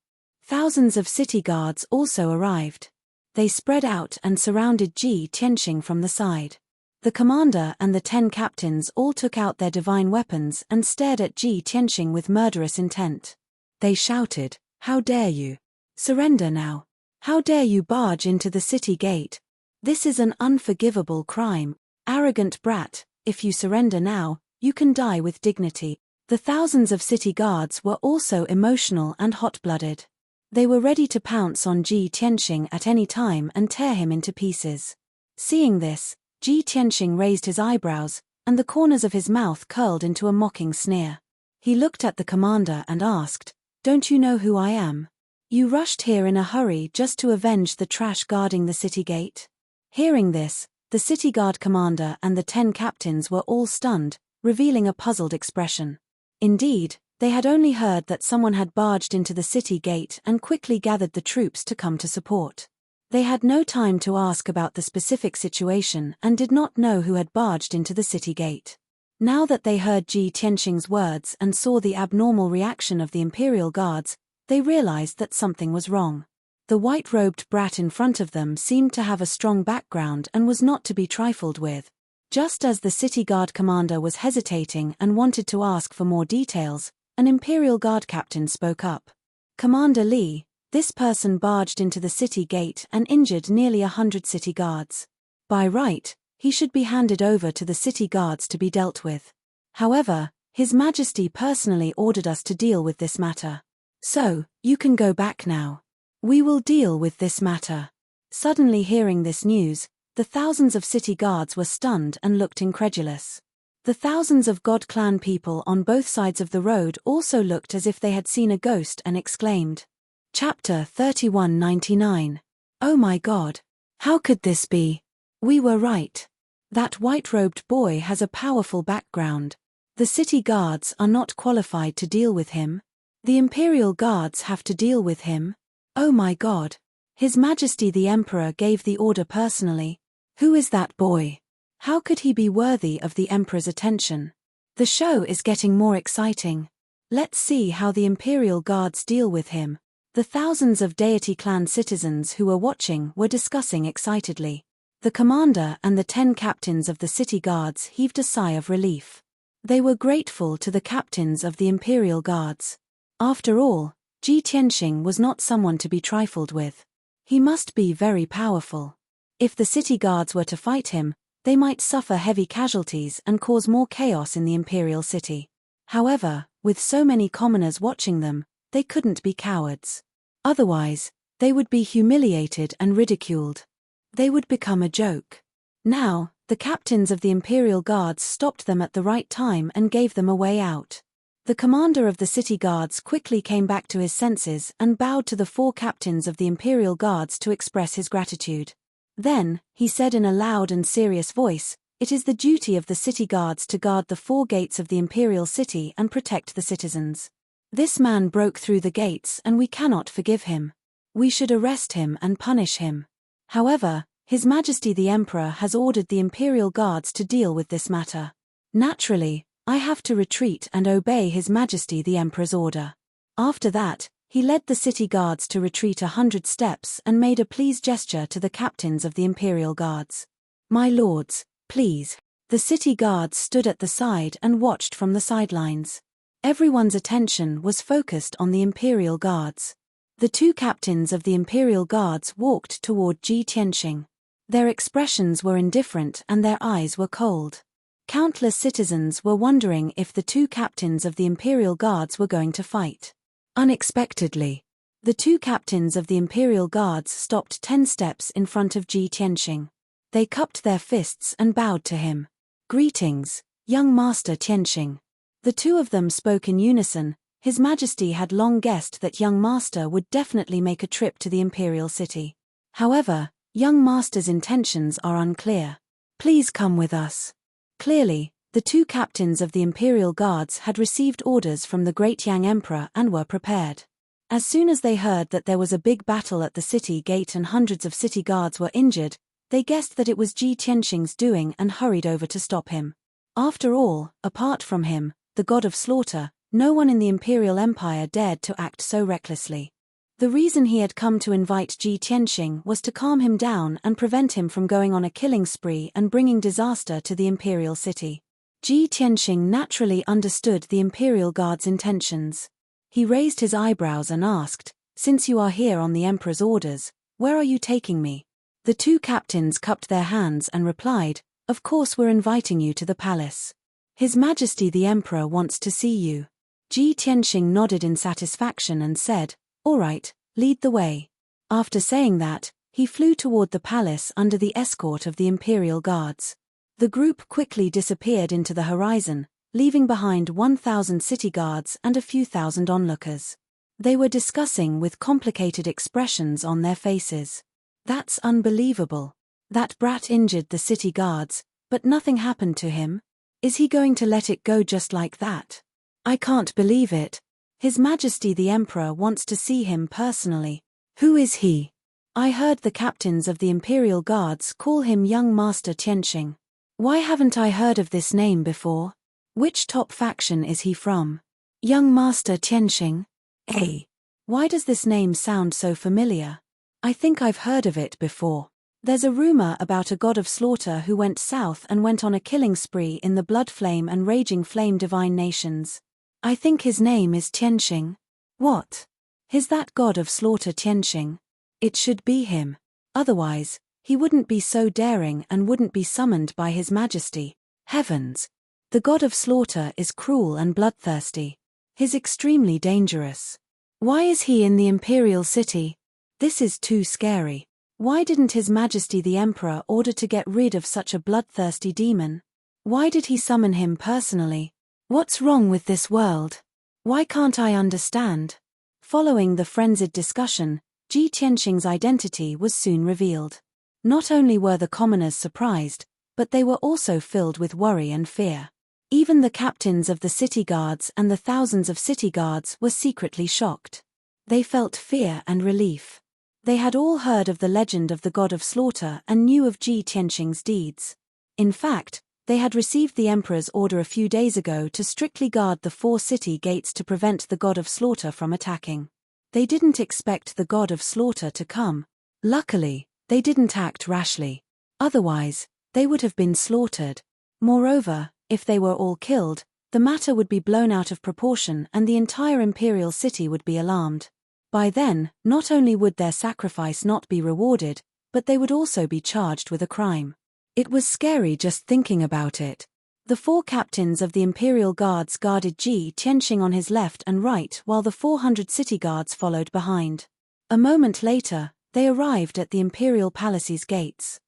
Thousands of city guards also arrived. They spread out and surrounded Ji Tianxing from the side. The commander and the 10 captains all took out their divine weapons and stared at Ji Tianxing with murderous intent. They shouted, "How dare you? Surrender now. How dare you barge into the city gate? This is an unforgivable crime. Arrogant brat, if you surrender now, You can die with dignity. The thousands of city guards were also emotional and hot-blooded. They were ready to pounce on Ji Tianxing at any time and tear him into pieces. Seeing this, Ji Tianxing raised his eyebrows, and the corners of his mouth curled into a mocking sneer. He looked at the commander and asked, "Don't you know who I am? You rushed here in a hurry just to avenge the trash guarding the city gate?" Hearing this, the city guard commander and the 10 captains were all stunned, revealing a puzzled expression. Indeed, they had only heard that someone had barged into the city gate and quickly gathered the troops to come to support. They had no time to ask about the specific situation and did not know who had barged into the city gate. Now that they heard Ji Tianxing's words and saw the abnormal reaction of the Imperial Guards, they realized that something was wrong. The white-robed brat in front of them seemed to have a strong background and was not to be trifled with. Just as the city guard commander was hesitating and wanted to ask for more details, an Imperial Guard captain spoke up. "Commander Li, this person barged into the city gate and injured nearly 100 city guards. By right, he should be handed over to the city guards to be dealt with. However, His Majesty personally ordered us to deal with this matter. So, you can go back now. We will deal with this matter." Suddenly hearing this news, the thousands of city guards were stunned and looked incredulous. The thousands of God Clan people on both sides of the road also looked as if they had seen a ghost and exclaimed. Chapter 3199. Oh my God! How could this be? We were right. That white-robed boy has a powerful background. The city guards are not qualified to deal with him. The Imperial Guards have to deal with him. Oh my God! His Majesty the Emperor gave the order personally. Who is that boy? How could he be worthy of the Emperor's attention? The show is getting more exciting. Let's see how the Imperial Guards deal with him. The thousands of Deity Clan citizens who were watching were discussing excitedly. The commander and the 10 captains of the city guards heaved a sigh of relief. They were grateful to the captains of the Imperial Guards. After all, Ji Tianxing was not someone to be trifled with. He must be very powerful. If the city guards were to fight him, they might suffer heavy casualties and cause more chaos in the imperial city. However, with so many commoners watching them, they couldn't be cowards. Otherwise, they would be humiliated and ridiculed. They would become a joke. Now, the captains of the Imperial Guards stopped them at the right time and gave them a way out. The commander of the city guards quickly came back to his senses and bowed to the 4 captains of the Imperial Guards to express his gratitude. Then, he said in a loud and serious voice, "It is the duty of the city guards to guard the 4 gates of the imperial city and protect the citizens. This man broke through the gates and we cannot forgive him. We should arrest him and punish him. However, His Majesty the Emperor has ordered the Imperial Guards to deal with this matter. Naturally, I have to retreat and obey His Majesty the Emperor's order." After that, he led the city guards to retreat 100 steps and made a please gesture to the captains of the Imperial Guards. "My lords, please." The city guards stood at the side and watched from the sidelines. Everyone's attention was focused on the Imperial Guards. The 2 captains of the Imperial Guards walked toward Ji Tianxing. Their expressions were indifferent and their eyes were cold. Countless citizens were wondering if the 2 captains of the Imperial Guards were going to fight. Unexpectedly, the 2 captains of the Imperial Guards stopped 10 steps in front of Ji Tianxing. They cupped their fists and bowed to him. "Greetings, young Master Tianxing." The 2 of them spoke in unison. His Majesty had long guessed that young Master would definitely make a trip to the imperial city. However, young Master's intentions are unclear. "Please come with us." Clearly, the 2 captains of the Imperial Guards had received orders from the Great Yang Emperor and were prepared. As soon as they heard that there was a big battle at the city gate and hundreds of city guards were injured, they guessed that it was Ji Tianxing's doing and hurried over to stop him. After all, apart from him, the god of slaughter, no one in the Imperial Empire dared to act so recklessly. The reason he had come to invite Ji Tianxing was to calm him down and prevent him from going on a killing spree and bringing disaster to the imperial city. Ji Tianxing naturally understood the Imperial Guard's intentions. He raised his eyebrows and asked, "Since you are here on the Emperor's orders, where are you taking me?" The 2 captains cupped their hands and replied, "Of course we're inviting you to the palace." His Majesty the Emperor wants to see you. Ji Tianxing nodded in satisfaction and said, "All right, lead the way." After saying that, he flew toward the palace under the escort of the imperial guards. The group quickly disappeared into the horizon, leaving behind 1,000 city guards and a few thousand onlookers. They were discussing with complicated expressions on their faces. "That's unbelievable. That brat injured the city guards, but nothing happened to him. Is he going to let it go just like that? I can't believe it. His Majesty the Emperor wants to see him personally. Who is he? I heard the captains of the Imperial Guards call him Young Master Tianxing. Why haven't I heard of this name before? Which top faction is he from? Young Master Tianxing? Why does this name sound so familiar? I think I've heard of it before. There's a rumor about a god of slaughter who went south and went on a killing spree in the Blood Flame and Raging Flame Divine Nations. I think his name is Tianxing. What? Is that god of slaughter Tianxing? It should be him. Otherwise, he wouldn't be so daring and wouldn't be summoned by His Majesty. Heavens! The god of slaughter is cruel and bloodthirsty. He's extremely dangerous. Why is he in the imperial city? This is too scary. Why didn't His Majesty the Emperor order to get rid of such a bloodthirsty demon? Why did he summon him personally? What's wrong with this world? Why can't I understand? Following the frenzied discussion, Ji Tianxing's identity was soon revealed. Not only were the commoners surprised, but they were also filled with worry and fear. Even the captains of the city guards and the thousands of city guards were secretly shocked. They felt fear and relief. They had all heard of the legend of the god of slaughter and knew of Ji Tianxing's deeds. In fact, they had received the emperor's order a few days ago to strictly guard the 4 city gates to prevent the god of slaughter from attacking. They didn't expect the god of slaughter to come. Luckily, they didn't act rashly. Otherwise, they would have been slaughtered. Moreover, if they were all killed, the matter would be blown out of proportion and the entire imperial city would be alarmed. By then, not only would their sacrifice not be rewarded, but they would also be charged with a crime. It was scary just thinking about it. The 4 captains of the Imperial Guards guarded Ji Tianxing on his left and right while the 400 city guards followed behind. A moment later, they arrived at the Imperial Palace's gates.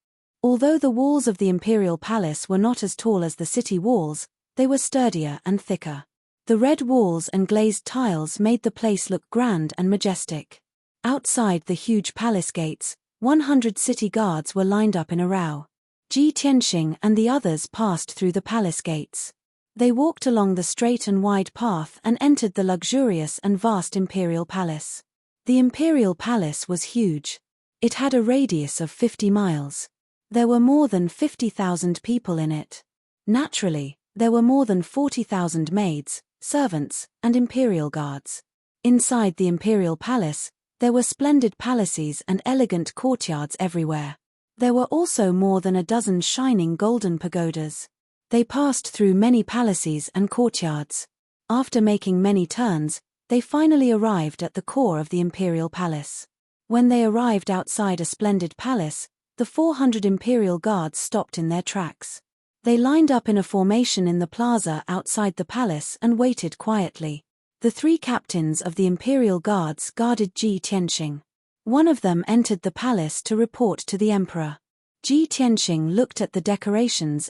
Although the walls of the Imperial Palace were not as tall as the city walls, they were sturdier and thicker. The red walls and glazed tiles made the place look grand and majestic. Outside the huge palace gates, 100 city guards were lined up in a row. Ji Tianxing and the others passed through the palace gates. They walked along the straight and wide path and entered the luxurious and vast imperial palace. The imperial palace was huge. It had a radius of 50 miles. There were more than 50,000 people in it. Naturally, there were more than 40,000 maids, servants, and imperial guards. Inside the imperial palace, there were splendid palaces and elegant courtyards everywhere. There were also more than a dozen shining golden pagodas. They passed through many palaces and courtyards. After making many turns, they finally arrived at the core of the imperial palace. When they arrived outside a splendid palace, the 400 imperial guards stopped in their tracks. They lined up in a formation in the plaza outside the palace and waited quietly. The 3 captains of the imperial guards guarded Ji Tianxing. One of them entered the palace to report to the emperor. Ji Tianxing looked at the decorations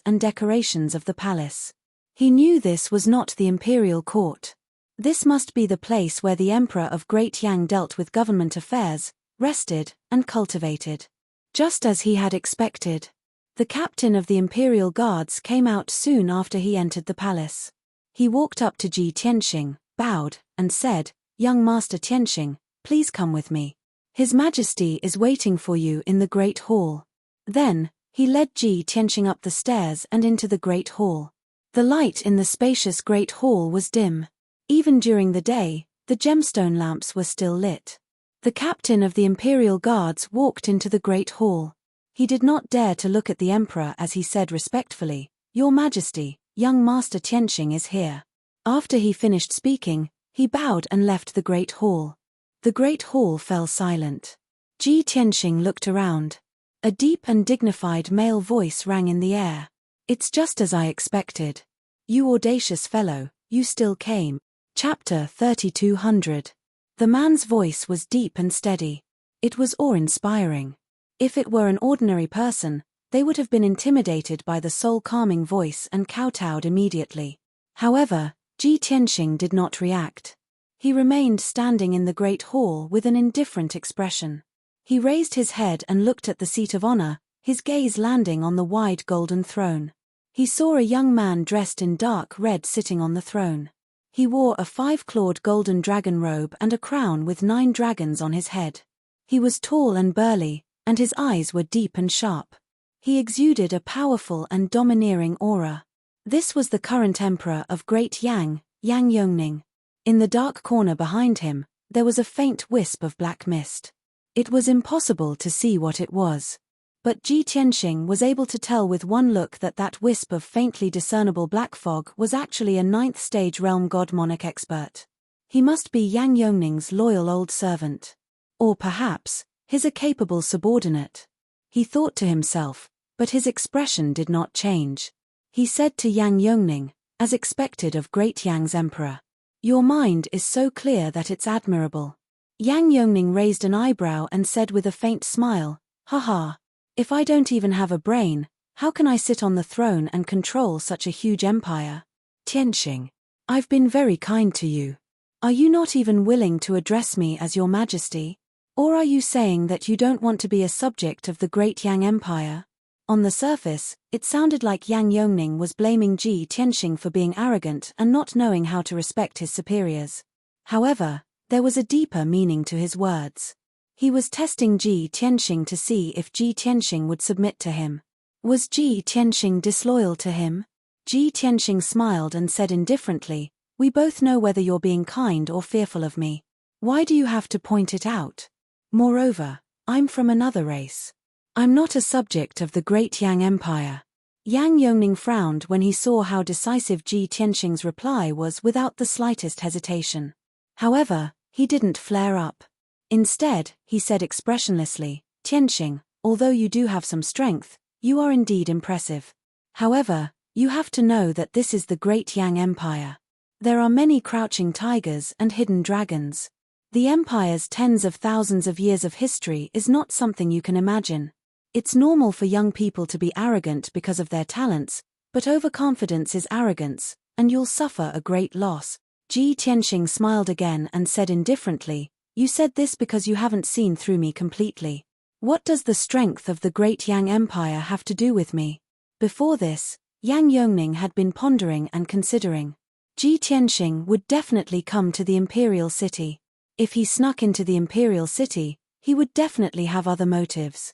of the palace. He knew this was not the imperial court. This must be the place where the emperor of Great Yang dealt with government affairs, rested, and cultivated. Just as he had expected. The captain of the imperial guards came out soon after he entered the palace. He walked up to Ji Tianxing, bowed, and said, "Young Master Tianxing, please come with me. His Majesty is waiting for you in the Great Hall." Then, he led Ji Tianxing up the stairs and into the Great Hall. The light in the spacious Great Hall was dim. Even during the day, the gemstone lamps were still lit. The captain of the Imperial Guards walked into the Great Hall. He did not dare to look at the emperor as he said respectfully, "Your Majesty, young Master Tianxing is here." After he finished speaking, he bowed and left the Great Hall. The Great Hall fell silent. Ji Tianxing looked around. A deep and dignified male voice rang in the air. "It's just as I expected. You audacious fellow, you still came. Chapter 3200. The man's voice was deep and steady. It was awe-inspiring. If it were an ordinary person, they would have been intimidated by the soul-calming voice and kowtowed immediately. However, Ji Tianxing did not react. He remained standing in the great hall with an indifferent expression. He raised his head and looked at the seat of honor, his gaze landing on the wide golden throne. He saw a young man dressed in dark red sitting on the throne. He wore a 5-clawed golden dragon robe and a crown with 9 dragons on his head. He was tall and burly, and his eyes were deep and sharp. He exuded a powerful and domineering aura. This was the current emperor of Great Yang, Yang Yongning. In the dark corner behind him, there was a faint wisp of black mist. It was impossible to see what it was. But Ji Tianxing was able to tell with one look that that wisp of faintly discernible black fog was actually a 9th-stage realm god monarch expert. He must be Yang Yongning's loyal old servant. Or perhaps, his a capable subordinate. He thought to himself, but his expression did not change. He said to Yang Yongning, as expected of Great Yang's emperor, "Your mind is so clear that it's admirable." Yang Yongning raised an eyebrow and said with a faint smile, "Haha, if I don't even have a brain, how can I sit on the throne and control such a huge empire?" "Tianxing, I've been very kind to you. Are you not even willing to address me as Your Majesty? Or are you saying that you don't want to be a subject of the Great Yang Empire?" On the surface, it sounded like Yang Yongning was blaming Ji Tianxing for being arrogant and not knowing how to respect his superiors. However, there was a deeper meaning to his words. He was testing Ji Tianxing to see if Ji Tianxing would submit to him. Was Ji Tianxing disloyal to him? Ji Tianxing smiled and said indifferently, "We both know whether you're being kind or fearful of me. Why do you have to point it out? Moreover, I'm from another race. I'm not a subject of the Great Yang Empire." Yang Yongning frowned when he saw how decisive Ji Tianxing's reply was without the slightest hesitation. However, he didn't flare up. Instead, he said expressionlessly, "Tianxing, although you do have some strength, you are indeed impressive. However, you have to know that this is the Great Yang Empire. There are many crouching tigers and hidden dragons. The empire's tens of thousands of years of history is not something you can imagine. It's normal for young people to be arrogant because of their talents, but overconfidence is arrogance, and you'll suffer a great loss." Ji Tianxing smiled again and said indifferently, "You said this because you haven't seen through me completely. What does the strength of the Great Yang Empire have to do with me?" Before this, Yang Yongning had been pondering and considering. Ji Tianxing would definitely come to the imperial city. If he snuck into the imperial city, he would definitely have other motives.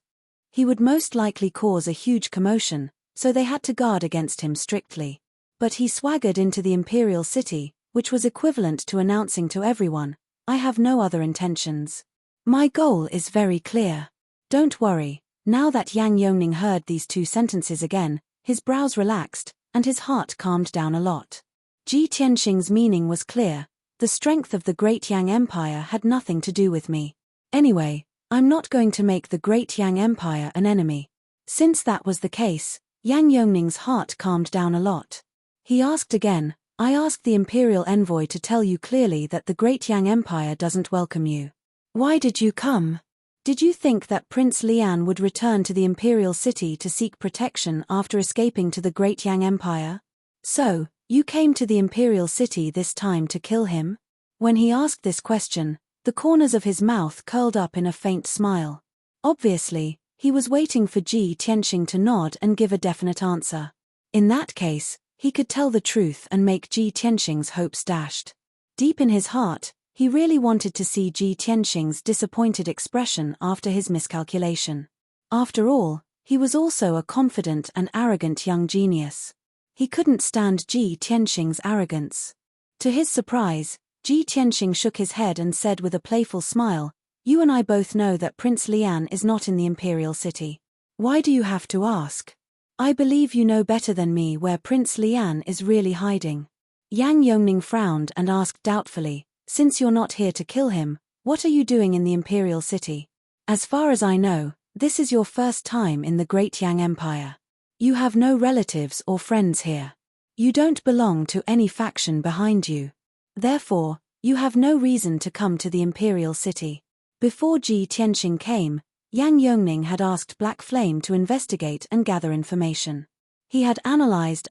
He would most likely cause a huge commotion, so they had to guard against him strictly. But he swaggered into the imperial city, which was equivalent to announcing to everyone, "I have no other intentions. My goal is very clear." Don't worry, now that Yang Yongning heard these 2 sentences again, his brows relaxed, and his heart calmed down a lot. Ji Tianxing's meaning was clear: the strength of the Great Yang Empire had nothing to do with me. Anyway, I'm not going to make the Great Yang Empire an enemy. Since that was the case, Yang Yongning's heart calmed down a lot. He asked again, "I asked the imperial envoy to tell you clearly that the Great Yang Empire doesn't welcome you. Why did you come? Did you think that Prince Lian would return to the imperial city to seek protection after escaping to the Great Yang Empire? So, you came to the imperial city this time to kill him?" When he asked this question, the corners of his mouth curled up in a faint smile. Obviously, he was waiting for Ji Tianxing to nod and give a definite answer. In that case, he could tell the truth and make Ji Tianxing's hopes dashed. Deep in his heart, he really wanted to see Ji Tianxing's disappointed expression after his miscalculation. After all, he was also a confident and arrogant young genius. He couldn't stand Ji Tianxing's arrogance. To his surprise, Ji Tianxing shook his head and said with a playful smile, "You and I both know that Prince Lian is not in the imperial city. Why do you have to ask? I believe you know better than me where Prince Lian is really hiding." Yang Yongning frowned and asked doubtfully, "Since you're not here to kill him, what are you doing in the imperial city? As far as I know, this is your first time in the Great Yang Empire. You have no relatives or friends here." You don't belong to any faction behind you. Therefore, you have no reason to come to the imperial city. Before Ji Tianxing came, Yang Yongning had asked Black Flame to investigate and gather information. He had analyzed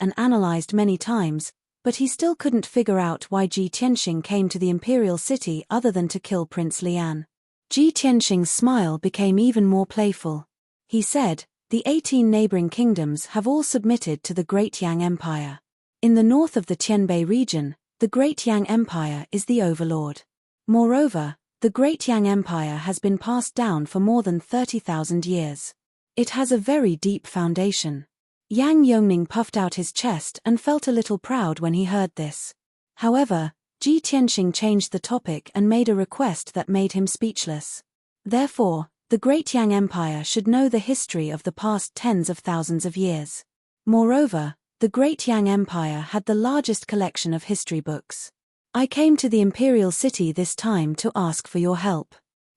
many times, but he still couldn't figure out why Ji Tianxing came to the imperial city other than to kill Prince Lian. Ji Tianxing's smile became even more playful. He said, "The 18 neighboring kingdoms have all submitted to the Great Yang Empire. In the north of the Tianbei region, the Great Yang Empire is the overlord. Moreover, the Great Yang Empire has been passed down for more than 30,000 years. It has a very deep foundation." Yang Yongning puffed out his chest and felt a little proud when he heard this. However, Ji Tianxing changed the topic and made a request that made him speechless. Therefore, the Great Yang Empire should know the history of the past tens of thousands of years. Moreover, the Great Yang Empire had the largest collection of history books. I came to the imperial city this time to ask for your help.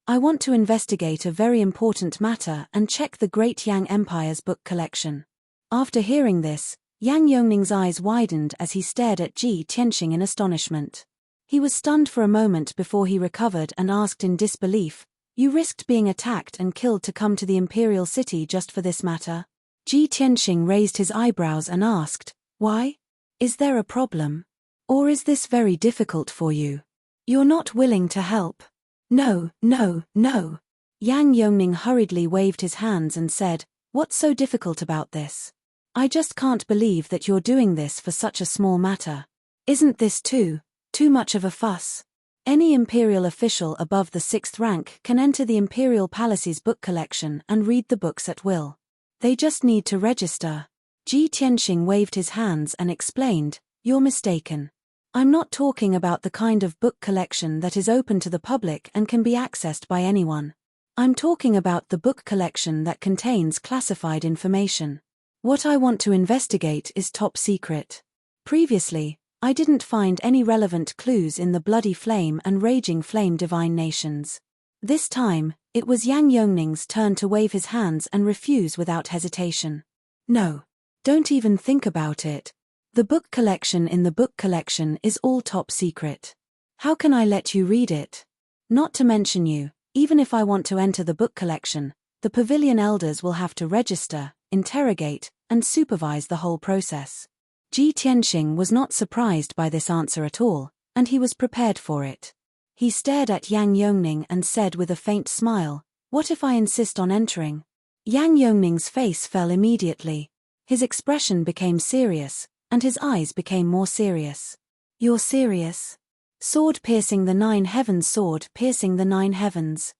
I want to investigate a very important matter and check the Great Yang Empire's book collection. After hearing this, Yang Yongning's eyes widened as he stared at Ji Tianxing in astonishment. He was stunned for a moment before he recovered and asked in disbelief, "You risked being attacked and killed to come to the imperial city just for this matter?" Ji Tianxing raised his eyebrows and asked, "Why? Is there a problem? Or is this very difficult for you? You're not willing to help?" No. Yang Yongning hurriedly waved his hands and said, "What's so difficult about this? I just can't believe that you're doing this for such a small matter. Isn't this too much of a fuss? Any imperial official above the 6th rank can enter the imperial palace's book collection and read the books at will. They just need to register." Ji Tianxing waved his hands and explained, "You're mistaken. I'm not talking about the kind of book collection that is open to the public and can be accessed by anyone. I'm talking about the book collection that contains classified information. What I want to investigate is top secret. Previously, I didn't find any relevant clues in the Bloody Flame and Raging Flame divine nations. This time, it was Yang Yongning's turn to wave his hands and refuse without hesitation. No. Don't even think about it. The book collection in the book collection is all top secret. How can I let you read it? Not to mention you, even if I want to enter the book collection, the pavilion elders will have to register, interrogate, and supervise the whole process." Ji Tianxing was not surprised by this answer at all, and he was prepared for it. He stared at Yang Yongning and said with a faint smile, "What if I insist on entering?" Yang Yongning's face fell immediately. His expression became serious, and his eyes became more serious. "You're serious?" Sword Piercing the Nine Heavens. Sword Piercing the Nine Heavens.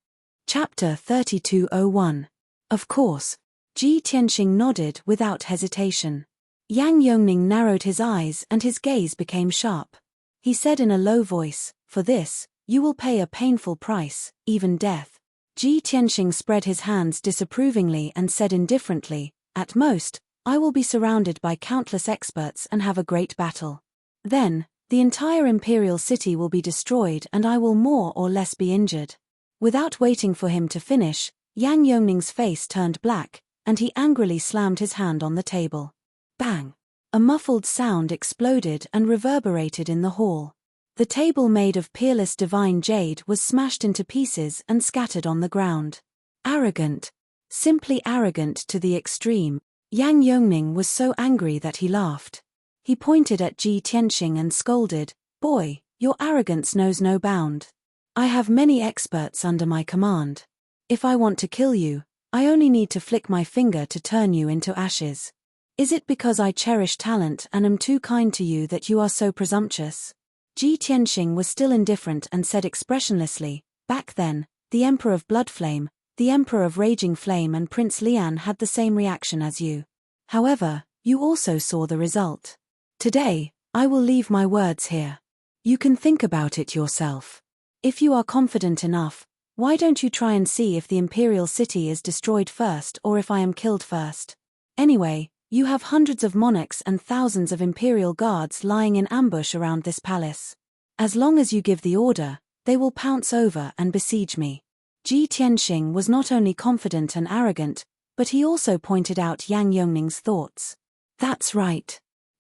Chapter 3201. Of course. Ji Tianxing nodded without hesitation. Yang Yongning narrowed his eyes and his gaze became sharp. He said in a low voice, "For this, you will pay a painful price, even death." Ji Tianxing spread his hands disapprovingly and said indifferently, "At most, I will be surrounded by countless experts and have a great battle. Then, the entire imperial city will be destroyed and I will more or less be injured." Without waiting for him to finish, Yang Yongning's face turned black, and he angrily slammed his hand on the table. Bang! A muffled sound exploded and reverberated in the hall. The table made of peerless divine jade was smashed into pieces and scattered on the ground. Arrogant. Simply arrogant to the extreme. Yang Yongning was so angry that he laughed. He pointed at Ji Tianxing and scolded, "Boy, your arrogance knows no bound. I have many experts under my command. If I want to kill you, I only need to flick my finger to turn you into ashes. Is it because I cherish talent and am too kind to you that you are so presumptuous?" Ji Tianxing was still indifferent and said expressionlessly, "Back then, the Emperor of Bloodflame, the Emperor of Raging Flame and Prince Lian had the same reaction as you. However, you also saw the result. Today, I will leave my words here. You can think about it yourself. If you are confident enough, why don't you try and see if the imperial city is destroyed first or if I am killed first? Anyway, you have hundreds of monarchs and thousands of imperial guards lying in ambush around this palace. As long as you give the order, they will pounce over and besiege me." Ji Tianxing was not only confident and arrogant, but he also pointed out Yang Yongning's thoughts. "That's right.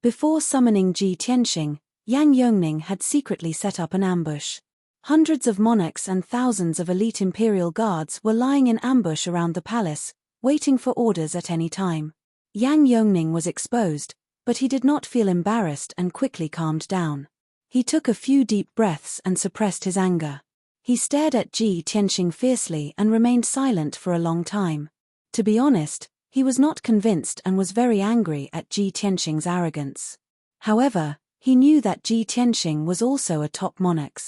Before summoning Ji Tianxing, Yang Yongning had secretly set up an ambush. Hundreds of monarchs and thousands of elite imperial guards were lying in ambush around the palace, waiting for orders at any time. Yang Yongning was exposed, but he did not feel embarrassed and quickly calmed down. He took a few deep breaths and suppressed his anger. He stared at Ji Tianxing fiercely and remained silent for a long time. To be honest, he was not convinced and was very angry at Ji Tianxing's arrogance. However, he knew that Ji Tianxing was also a top monarch.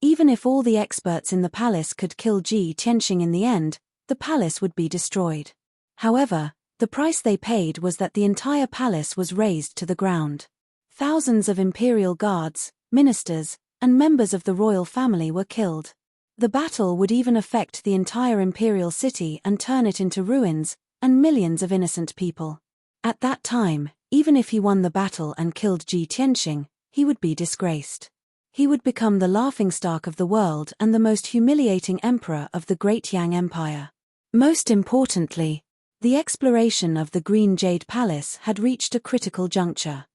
Even if all the experts in the palace could kill Ji Tianxing in the end, the palace would be destroyed. However, the price they paid was that the entire palace was razed to the ground. Thousands of imperial guards, ministers, and members of the royal family were killed. The battle would even affect the entire imperial city and turn it into ruins, and millions of innocent people. At that time, even if he won the battle and killed Ji Tianxing, he would be disgraced. He would become the laughingstock of the world and the most humiliating emperor of the great Yang Empire. Most importantly, the exploration of the Green Jade Palace had reached a critical juncture.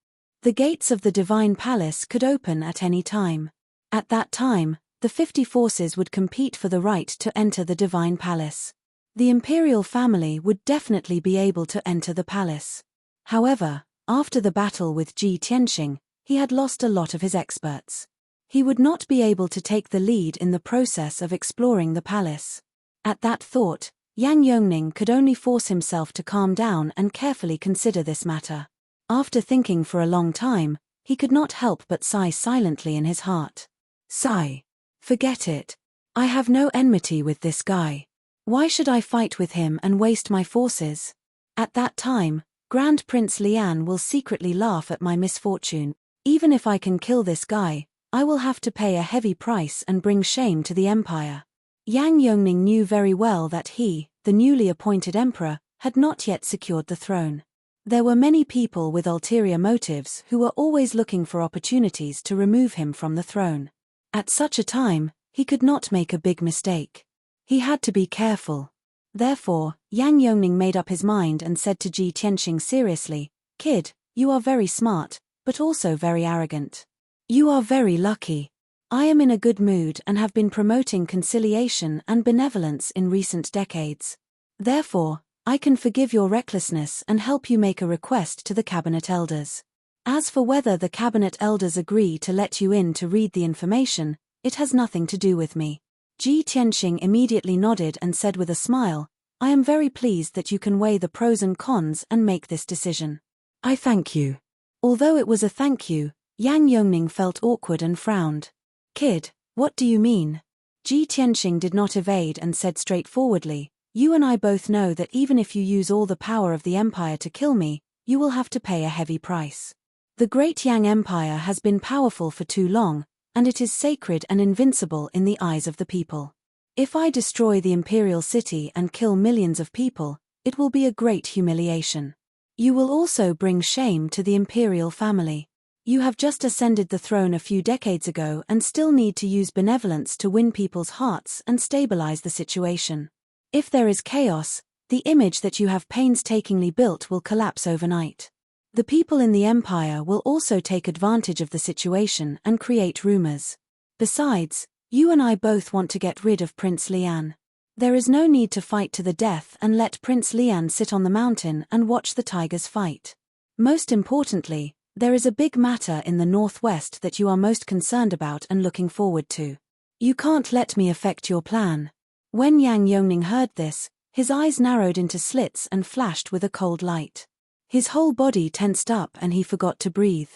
The gates of the Divine Palace could open at any time. At that time, the 50 forces would compete for the right to enter the Divine Palace. The imperial family would definitely be able to enter the palace. However, after the battle with Ji Tianxing, he had lost a lot of his experts. He would not be able to take the lead in the process of exploring the palace. At that thought, Yang Yongning could only force himself to calm down and carefully consider this matter. After thinking for a long time, he could not help but sigh silently in his heart. Sigh. Forget it. I have no enmity with this guy. Why should I fight with him and waste my forces? At that time, Grand Prince Lian will secretly laugh at my misfortune. Even if I can kill this guy, I will have to pay a heavy price and bring shame to the empire. Yang Yongning knew very well that he, the newly appointed emperor, had not yet secured the throne. There were many people with ulterior motives who were always looking for opportunities to remove him from the throne. At such a time, he could not make a big mistake. He had to be careful. Therefore, Yang Yongning made up his mind and said to Ji Tianxing seriously, "Kid, you are very smart, but also very arrogant. You are very lucky. I am in a good mood and have been promoting conciliation and benevolence in recent decades. Therefore, I can forgive your recklessness and help you make a request to the cabinet elders. As for whether the cabinet elders agree to let you in to read the information, it has nothing to do with me." Ji Tianxing immediately nodded and said with a smile, "I am very pleased that you can weigh the pros and cons and make this decision. I thank you." Although it was a thank you, Yang Yongning felt awkward and frowned. "Kid, what do you mean?" Ji Tianxing did not evade and said straightforwardly, "You and I both know that even if you use all the power of the empire to kill me, you will have to pay a heavy price. The great Yang Empire has been powerful for too long, and it is sacred and invincible in the eyes of the people. If I destroy the imperial city and kill millions of people, it will be a great humiliation. You will also bring shame to the imperial family. You have just ascended the throne a few decades ago and still need to use benevolence to win people's hearts and stabilize the situation. If there is chaos, the image that you have painstakingly built will collapse overnight. The people in the empire will also take advantage of the situation and create rumors. Besides, you and I both want to get rid of Prince Lian. There is no need to fight to the death and let Prince Lian sit on the mountain and watch the tigers fight. Most importantly, there is a big matter in the northwest that you are most concerned about and looking forward to. You can't let me affect your plan." When Yang Yongning heard this, his eyes narrowed into slits and flashed with a cold light. His whole body tensed up and he forgot to breathe.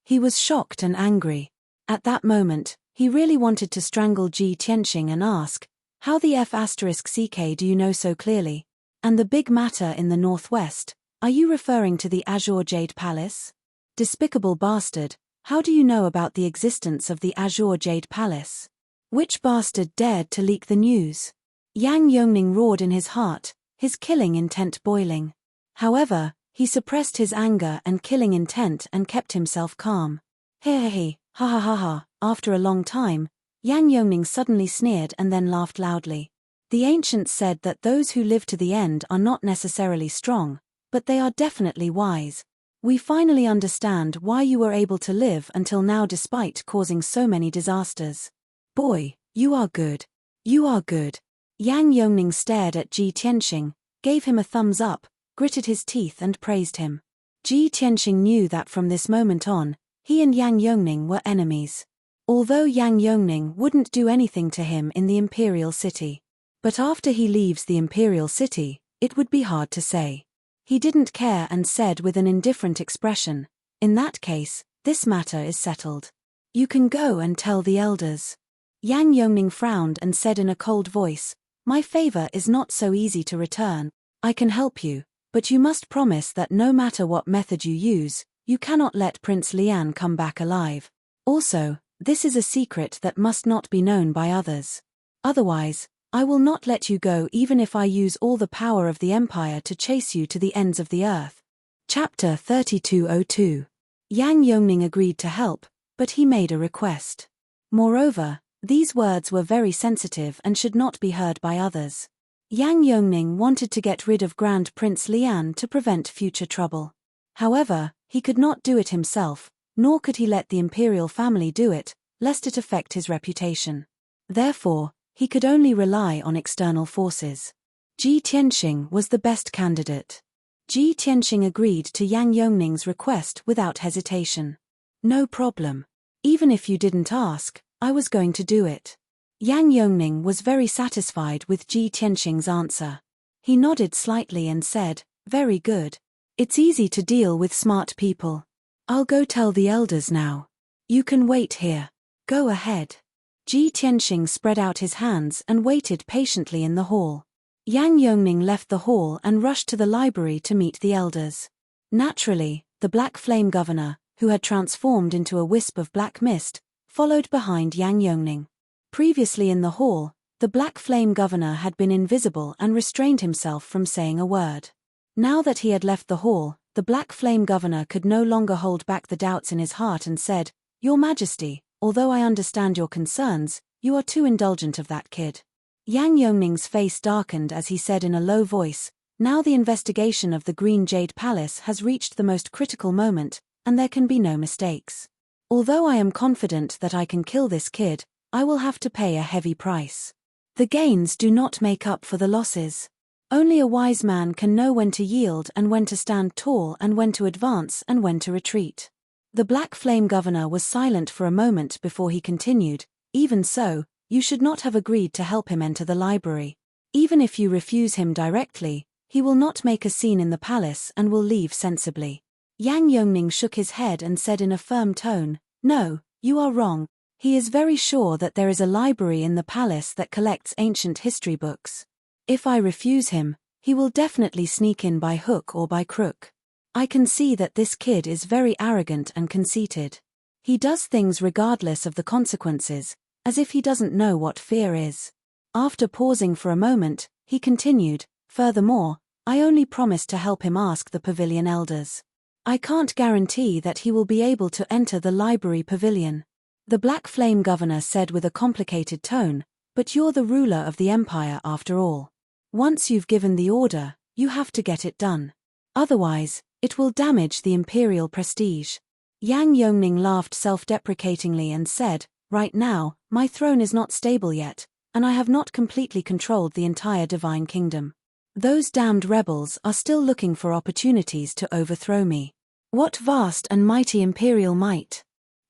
He was shocked and angry. At that moment, he really wanted to strangle Ji Tianxing and ask, "How the F***ck do you know so clearly? And the big matter in the northwest, are you referring to the Azure Jade Palace? Despicable bastard, how do you know about the existence of the Azure Jade Palace? Which bastard dared to leak the news?" Yang Yongning roared in his heart, his killing intent boiling. However, he suppressed his anger and killing intent and kept himself calm. "He, ha ha ha ha." After a long time, Yang Yongning suddenly sneered and then laughed loudly. The ancients said that those who live to the end are not necessarily strong, but they are definitely wise. We finally understand why you were able to live until now despite causing so many disasters. Boy, you are good. You are good. Yang Yongning stared at Ji Tianxing, gave him a thumbs up, gritted his teeth and praised him. Ji Tianxing knew that from this moment on, he and Yang Yongning were enemies. Although Yang Yongning wouldn't do anything to him in the imperial city. But after he leaves the imperial city, it would be hard to say. He didn't care and said with an indifferent expression, "In that case, this matter is settled. You can go and tell the elders." Yang Yongning frowned and said in a cold voice, "My favor is not so easy to return. I can help you, but you must promise that no matter what method you use, you cannot let Prince Lian come back alive. Also, this is a secret that must not be known by others. Otherwise, I will not let you go even if I use all the power of the Empire to chase you to the ends of the earth." Chapter 3202. Yang Yongning agreed to help, but he made a request. Moreover, these words were very sensitive and should not be heard by others. Yang Yongning wanted to get rid of Grand Prince Lian to prevent future trouble. However, he could not do it himself, nor could he let the imperial family do it, lest it affect his reputation. Therefore, he could only rely on external forces. Ji Tianxing was the best candidate. Ji Tianxing agreed to Yang Yongning's request without hesitation. "No problem. Even if you didn't ask, I was going to do it." Yang Yongning was very satisfied with Ji Tianxing's answer. He nodded slightly and said, "Very good. It's easy to deal with smart people. I'll go tell the elders now. You can wait here. Go ahead." Ji Tianxing spread out his hands and waited patiently in the hall. Yang Yongning left the hall and rushed to the library to meet the elders. Naturally, the Black Flame Governor, who had transformed into a wisp of black mist, followed behind Yang Yongning. Previously in the hall, the Black Flame Governor had been invisible and restrained himself from saying a word. Now that he had left the hall, the Black Flame Governor could no longer hold back the doubts in his heart and said, "Your Majesty, although I understand your concerns, you are too indulgent of that kid." Yang Yongning's face darkened as he said in a low voice, "Now the investigation of the Green Jade Palace has reached the most critical moment, and there can be no mistakes. Although I am confident that I can kill this kid, I will have to pay a heavy price. The gains do not make up for the losses. Only a wise man can know when to yield and when to stand tall and when to advance and when to retreat." The Black Flame Governor was silent for a moment before he continued, "Even so, you should not have agreed to help him enter the library. Even if you refuse him directly, he will not make a scene in the palace and will leave sensibly." Yang Yongning shook his head and said in a firm tone, "No, you are wrong. He is very sure that there is a library in the palace that collects ancient history books. If I refuse him, he will definitely sneak in by hook or by crook. I can see that this kid is very arrogant and conceited. He does things regardless of the consequences, as if he doesn't know what fear is." After pausing for a moment, he continued, "Furthermore, I only promised to help him ask the pavilion elders. I can't guarantee that he will be able to enter the library pavilion." The Black Flame Governor said with a complicated tone, "But you're the ruler of the empire after all. Once you've given the order, you have to get it done. Otherwise, it will damage the imperial prestige." Yang Yongning laughed self-deprecatingly and said, "Right now, my throne is not stable yet, and I have not completely controlled the entire divine kingdom. Those damned rebels are still looking for opportunities to overthrow me. What vast and mighty imperial might!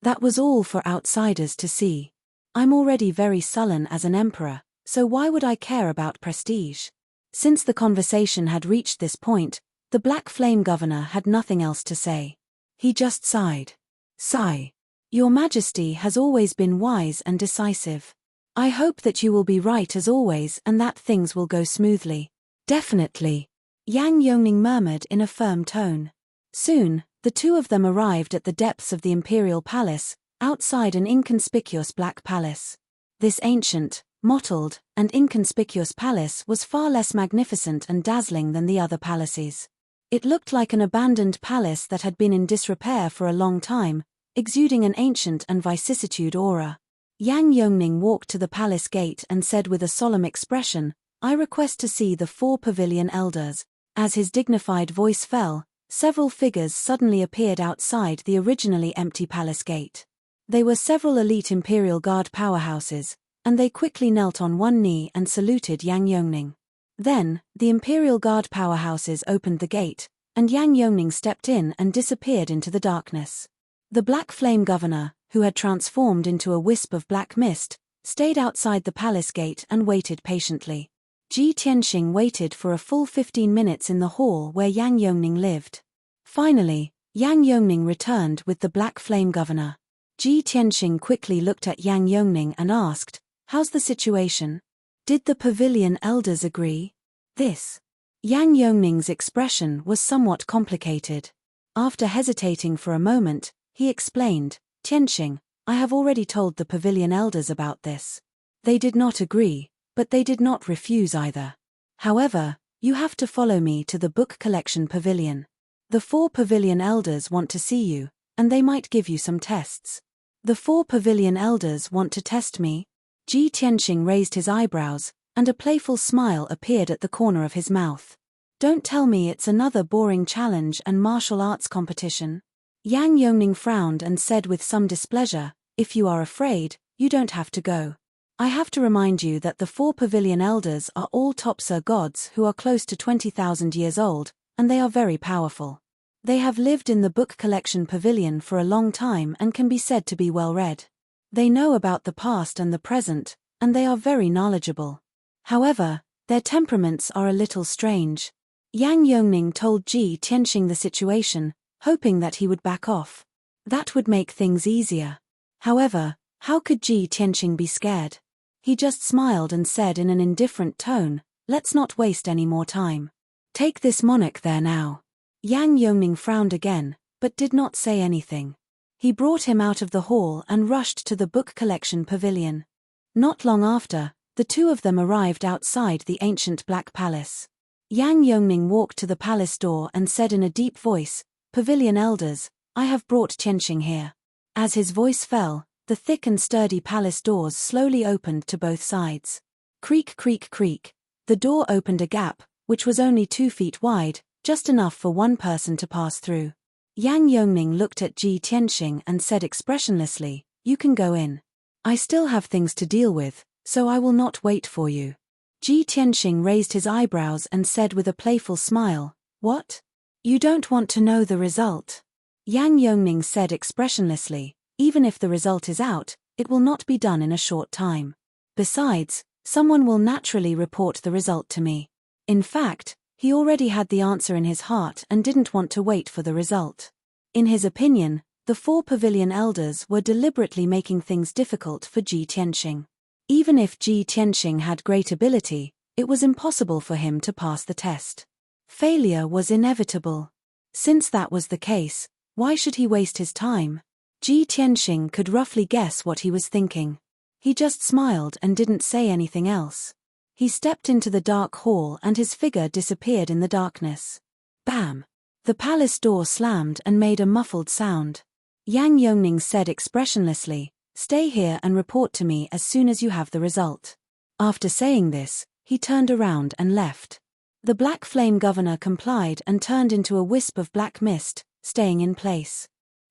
That was all for outsiders to see. I'm already very sullen as an emperor, so why would I care about prestige?" Since the conversation had reached this point, the Black Flame Governor had nothing else to say. He just sighed. "Sigh. Your Majesty has always been wise and decisive. I hope that you will be right as always and that things will go smoothly." "Definitely," Yang Yongning murmured in a firm tone. Soon, the two of them arrived at the depths of the imperial palace, outside an inconspicuous black palace. This ancient, mottled, and inconspicuous palace was far less magnificent and dazzling than the other palaces. It looked like an abandoned palace that had been in disrepair for a long time, exuding an ancient and vicissitude aura. Yang Yongning walked to the palace gate and said with a solemn expression, "I request to see the 4 pavilion elders." As his dignified voice fell, several figures suddenly appeared outside the originally empty palace gate. They were several elite Imperial Guard powerhouses, and they quickly knelt on one knee and saluted Yang Yongning. Then, the Imperial Guard powerhouses opened the gate, and Yang Yongning stepped in and disappeared into the darkness. The Black Flame Governor, who had transformed into a wisp of black mist, stayed outside the palace gate and waited patiently. Ji Tianxing waited for a full 15 minutes in the hall where Yang Yongning lived. Finally, Yang Yongning returned with the Black Flame Governor. Ji Tianxing quickly looked at Yang Yongning and asked, "How's the situation? Did the pavilion elders agree?" This. Yang Yongning's expression was somewhat complicated. After hesitating for a moment, he explained, "Tianxing, I have already told the pavilion elders about this. They did not agree, but they did not refuse either. However, you have to follow me to the book collection pavilion. The 4 pavilion elders want to see you, and they might give you some tests." "The 4 pavilion elders want to test me?" Ji Tianxing raised his eyebrows, and a playful smile appeared at the corner of his mouth. "Don't tell me it's another boring challenge and martial arts competition." Yang Yongning frowned and said with some displeasure, "If you are afraid, you don't have to go. I have to remind you that the 4 pavilion elders are all Topser gods who are close to 20,000 years old, and they are very powerful. They have lived in the book collection pavilion for a long time and can be said to be well read. They know about the past and the present, and they are very knowledgeable. However, their temperaments are a little strange." Yang Yongning told Ji Tianxing the situation, hoping that he would back off. That would make things easier. However, how could Ji Tianxing be scared? He just smiled and said in an indifferent tone, "Let's not waste any more time. Take this monarch there now." Yang Yongning frowned again, but did not say anything. He brought him out of the hall and rushed to the book collection pavilion. Not long after, the 2 of them arrived outside the ancient Black Palace. Yang Yongning walked to the palace door and said in a deep voice, "Pavilion elders, I have brought Tianxing here." As his voice fell, the thick and sturdy palace doors slowly opened to both sides. Creak, creak, creak. The door opened a gap, which was only 2 feet wide, just enough for one person to pass through. Yang Yongning looked at Ji Tianxing and said expressionlessly, "You can go in. I still have things to deal with, so I will not wait for you." Ji Tianxing raised his eyebrows and said with a playful smile, "What? You don't want to know the result?" Yang Yongning said expressionlessly, "Even if the result is out, it will not be done in a short time. Besides, someone will naturally report the result to me." In fact, he already had the answer in his heart and didn't want to wait for the result. In his opinion, the 4 pavilion elders were deliberately making things difficult for Ji Tianxing. Even if Ji Tianxing had great ability, it was impossible for him to pass the test. Failure was inevitable. Since that was the case, why should he waste his time? Ji Tianxing could roughly guess what he was thinking. He just smiled and didn't say anything else. He stepped into the dark hall and his figure disappeared in the darkness. Bam! The palace door slammed and made a muffled sound. Yang Yongning said expressionlessly, "Stay here and report to me as soon as you have the result." After saying this, he turned around and left. The Black Flame Governor complied and turned into a wisp of black mist, staying in place.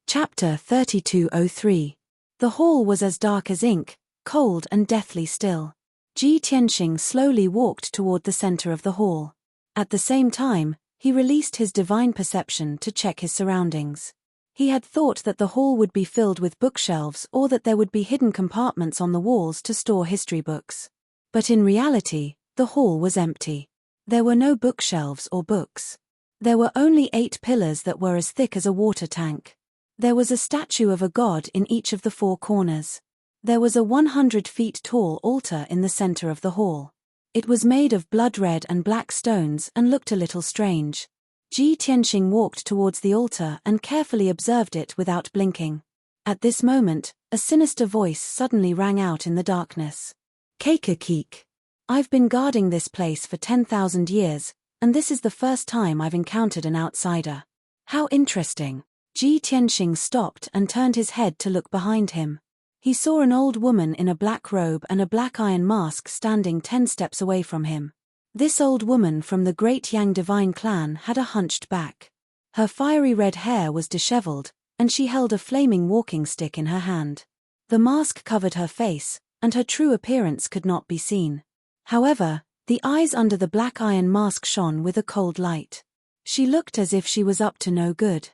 Chapter 3203. The hall was as dark as ink, cold and deathly still. Ji Tianxing slowly walked toward the center of the hall. At the same time, he released his divine perception to check his surroundings. He had thought that the hall would be filled with bookshelves or that there would be hidden compartments on the walls to store history books. But in reality, the hall was empty. There were no bookshelves or books. There were only 8 pillars that were as thick as a water tank. There was a statue of a god in each of the 4 corners. There was a 100 feet tall altar in the center of the hall. It was made of blood red and black stones and looked a little strange. Ji Tianxing walked towards the altar and carefully observed it without blinking. At this moment, a sinister voice suddenly rang out in the darkness. "Keik. I've been guarding this place for 10,000 years, and this is the first time I've encountered an outsider. How interesting." Ji Tianxing stopped and turned his head to look behind him. He saw an old woman in a black robe and a black iron mask standing 10 steps away from him. This old woman from the Great Yang Divine clan had a hunched back. Her fiery red hair was disheveled, and she held a flaming walking stick in her hand. The mask covered her face, and her true appearance could not be seen. However, the eyes under the black iron mask shone with a cold light. She looked as if she was up to no good.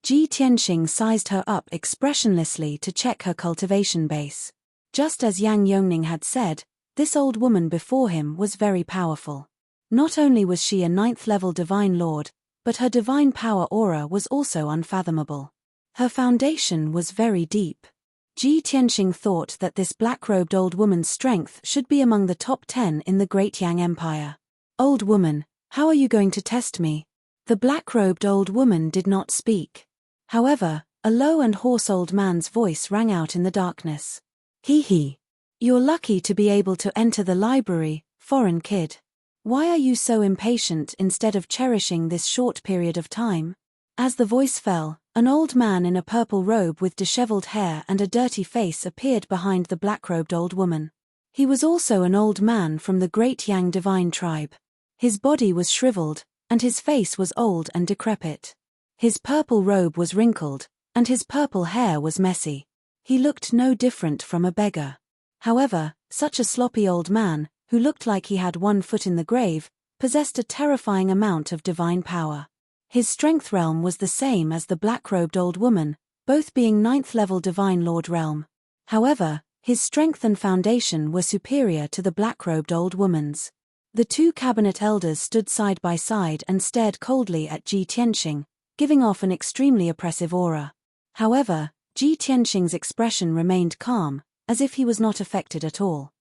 Ji Tianxing sized her up expressionlessly to check her cultivation base. Just as Yang Yongning had said, this old woman before him was very powerful. Not only was she a 9th-level divine lord, but her divine power aura was also unfathomable. Her foundation was very deep. Ji Tianxing thought that this black-robed old woman's strength should be among the top 10 in the Great Yang Empire. "Old woman, how are you going to test me?" The black-robed old woman did not speak. However, a low and hoarse old man's voice rang out in the darkness. "Hee. You're lucky to be able to enter the library, foreign kid. Why are you so impatient instead of cherishing this short period of time?" As the voice fell, an old man in a purple robe with disheveled hair and a dirty face appeared behind the black-robed old woman. He was also an old man from the Great Yang divine tribe. His body was shriveled, and his face was old and decrepit. His purple robe was wrinkled, and his purple hair was messy. He looked no different from a beggar. However, such a sloppy old man, who looked like he had one foot in the grave, possessed a terrifying amount of divine power. His strength realm was the same as the black-robed old woman, both being 9th-level divine lord realm. However, his strength and foundation were superior to the black-robed old woman's. The two cabinet elders stood side by side and stared coldly at Ji Tianxing, giving off an extremely oppressive aura. However, Ji Tianxing's expression remained calm, as if he was not affected at all.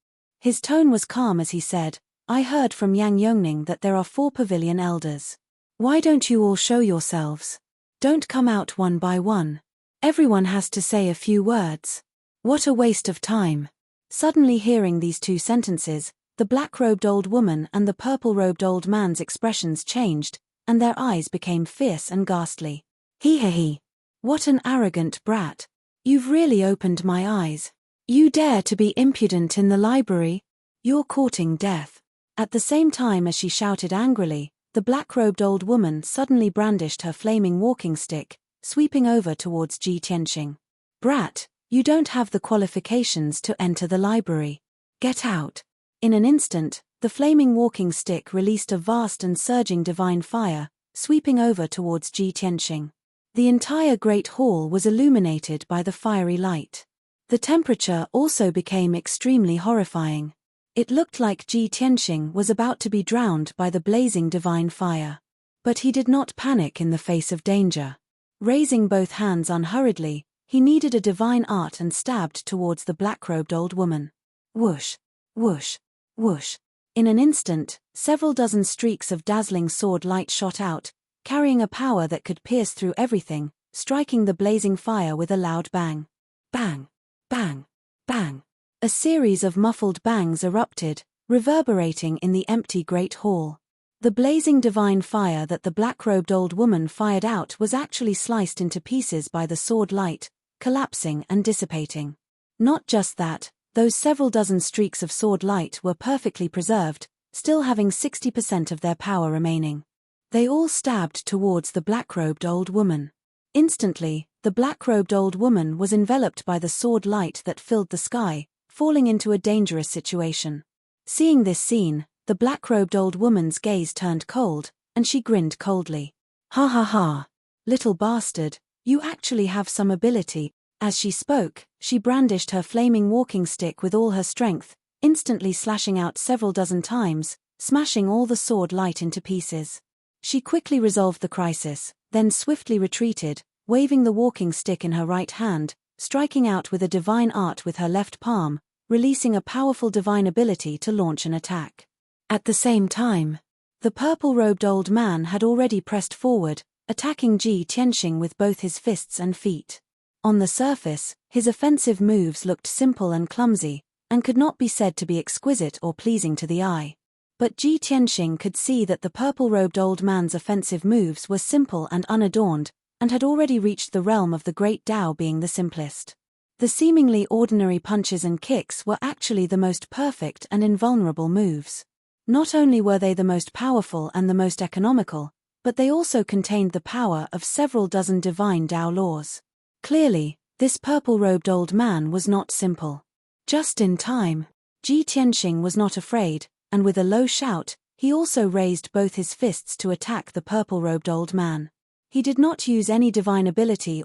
His tone was calm as he said, "I heard from Yang Yongning that there are 4 pavilion elders. Why don't you all show yourselves? Don't come out one by one. Everyone has to say a few words. What a waste of time." Suddenly hearing these 2 sentences, the black-robed old woman and the purple-robed old man's expressions changed, and their eyes became fierce and ghastly. "Hee. What an arrogant brat. You've really opened my eyes. You dare to be impudent in the library? You're courting death." At the same time as she shouted angrily, the black-robed old woman suddenly brandished her flaming walking stick, sweeping over towards Ji Tianxing. "Brat, you don't have the qualifications to enter the library. Get out." In an instant, the flaming walking stick released a vast and surging divine fire, sweeping over towards Ji Tianxing. The entire great hall was illuminated by the fiery light. The temperature also became extremely horrifying. It looked like Ji Tianxing was about to be drowned by the blazing divine fire. But he did not panic in the face of danger. Raising both hands unhurriedly, he kneaded a divine art and stabbed towards the black-robed old woman. Whoosh, whoosh, whoosh. In an instant, several dozen streaks of dazzling sword light shot out, carrying a power that could pierce through everything, striking the blazing fire with a loud bang. Bang, bang, bang. A series of muffled bangs erupted, reverberating in the empty great hall. The blazing divine fire that the black-robed old woman fired out was actually sliced into pieces by the sword light, collapsing and dissipating. Not just that, those several dozen streaks of sword light were perfectly preserved, still having 60% of their power remaining. They all stabbed towards the black-robed old woman. Instantly, the black-robed old woman was enveloped by the sword light that filled the sky, falling into a dangerous situation. Seeing this scene, the black-robed old woman's gaze turned cold, and she grinned coldly. "Ha. Little bastard, you actually have some ability." As she spoke, she brandished her flaming walking stick with all her strength, instantly slashing out several dozen times, smashing all the sword light into pieces. She quickly resolved the crisis, then swiftly retreated, waving the walking stick in her right hand, striking out with a divine art with her left palm, releasing a powerful divine ability to launch an attack. At the same time, the purple-robed old man had already pressed forward, attacking Ji Tianxing with both his fists and feet. On the surface, his offensive moves looked simple and clumsy, and could not be said to be exquisite or pleasing to the eye. But Ji Tianxing could see that the purple-robed old man's offensive moves were simple and unadorned, and had already reached the realm of the Great Tao being the simplest. The seemingly ordinary punches and kicks were actually the most perfect and invulnerable moves. Not only were they the most powerful and the most economical, but they also contained the power of several dozen divine Tao laws. Clearly, this purple-robed old man was not simple. Just in time, Ji Tianxing was not afraid, and with a low shout, he also raised both his fists to attack the purple-robed old man. He did not use any divine ability,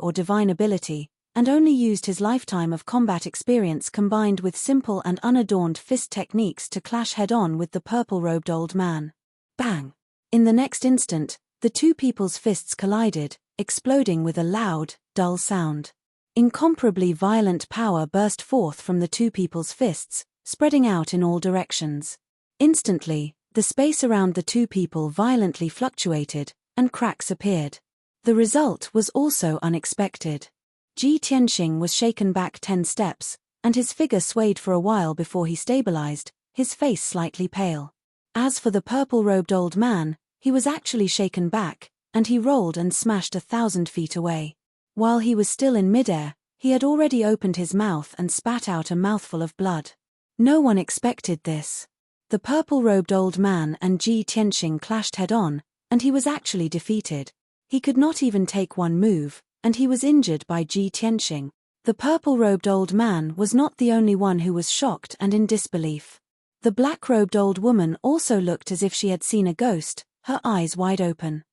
and only used his lifetime of combat experience combined with simple and unadorned fist techniques to clash head-on with the purple-robed old man. Bang! In the next instant, the two people's fists collided, exploding with a loud, dull sound. Incomparably violent power burst forth from the two people's fists, spreading out in all directions. Instantly, the space around the two people violently fluctuated, and cracks appeared. The result was also unexpected. Ji Tianxing was shaken back 10 steps, and his figure swayed for a while before he stabilized, his face slightly pale. As for the purple-robed old man, he was actually shaken back, and he rolled and smashed 1,000 feet away. While he was still in midair, he had already opened his mouth and spat out a mouthful of blood. No one expected this. The purple-robed old man and Ji Tianxing clashed head-on, and he was actually defeated. He could not even take one move, and he was injured by Ji Tianxing. The purple-robed old man was not the only one who was shocked and in disbelief. The black-robed old woman also looked as if she had seen a ghost, her eyes wide open.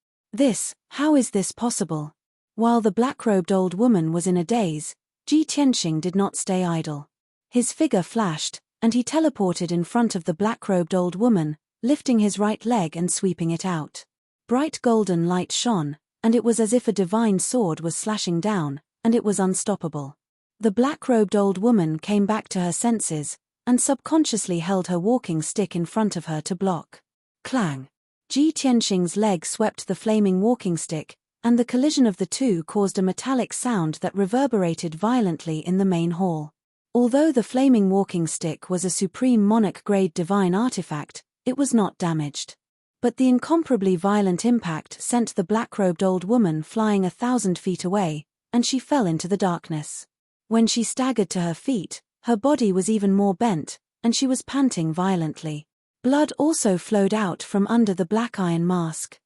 How is this possible? While the black-robed old woman was in a daze, Ji Tianxing did not stay idle. His figure flashed, and he teleported in front of the black-robed old woman, lifting his right leg and sweeping it out. Bright golden light shone, and it was as if a divine sword was slashing down, and it was unstoppable. The black-robed old woman came back to her senses, and subconsciously held her walking stick in front of her to block. Clang! Ji Tianxing's leg swept the flaming walking stick, and the collision of the two caused a metallic sound that reverberated violently in the main hall. Although the flaming walking stick was a supreme monarch-grade divine artifact, it was not damaged. But the incomparably violent impact sent the black-robed old woman flying 1,000 feet away, and she fell into the darkness. When she staggered to her feet, her body was even more bent, and she was panting violently. Blood also flowed out from under the black iron mask.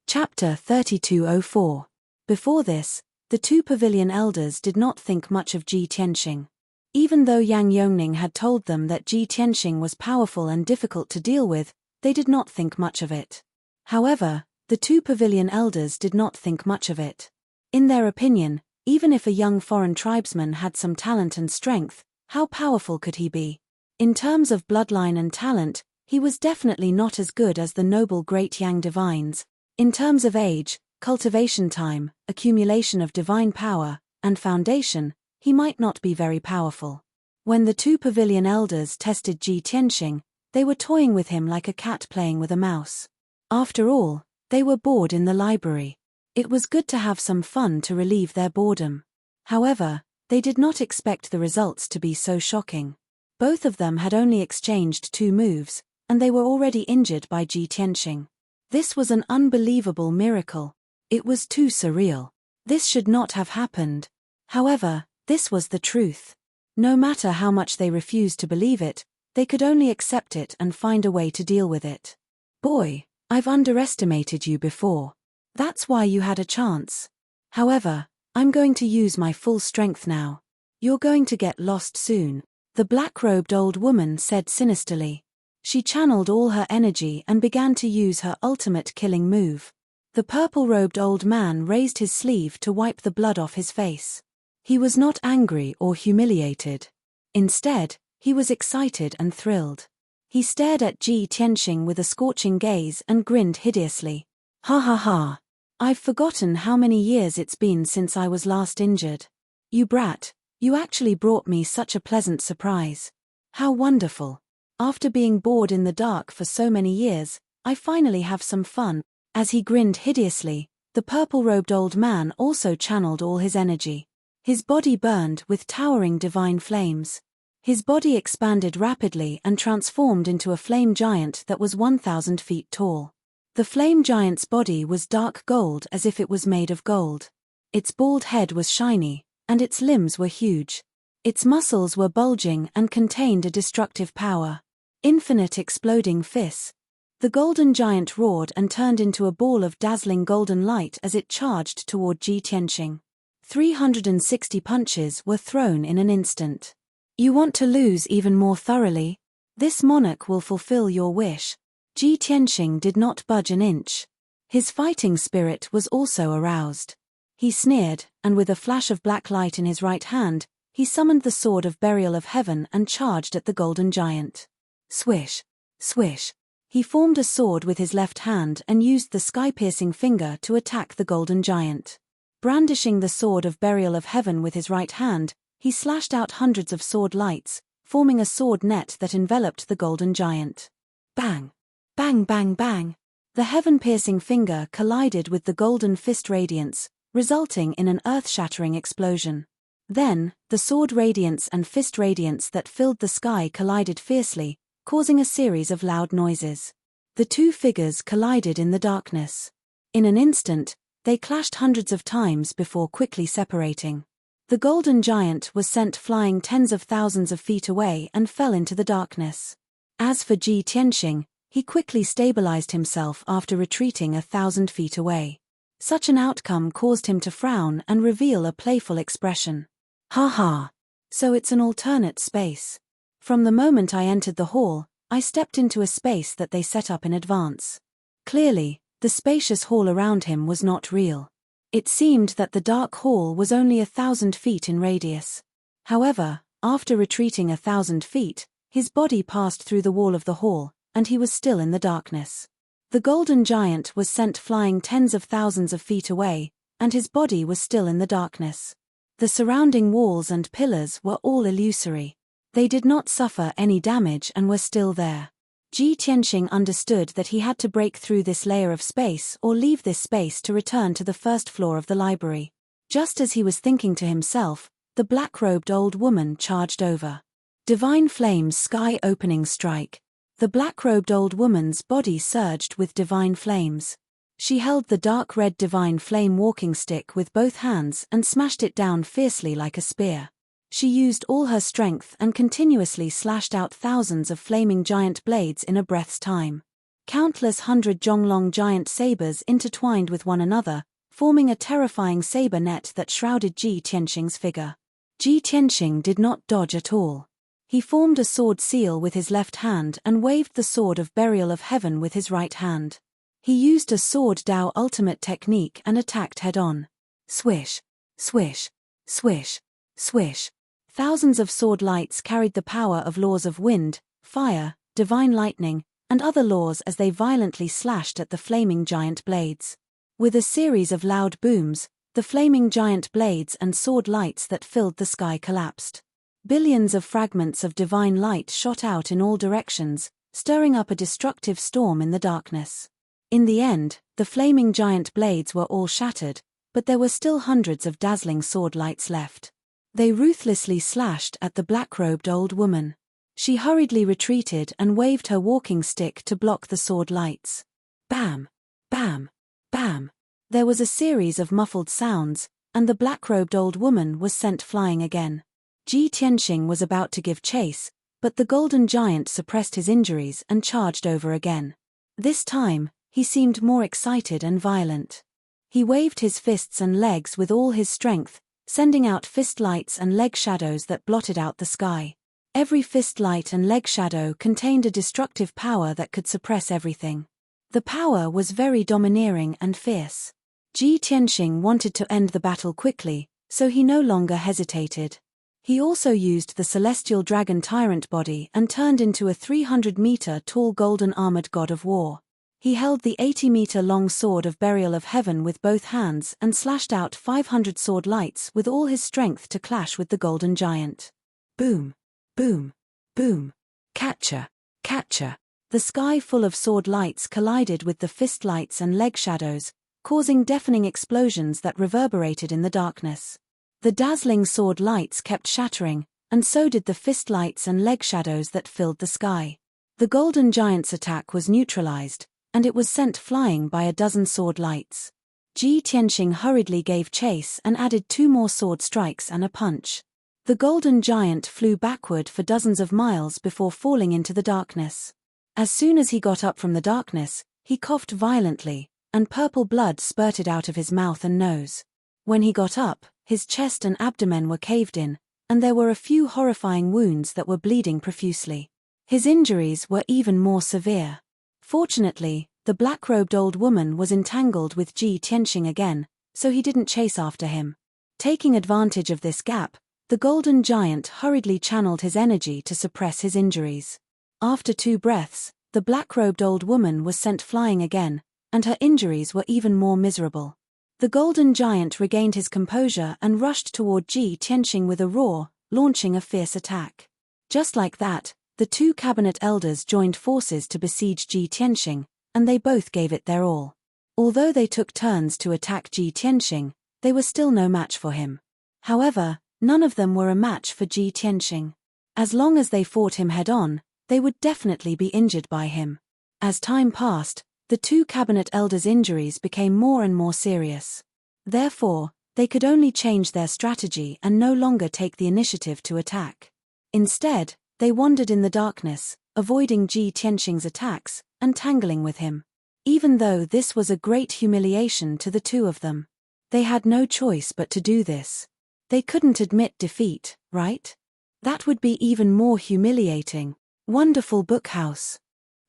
Chapter 3204. Before this, the two pavilion elders did not think much of Ji Tianxing. Even though Yang Yongning had told them that Ji Tianxing was powerful and difficult to deal with, they did not think much of it. However, the two pavilion elders did not think much of it. In their opinion, even if a young foreign tribesman had some talent and strength, how powerful could he be? In terms of bloodline and talent, he was definitely not as good as the noble great Yang divines. In terms of age, cultivation time, accumulation of divine power, and foundation, he might not be very powerful. When the two pavilion elders tested Ji Tianxing, they were toying with him like a cat playing with a mouse. After all, they were bored in the library. It was good to have some fun to relieve their boredom. However, they did not expect the results to be so shocking. Both of them had only exchanged 2 moves, and they were already injured by Ji Tianxing. This was an unbelievable miracle. It was too surreal. This should not have happened. However, this was the truth. No matter how much they refused to believe it, they could only accept it and find a way to deal with it. Boy, I've underestimated you before. That's why you had a chance. However, I'm going to use my full strength now. You're going to get lost soon, the black-robed old woman said sinisterly. She channeled all her energy and began to use her ultimate killing move. The purple-robed old man raised his sleeve to wipe the blood off his face. He was not angry or humiliated. Instead, he was excited and thrilled. He stared at Ji Tianxing with a scorching gaze and grinned hideously. Ha ha ha. I've forgotten how many years it's been since I was last injured. You brat, you actually brought me such a pleasant surprise. How wonderful. After being bored in the dark for so many years, I finally have some fun. As he grinned hideously, the purple-robed old man also channeled all his energy. His body burned with towering divine flames. His body expanded rapidly and transformed into a flame giant that was 1,000 feet tall. The flame giant's body was dark gold as if it was made of gold. Its bald head was shiny, and its limbs were huge. Its muscles were bulging and contained a destructive power. Infinite exploding fists. The golden giant roared and turned into a ball of dazzling golden light as it charged toward Ji Tianqing. 360 punches were thrown in an instant. You want to lose even more thoroughly? This monarch will fulfill your wish. Ji Tianqing did not budge an inch. His fighting spirit was also aroused. He sneered, and with a flash of black light in his right hand, he summoned the sword of burial of heaven and charged at the golden giant. Swish, swish. He formed a sword with his left hand and used the sky-piercing finger to attack the golden giant. Brandishing the sword of burial of heaven with his right hand, he slashed out hundreds of sword lights, forming a sword net that enveloped the golden giant. Bang! Bang bang bang! The heaven-piercing finger collided with the golden fist radiance, resulting in an earth-shattering explosion. Then, the sword radiance and fist radiance that filled the sky collided fiercely, causing a series of loud noises. The two figures collided in the darkness. In an instant, they clashed hundreds of times before quickly separating. The golden giant was sent flying tens of thousands of feet away and fell into the darkness. As for Ji Tianqing, he quickly stabilized himself after retreating 1,000 feet away. Such an outcome caused him to frown and reveal a playful expression. Ha ha! So it's an alternate space. From the moment I entered the hall, I stepped into a space that they set up in advance. Clearly, the spacious hall around him was not real. It seemed that the dark hall was only 1,000 feet in radius. However, after retreating 1,000 feet, his body passed through the wall of the hall, and he was still in the darkness. The golden giant was sent flying tens of thousands of feet away, and his body was still in the darkness. The surrounding walls and pillars were all illusory. They did not suffer any damage and were still there. Ji Tianqing understood that he had to break through this layer of space or leave this space to return to the first floor of the library. Just as he was thinking to himself, the black-robed old woman charged over. Divine Flame's sky-opening strike. The black-robed old woman's body surged with divine flames. She held the dark red divine flame walking stick with both hands and smashed it down fiercely like a spear. She used all her strength and continuously slashed out thousands of flaming giant blades in a breath's time. Countless hundred Zhonglong giant sabers intertwined with one another, forming a terrifying saber net that shrouded Ji Tianqing's figure. Ji Tianqing did not dodge at all. He formed a sword seal with his left hand and waved the sword of burial of heaven with his right hand. He used a sword Dao ultimate technique and attacked head-on. Swish, swish, swish, swish. Thousands of sword lights carried the power of laws of wind, fire, divine lightning, and other laws as they violently slashed at the flaming giant blades. With a series of loud booms, the flaming giant blades and sword lights that filled the sky collapsed. Billions of fragments of divine light shot out in all directions, stirring up a destructive storm in the darkness. In the end, the flaming giant blades were all shattered, but there were still hundreds of dazzling sword lights left. They ruthlessly slashed at the black-robed old woman. She hurriedly retreated and waved her walking stick to block the sword lights. Bam! Bam! Bam! There was a series of muffled sounds, and the black-robed old woman was sent flying again. Ji Tianqing was about to give chase, but the golden giant suppressed his injuries and charged over again. This time, he seemed more excited and violent. He waved his fists and legs with all his strength, sending out fist lights and leg shadows that blotted out the sky. Every fist light and leg shadow contained a destructive power that could suppress everything. The power was very domineering and fierce. Ji Tianqing wanted to end the battle quickly, so he no longer hesitated. He also used the celestial dragon tyrant body and turned into a 300-meter-tall golden-armored god of war. He held the 80-meter-long sword of burial of heaven with both hands and slashed out 500 sword lights with all his strength to clash with the golden giant. Boom! Boom! Boom! Catcher! Catcher! The sky full of sword lights collided with the fist lights and leg shadows, causing deafening explosions that reverberated in the darkness. The dazzling sword lights kept shattering, and so did the fist lights and leg shadows that filled the sky. The golden giant's attack was neutralized, and it was sent flying by a dozen sword lights. Ji Tianqing hurriedly gave chase and added 2 more sword strikes and a punch. The golden giant flew backward for dozens of miles before falling into the darkness. As soon as he got up from the darkness, he coughed violently, and purple blood spurted out of his mouth and nose. When he got up, his chest and abdomen were caved in, and there were a few horrifying wounds that were bleeding profusely. His injuries were even more severe. Fortunately, the black-robed old woman was entangled with Ji Tianxing again, so he didn't chase after him. Taking advantage of this gap, the golden giant hurriedly channeled his energy to suppress his injuries. After 2 breaths, the black-robed old woman was sent flying again, and her injuries were even more miserable. The golden giant regained his composure and rushed toward Ji Tianxing with a roar, launching a fierce attack. Just like that, the 2 cabinet elders joined forces to besiege Ji Tianxing, and they both gave it their all. Although they took turns to attack Ji Tianxing, they were still no match for him. However, none of them were a match for Ji Tianxing. As long as they fought him head-on, they would definitely be injured by him. As time passed, the 2 cabinet elders' injuries became more and more serious. Therefore, they could only change their strategy and no longer take the initiative to attack. Instead, they wandered in the darkness, avoiding Ji Tianxing's attacks, and tangling with him. Even though this was a great humiliation to the 2 of them. They had no choice but to do this. They couldn't admit defeat, right? That would be even more humiliating. Wonderful Book House.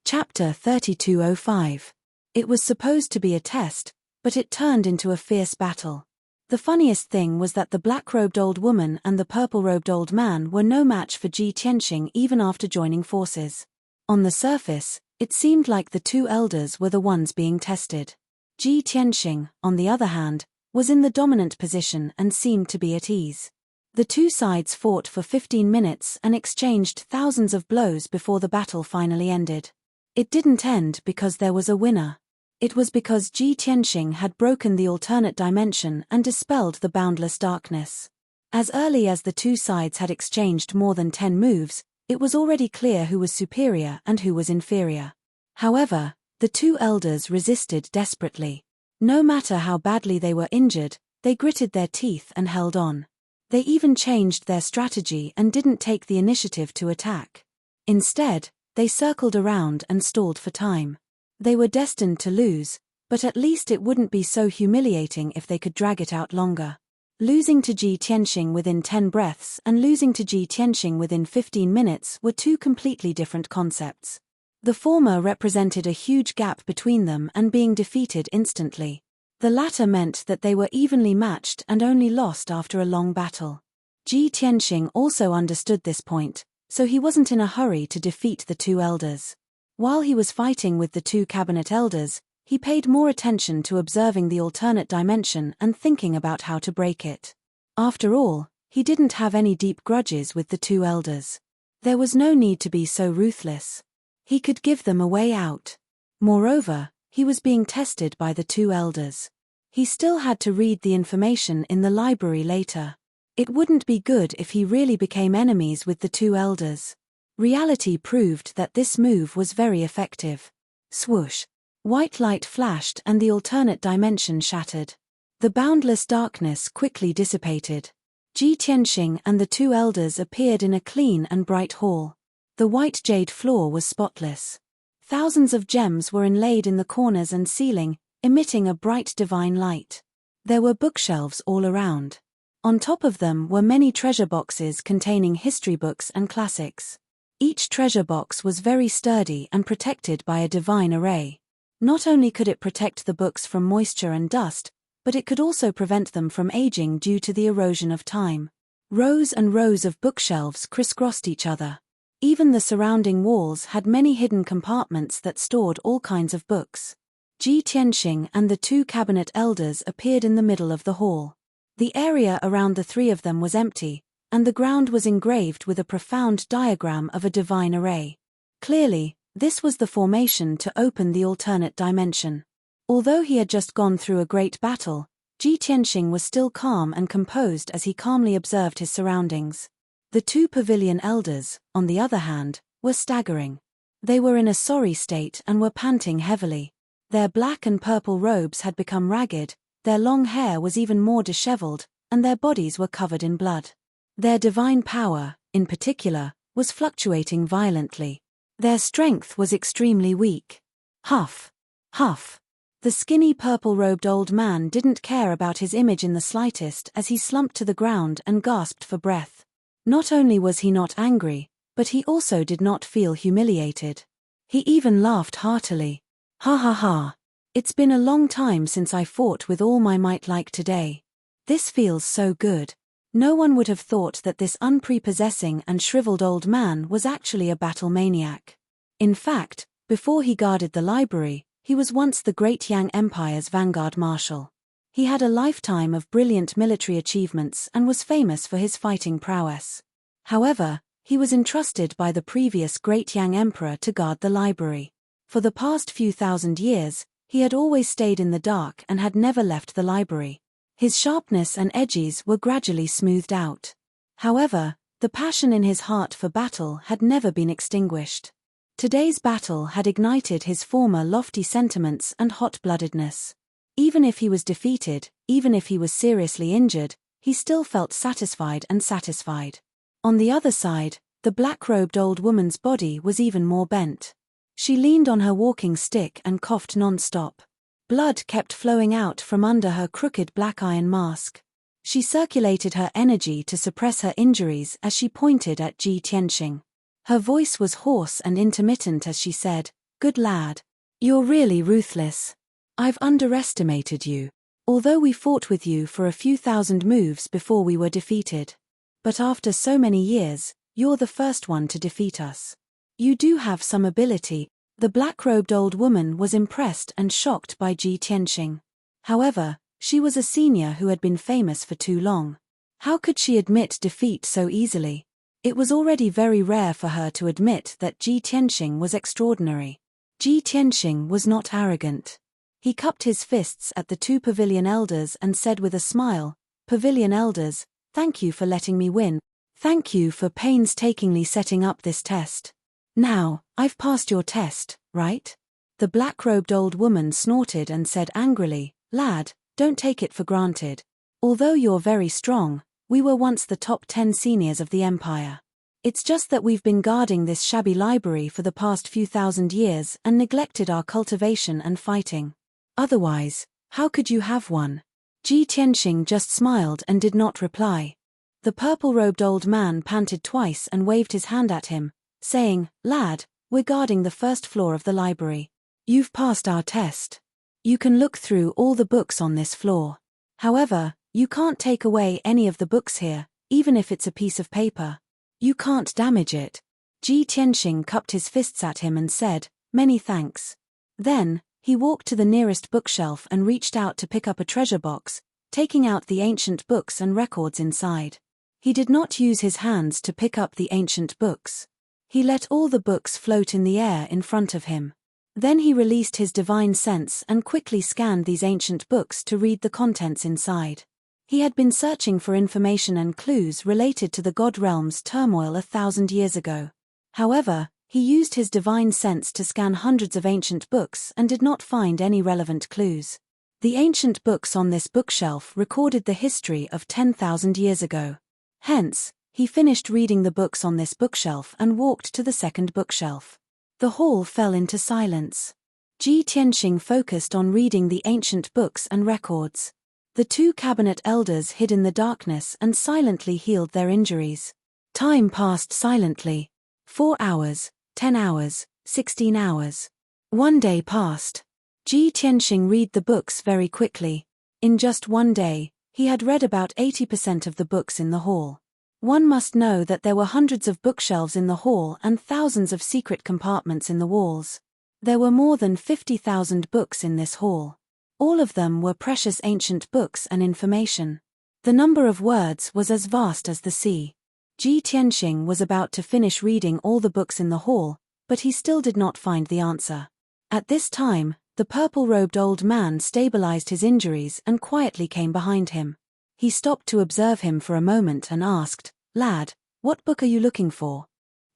Chapter 3205. It was supposed to be a test, but it turned into a fierce battle. The funniest thing was that the black-robed old woman and the purple-robed old man were no match for Ji Tianxing even after joining forces. On the surface, it seemed like the 2 elders were the ones being tested. Ji Tianxing, on the other hand, was in the dominant position and seemed to be at ease. The 2 sides fought for 15 minutes and exchanged thousands of blows before the battle finally ended. It didn't end because there was a winner. It was because Ji Tianxing had broken the alternate dimension and dispelled the boundless darkness. As early as the 2 sides had exchanged more than 10 moves, it was already clear who was superior and who was inferior. However, the 2 elders resisted desperately. No matter how badly they were injured, they gritted their teeth and held on. They even changed their strategy and didn't take the initiative to attack. Instead, they circled around and stalled for time. They were destined to lose, but at least it wouldn't be so humiliating if they could drag it out longer. Losing to Ji Tianxing within 10 breaths and losing to Ji Tianxing within 15 minutes were 2 completely different concepts. The former represented a huge gap between them and being defeated instantly. The latter meant that they were evenly matched and only lost after a long battle. Ji Tianxing also understood this point, so he wasn't in a hurry to defeat the 2 elders. While he was fighting with the 2 cabinet elders, he paid more attention to observing the alternate dimension and thinking about how to break it. After all, he didn't have any deep grudges with the 2 elders. There was no need to be so ruthless. He could give them a way out. Moreover, he was being tested by the 2 elders. He still had to read the information in the library later. It wouldn't be good if he really became enemies with the 2 elders. Reality proved that this move was very effective. Swoosh! White light flashed and the alternate dimension shattered. The boundless darkness quickly dissipated. Ji Tianxing and the 2 elders appeared in a clean and bright hall. The white jade floor was spotless. Thousands of gems were inlaid in the corners and ceiling, emitting a bright divine light. There were bookshelves all around. On top of them were many treasure boxes containing history books and classics. Each treasure box was very sturdy and protected by a divine array. Not only could it protect the books from moisture and dust, but it could also prevent them from aging due to the erosion of time. Rows and rows of bookshelves crisscrossed each other. Even the surrounding walls had many hidden compartments that stored all kinds of books. Ji Tianxing and the 2 cabinet elders appeared in the middle of the hall. The area around the 3 of them was empty, and the ground was engraved with a profound diagram of a divine array. Clearly, this was the formation to open the alternate dimension. Although he had just gone through a great battle, Ji Tianxing was still calm and composed as he calmly observed his surroundings. The 2 pavilion elders, on the other hand, were staggering. They were in a sorry state and were panting heavily. Their black and purple robes had become ragged, their long hair was even more disheveled, and their bodies were covered in blood. Their divine power, in particular, was fluctuating violently. Their strength was extremely weak. Huff. Huff. The skinny purple-robed old man didn't care about his image in the slightest as he slumped to the ground and gasped for breath. Not only was he not angry, but he also did not feel humiliated. He even laughed heartily. Ha ha ha. It's been a long time since I fought with all my might like today. This feels so good. No one would have thought that this unprepossessing and shriveled old man was actually a battle maniac. In fact, before he guarded the library, he was once the great Yang Empire's vanguard marshal. He had a lifetime of brilliant military achievements and was famous for his fighting prowess. However, he was entrusted by the previous great Yang Emperor to guard the library. For the past few thousand years, he had always stayed in the dark and had never left the library. His sharpness and edges were gradually smoothed out. However, the passion in his heart for battle had never been extinguished. Today's battle had ignited his former lofty sentiments and hot-bloodedness. Even if he was defeated, even if he was seriously injured, he still felt satisfied and satisfied. On the other side, the black-robed old woman's body was even more bent. She leaned on her walking stick and coughed non-stop. Blood kept flowing out from under her crooked black iron mask. She circulated her energy to suppress her injuries as she pointed at Ji Tianxing. Her voice was hoarse and intermittent as she said, "Good lad. You're really ruthless. I've underestimated you. Although we fought with you for a few thousand moves before we were defeated. But after so many years, you're the first one to defeat us. You do have some ability." The black-robed old woman was impressed and shocked by Ji Tianxing. However, she was a senior who had been famous for too long. How could she admit defeat so easily? It was already very rare for her to admit that Ji Tianxing was extraordinary. Ji Tianxing was not arrogant. He cupped his fists at the two pavilion elders and said with a smile, "Pavilion elders, thank you for letting me win. Thank you for painstakingly setting up this test. Now, I've passed your test, right?" The black-robed old woman snorted and said angrily, "Lad, don't take it for granted. Although you're very strong, we were once the top 10 seniors of the Empire. It's just that we've been guarding this shabby library for the past few thousand years and neglected our cultivation and fighting. Otherwise, how could you have won?" Ji Tianxing just smiled and did not reply. The purple-robed old man panted twice and waved his hand at him, saying, "Lad, we're guarding the first floor of the library. You've passed our test. You can look through all the books on this floor. However, you can't take away any of the books here, even if it's a piece of paper. You can't damage it." Ji Tianxing cupped his fists at him and said, "Many thanks." Then, he walked to the nearest bookshelf and reached out to pick up a treasure box, taking out the ancient books and records inside. He did not use his hands to pick up the ancient books. He let all the books float in the air in front of him. Then he released his divine sense and quickly scanned these ancient books to read the contents inside. He had been searching for information and clues related to the God Realm's turmoil 1,000 years ago. However, he used his divine sense to scan hundreds of ancient books and did not find any relevant clues. The ancient books on this bookshelf recorded the history of 10,000 years ago. Hence, he finished reading the books on this bookshelf and walked to the second bookshelf. The hall fell into silence. Ji Tianxing focused on reading the ancient books and records. The two cabinet elders hid in the darkness and silently healed their injuries. Time passed silently. 4 hours, 10 hours, 16 hours. 1 day passed. Ji Tianxing read the books very quickly. In just 1 day, he had read about 80% of the books in the hall. One must know that there were hundreds of bookshelves in the hall and thousands of secret compartments in the walls. There were more than 50,000 books in this hall. All of them were precious ancient books and information. The number of words was as vast as the sea. Ji Tianxing was about to finish reading all the books in the hall, but he still did not find the answer. At this time, the purple-robed old man stabilized his injuries and quietly came behind him. He stopped to observe him for a moment and asked, "Lad, what book are you looking for?"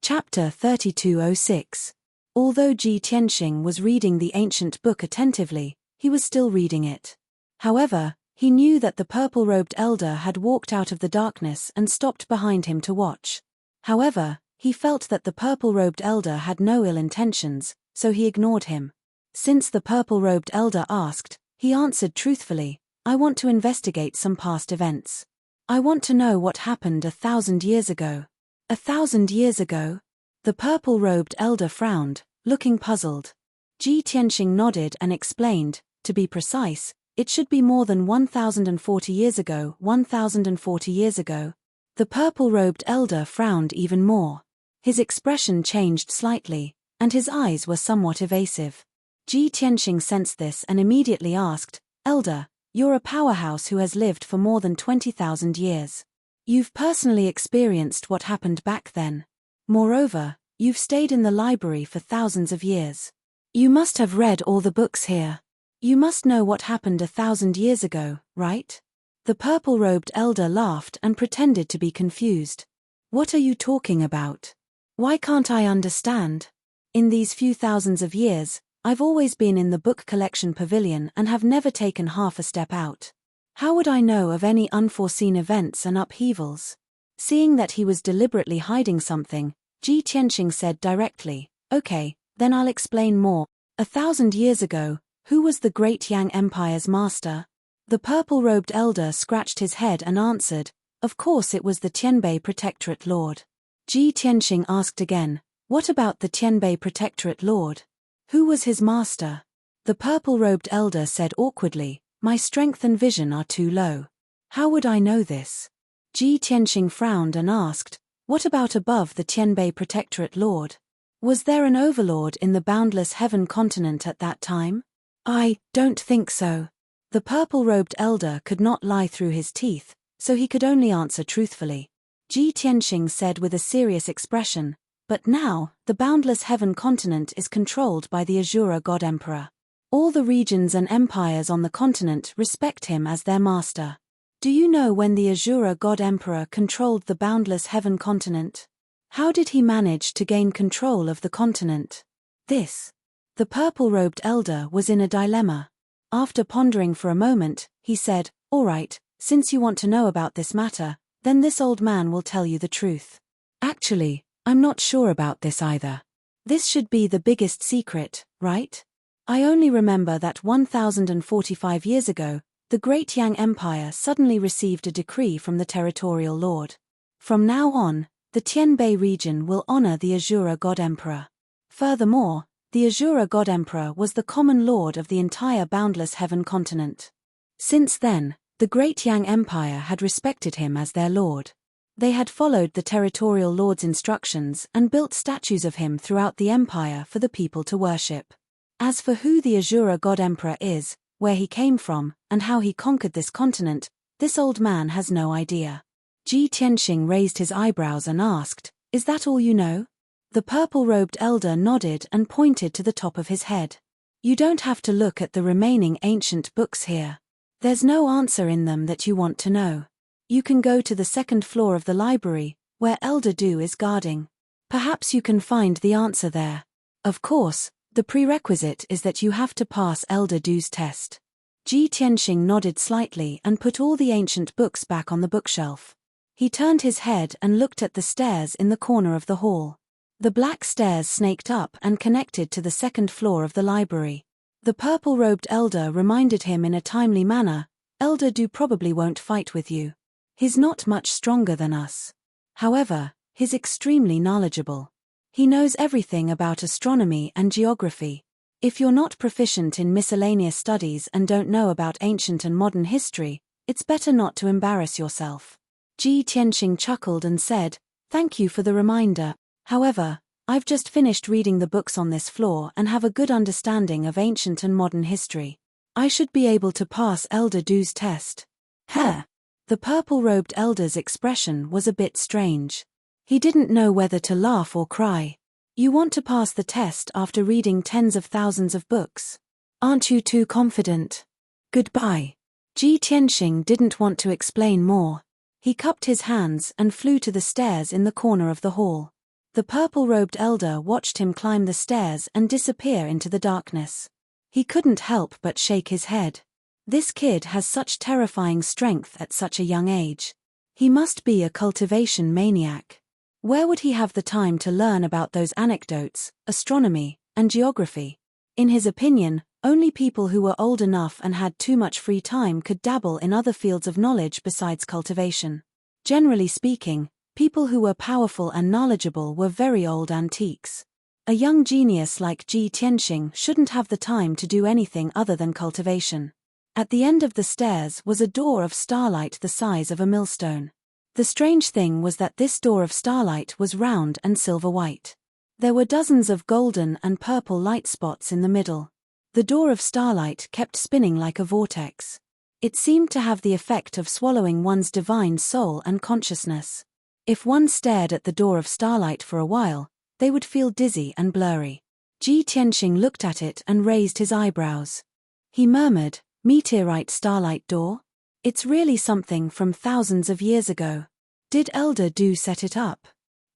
Chapter 3206. Although Ji Tianxing was reading the ancient book attentively, he was still reading it. However, he knew that the purple-robed elder had walked out of the darkness and stopped behind him to watch. However, He felt that the purple-robed elder had no ill intentions, so he ignored him. Since the purple-robed elder asked, he answered truthfully, I want to investigate some past events. I want to know what happened 1,000 years ago. 1,000 years ago? The purple-robed elder frowned, looking puzzled. Ji Tianxing nodded and explained, to be precise, it should be more than 1,040 years ago. 1,040 years ago. The purple-robed elder frowned even more. His expression changed slightly, and his eyes were somewhat evasive. Ji Tianxing sensed this and immediately asked, Elder, you're a powerhouse who has lived for more than 20,000 years. You've personally experienced what happened back then. Moreover, you've stayed in the library for thousands of years. You must have read all the books here. You must know what happened 1,000 years ago, right? The purple-robed elder laughed and pretended to be confused. What are you talking about? Why can't I understand? In these few thousands of years, I've always been in the book collection pavilion and have never taken half a step out. How would I know of any unforeseen events and upheavals? Seeing that he was deliberately hiding something, Ji Tianxing said directly, Okay, then I'll explain more. 1,000 years ago, who was the great Yang Empire's master? The purple-robed elder scratched his head and answered, Of course it was the Tianbei Protectorate Lord. Ji Tianxing asked again, What about the Tianbei Protectorate Lord? Who was his master? The purple-robed elder said awkwardly, My strength and vision are too low. How would I know this? Ji Tianxing frowned and asked, What about above the Tianbei Protectorate Lord? Was there an overlord in the boundless heaven continent at that time? I don't think so. The purple-robed elder could not lie through his teeth, so he could only answer truthfully. Ji Tianxing said with a serious expression, But now, the boundless heaven continent is controlled by the Azura God Emperor. All the regions and empires on the continent respect him as their master. Do you know when the Azura God Emperor controlled the boundless heaven continent? How did he manage to gain control of the continent? The purple-robed elder was in a dilemma. After pondering for a moment, he said, All right, since you want to know about this matter, then this old man will tell you the truth. Actually, I'm not sure about this either. This should be the biggest secret, right? I only remember that 1,045 years ago, the great Yang Empire suddenly received a decree from the territorial lord. From now on, the Tianbei region will honor the Azura God Emperor. Furthermore, the Azura God Emperor was the common lord of the entire boundless heaven continent. Since then, the great Yang Empire had respected him as their lord. They had followed the territorial lord's instructions and built statues of him throughout the empire for the people to worship. As for who the Azura God Emperor is, where he came from, and how he conquered this continent, this old man has no idea. Ji Tianxing raised his eyebrows and asked, Is that all you know? The purple-robed elder nodded and pointed to the top of his head. You don't have to look at the remaining ancient books here. There's no answer in them that you want to know. You can go to the second floor of the library, where Elder Du is guarding. Perhaps you can find the answer there. Of course, the prerequisite is that you have to pass Elder Du's test. Ji Tianxing nodded slightly and put all the ancient books back on the bookshelf. He turned his head and looked at the stairs in the corner of the hall. The black stairs snaked up and connected to the second floor of the library. The purple-robed elder reminded him in a timely manner, Elder Du probably won't fight with you. He's not much stronger than us. However, he's extremely knowledgeable. He knows everything about astronomy and geography. If you're not proficient in miscellaneous studies and don't know about ancient and modern history, it's better not to embarrass yourself. Ji Tianxing chuckled and said, Thank you for the reminder. However, I've just finished reading the books on this floor and have a good understanding of ancient and modern history. I should be able to pass Elder Du's test. Huh. The purple-robed elder's expression was a bit strange. He didn't know whether to laugh or cry. You want to pass the test after reading tens of thousands of books? Aren't you too confident? Goodbye. Ji Tianxing didn't want to explain more. He cupped his hands and flew to the stairs in the corner of the hall. The purple-robed elder watched him climb the stairs and disappear into the darkness. He couldn't help but shake his head. This kid has such terrifying strength at such a young age. He must be a cultivation maniac. Where would he have the time to learn about those anecdotes, astronomy, and geography? In his opinion, only people who were old enough and had too much free time could dabble in other fields of knowledge besides cultivation. Generally speaking, people who were powerful and knowledgeable were very old antiques. A young genius like Ji Tianxing shouldn't have the time to do anything other than cultivation. At the end of the stairs was a door of starlight the size of a millstone. The strange thing was that this door of starlight was round and silver-white. There were dozens of golden and purple light spots in the middle. The door of starlight kept spinning like a vortex. It seemed to have the effect of swallowing one's divine soul and consciousness. If one stared at the door of starlight for a while, they would feel dizzy and blurry. Ji Tianxing looked at it and raised his eyebrows. He murmured, "Meteorite starlight door? It's really something from thousands of years ago. Did Elder Du set it up?"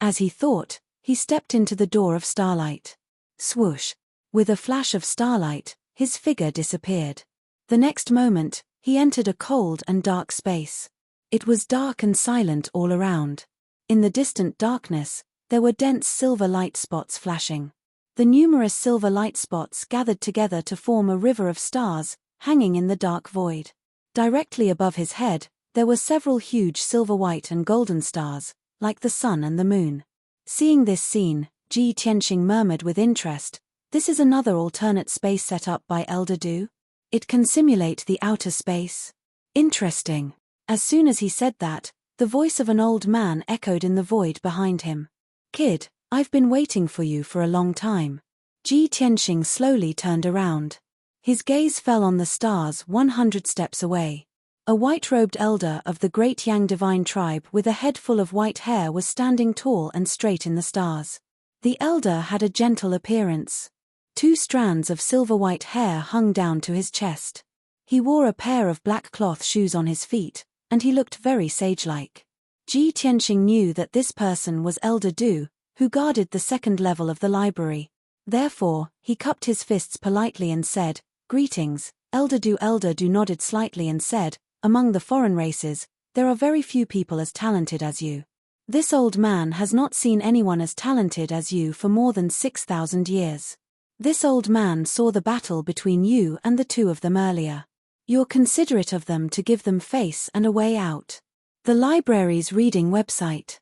As he thought, he stepped into the door of starlight. Swoosh! With a flash of starlight, his figure disappeared. The next moment, he entered a cold and dark space. It was dark and silent all around. In the distant darkness, there were dense silver light spots flashing. The numerous silver light spots gathered together to form a river of stars, hanging in the dark void. Directly above his head, there were several huge silver-white and golden stars, like the sun and the moon. Seeing this scene, Ji Tianxing murmured with interest, "This is another alternate space set up by Elder Du? It can simulate the outer space? Interesting." As soon as he said that, the voice of an old man echoed in the void behind him. "Kid, I've been waiting for you for a long time." Ji Tianxing slowly turned around. His gaze fell on the stars 100 steps away. A white-robed elder of the great Yang divine tribe with a head full of white hair was standing tall and straight in the stars. The elder had a gentle appearance. 2 strands of silver-white hair hung down to his chest. He wore a pair of black cloth shoes on his feet, and he looked very sage-like. Ji Tianxing knew that this person was Elder Du, who guarded the second level of the library. Therefore, he cupped his fists politely and said, "Greetings, Elder Du." Elder Du nodded slightly and said, "Among the foreign races, there are very few people as talented as you. This old man has not seen anyone as talented as you for more than 6,000 years. This old man saw the battle between you and the 2 of them earlier. You're considerate of them to give them face and a way out." The library's reading website.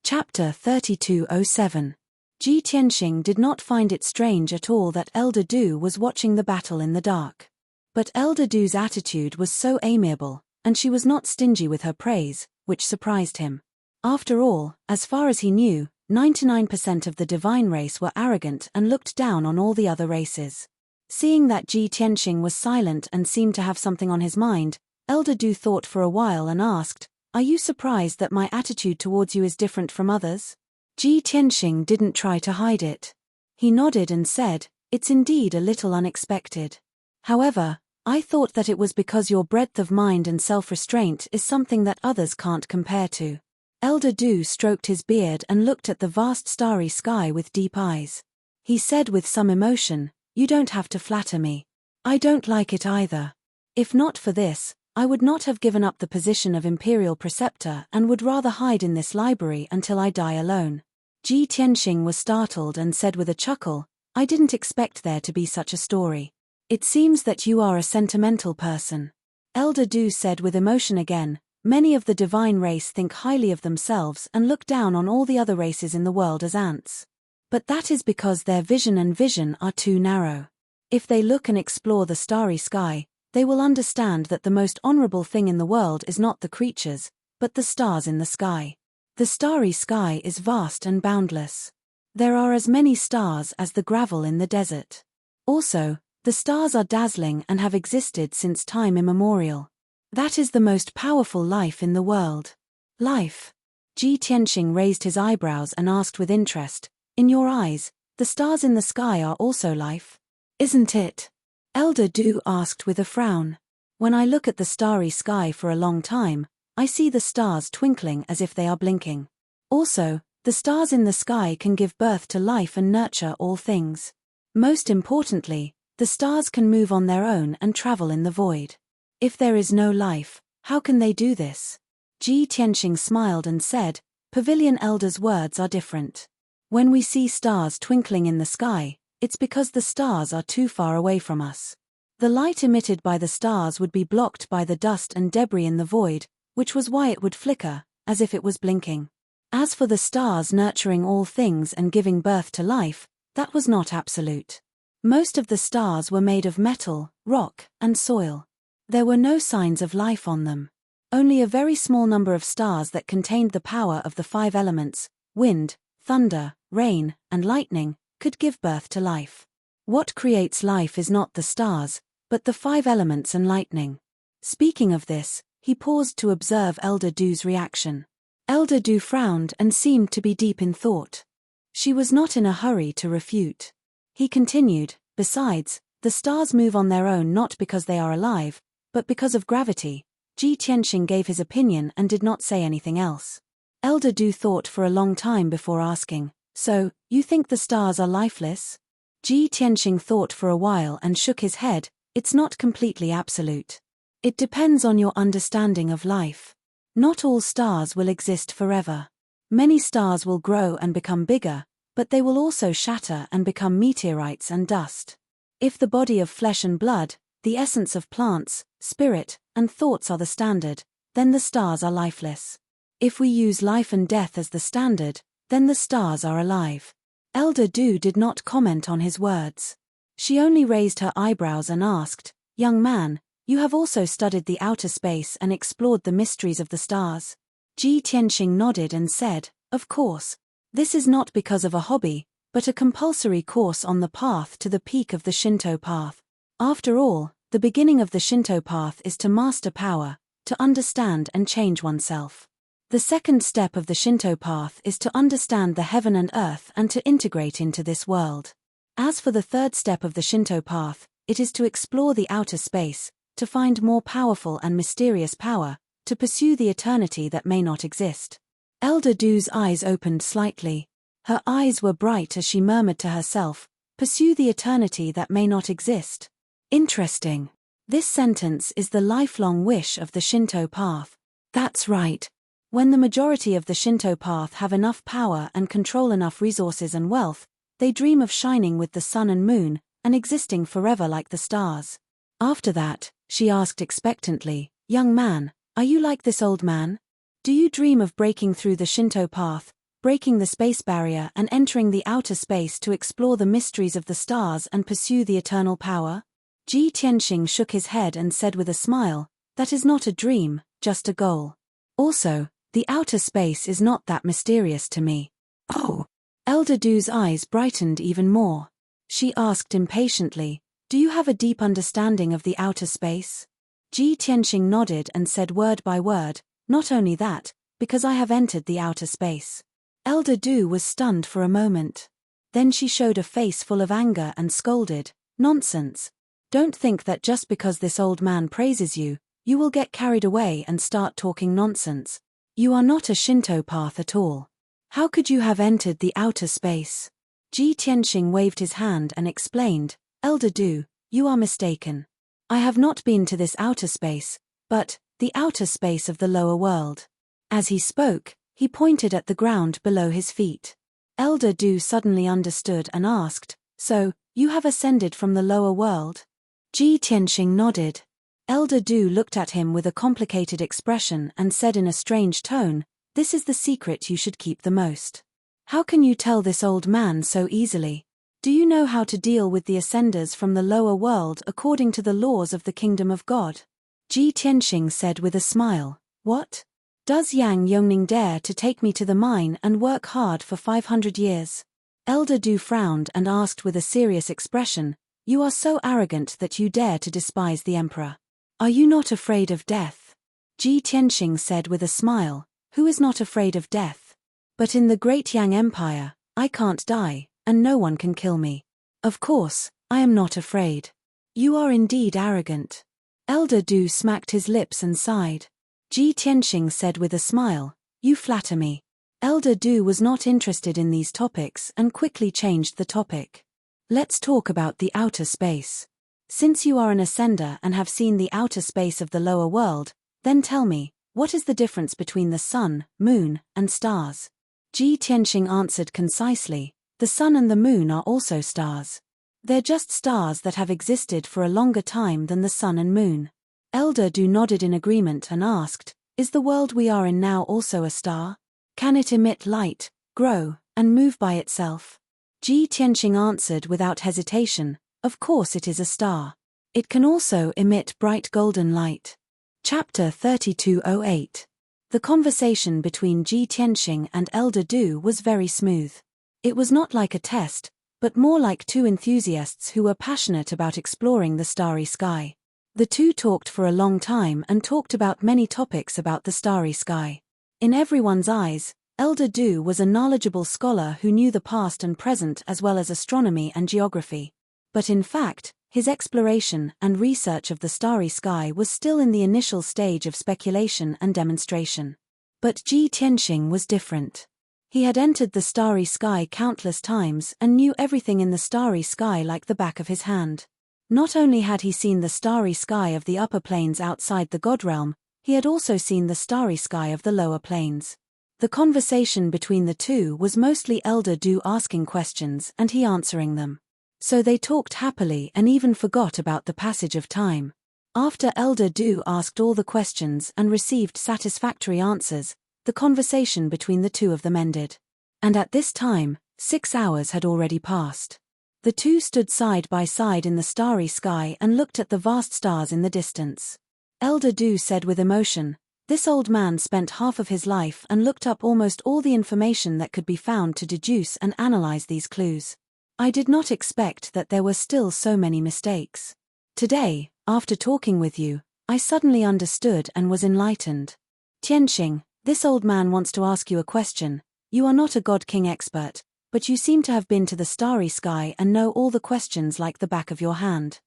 Chapter 3207. Ji Tianxing did not find it strange at all that Elder Du was watching the battle in the dark. But Elder Du's attitude was so amiable, and she was not stingy with her praise, which surprised him. After all, as far as he knew, 99% of the divine race were arrogant and looked down on all the other races. Seeing that Ji Tianxing was silent and seemed to have something on his mind, Elder Du thought for a while and asked, "Are you surprised that my attitude towards you is different from others?" Ji Tianxing didn't try to hide it. He nodded and said, "It's indeed a little unexpected. However, I thought that it was because your breadth of mind and self-restraint is something that others can't compare to." Elder Du stroked his beard and looked at the vast starry sky with deep eyes. He said with some emotion, "You don't have to flatter me. I don't like it either. If not for this, I would not have given up the position of imperial preceptor and would rather hide in this library until I die alone." Ji Tianxing was startled and said with a chuckle, "I didn't expect there to be such a story. It seems that you are a sentimental person." Elder Du said with emotion again, "Many of the divine race think highly of themselves and look down on all the other races in the world as ants. But that is because their vision are too narrow. If they look and explore the starry sky, they will understand that the most honorable thing in the world is not the creatures, but the stars in the sky. The starry sky is vast and boundless. There are as many stars as the gravel in the desert. Also, the stars are dazzling and have existed since time immemorial. That is the most powerful life in the world." "Life?" Ji Tianxing raised his eyebrows and asked with interest, "In your eyes, the stars in the sky are also life? Isn't it?" Elder Du asked with a frown. "When I look at the starry sky for a long time, I see the stars twinkling as if they are blinking. Also, the stars in the sky can give birth to life and nurture all things. Most importantly, the stars can move on their own and travel in the void. If there is no life, how can they do this?" Ji Tianxing smiled and said, Pavilion Elder's words are different. When we see stars twinkling in the sky, it's because the stars are too far away from us. The light emitted by the stars would be blocked by the dust and debris in the void, which was why it would flicker, as if it was blinking. As for the stars nurturing all things and giving birth to life, that was not absolute. Most of the stars were made of metal, rock, and soil. There were no signs of life on them. Only a very small number of stars that contained the power of the 5 elements, wind, thunder, rain, and lightning, could give birth to life. What creates life is not the stars, but the 5 elements and lightning. Speaking of this, he paused to observe Elder Du's reaction. Elder Du frowned and seemed to be deep in thought. She was not in a hurry to refute. He continued, besides, the stars move on their own not because they are alive, but because of gravity. Ji Tianxing gave his opinion and did not say anything else. Elder Du thought for a long time before asking, "So, you think the stars are lifeless?" Ji Tianxing thought for a while and shook his head. "It's not completely absolute. It depends on your understanding of life. Not all stars will exist forever. Many stars will grow and become bigger, but they will also shatter and become meteorites and dust. If the body of flesh and blood, the essence of plants, spirit, and thoughts are the standard, then the stars are lifeless. If we use life and death as the standard, then the stars are alive." Elder Du did not comment on his words. She only raised her eyebrows and asked, "Young man, you have also studied the outer space and explored the mysteries of the stars?" Ji Tianxing nodded and said, "Of course. This is not because of a hobby, but a compulsory course on the path to the peak of the Shinto path. After all, the beginning of the Shinto path is to master power, to understand and change oneself. The second step of the Shinto path is to understand the heaven and earth and to integrate into this world. As for the third step of the Shinto path, it is to explore the outer space, to find more powerful and mysterious power, to pursue the eternity that may not exist." Elder Du's eyes opened slightly. Her eyes were bright as she murmured to herself, "Pursue the eternity that may not exist." Interesting. This sentence is the lifelong wish of the Shinto path. That's right. When the majority of the Shinto path have enough power and control enough resources and wealth, they dream of shining with the sun and moon, and existing forever like the stars. After that, she asked expectantly, "Young man, are you like this old man? Do you dream of breaking through the Shinto path, breaking the space barrier and entering the outer space to explore the mysteries of the stars and pursue the eternal power?" Ji Tianxing shook his head and said with a smile, "That is not a dream, just a goal. Also, the outer space is not that mysterious to me." "Oh." Elder Du's eyes brightened even more. She asked impatiently, "Do you have a deep understanding of the outer space?" Ji Tianxing nodded and said word by word, "Not only that, because I have entered the outer space." Elder Du was stunned for a moment. Then she showed a face full of anger and scolded, "Nonsense. Don't think that just because this old man praises you, you will get carried away and start talking nonsense. You are not a Shinto path at all. How could you have entered the outer space?" Ji Tianxing waved his hand and explained, "Elder Du, you are mistaken. I have not been to this outer space, but the outer space of the lower world." As he spoke, he pointed at the ground below his feet. Elder Du suddenly understood and asked, "So, you have ascended from the lower world?" Ji Tianxing nodded. Elder Du looked at him with a complicated expression and said in a strange tone, "This is the secret you should keep the most. How can you tell this old man so easily? Do you know how to deal with the ascenders from the lower world according to the laws of the kingdom of God?" Ji Tianxing said with a smile, "What? Does Yang Yongning dare to take me to the mine and work hard for 500 years? Elder Du frowned and asked with a serious expression, "You are so arrogant that you dare to despise the emperor. Are you not afraid of death?" Ji Tianxing said with a smile, "Who is not afraid of death? But in the great Yang Empire, I can't die, and no one can kill me. Of course, I am not afraid." "You are indeed arrogant." Elder Du smacked his lips and sighed. Ji Tianxing said with a smile, "You flatter me." Elder Du was not interested in these topics and quickly changed the topic. "Let's talk about the outer space. Since you are an ascender and have seen the outer space of the lower world, then tell me, What is the difference between the sun, moon, and stars? Ji Tianxing answered concisely, the sun and the moon are also stars. They're just stars that have existed for a longer time than the sun and moon. Elder Du nodded in agreement and asked, is the world we are in now also a star? Can it emit light, grow, and move by itself? Ji Tianxing answered without hesitation, of course it is a star. It can also emit bright golden light. Chapter 3208. The conversation between Ji Tianxing and Elder Du was very smooth. It was not like a test, but more like two enthusiasts who were passionate about exploring the starry sky. The two talked for a long time and talked about many topics about the starry sky. In everyone's eyes, Elder Du was a knowledgeable scholar who knew the past and present as well as astronomy and geography. But in fact, his exploration and research of the starry sky was still in the initial stage of speculation and demonstration. But Ji Tianxing was different. He had entered the starry sky countless times and knew everything in the starry sky like the back of his hand. Not only had he seen the starry sky of the upper planes outside the God realm, he had also seen the starry sky of the lower planes. The conversation between the two was mostly Elder Du asking questions and he answering them. So they talked happily and even forgot about the passage of time. After Elder Du asked all the questions and received satisfactory answers, the conversation between the two of them ended. And at this time, 6 hours had already passed. The two stood side by side in the starry sky and looked at the vast stars in the distance. Elder Du said with emotion, this old man spent half of his life and looked up almost all the information that could be found to deduce and analyze these clues. I did not expect that there were still so many mistakes. Today, after talking with you, I suddenly understood and was enlightened. Tianxing, this old man wants to ask you a question. You are not a God King expert, but you seem to have been to the starry sky and know all the questions like the back of your hand.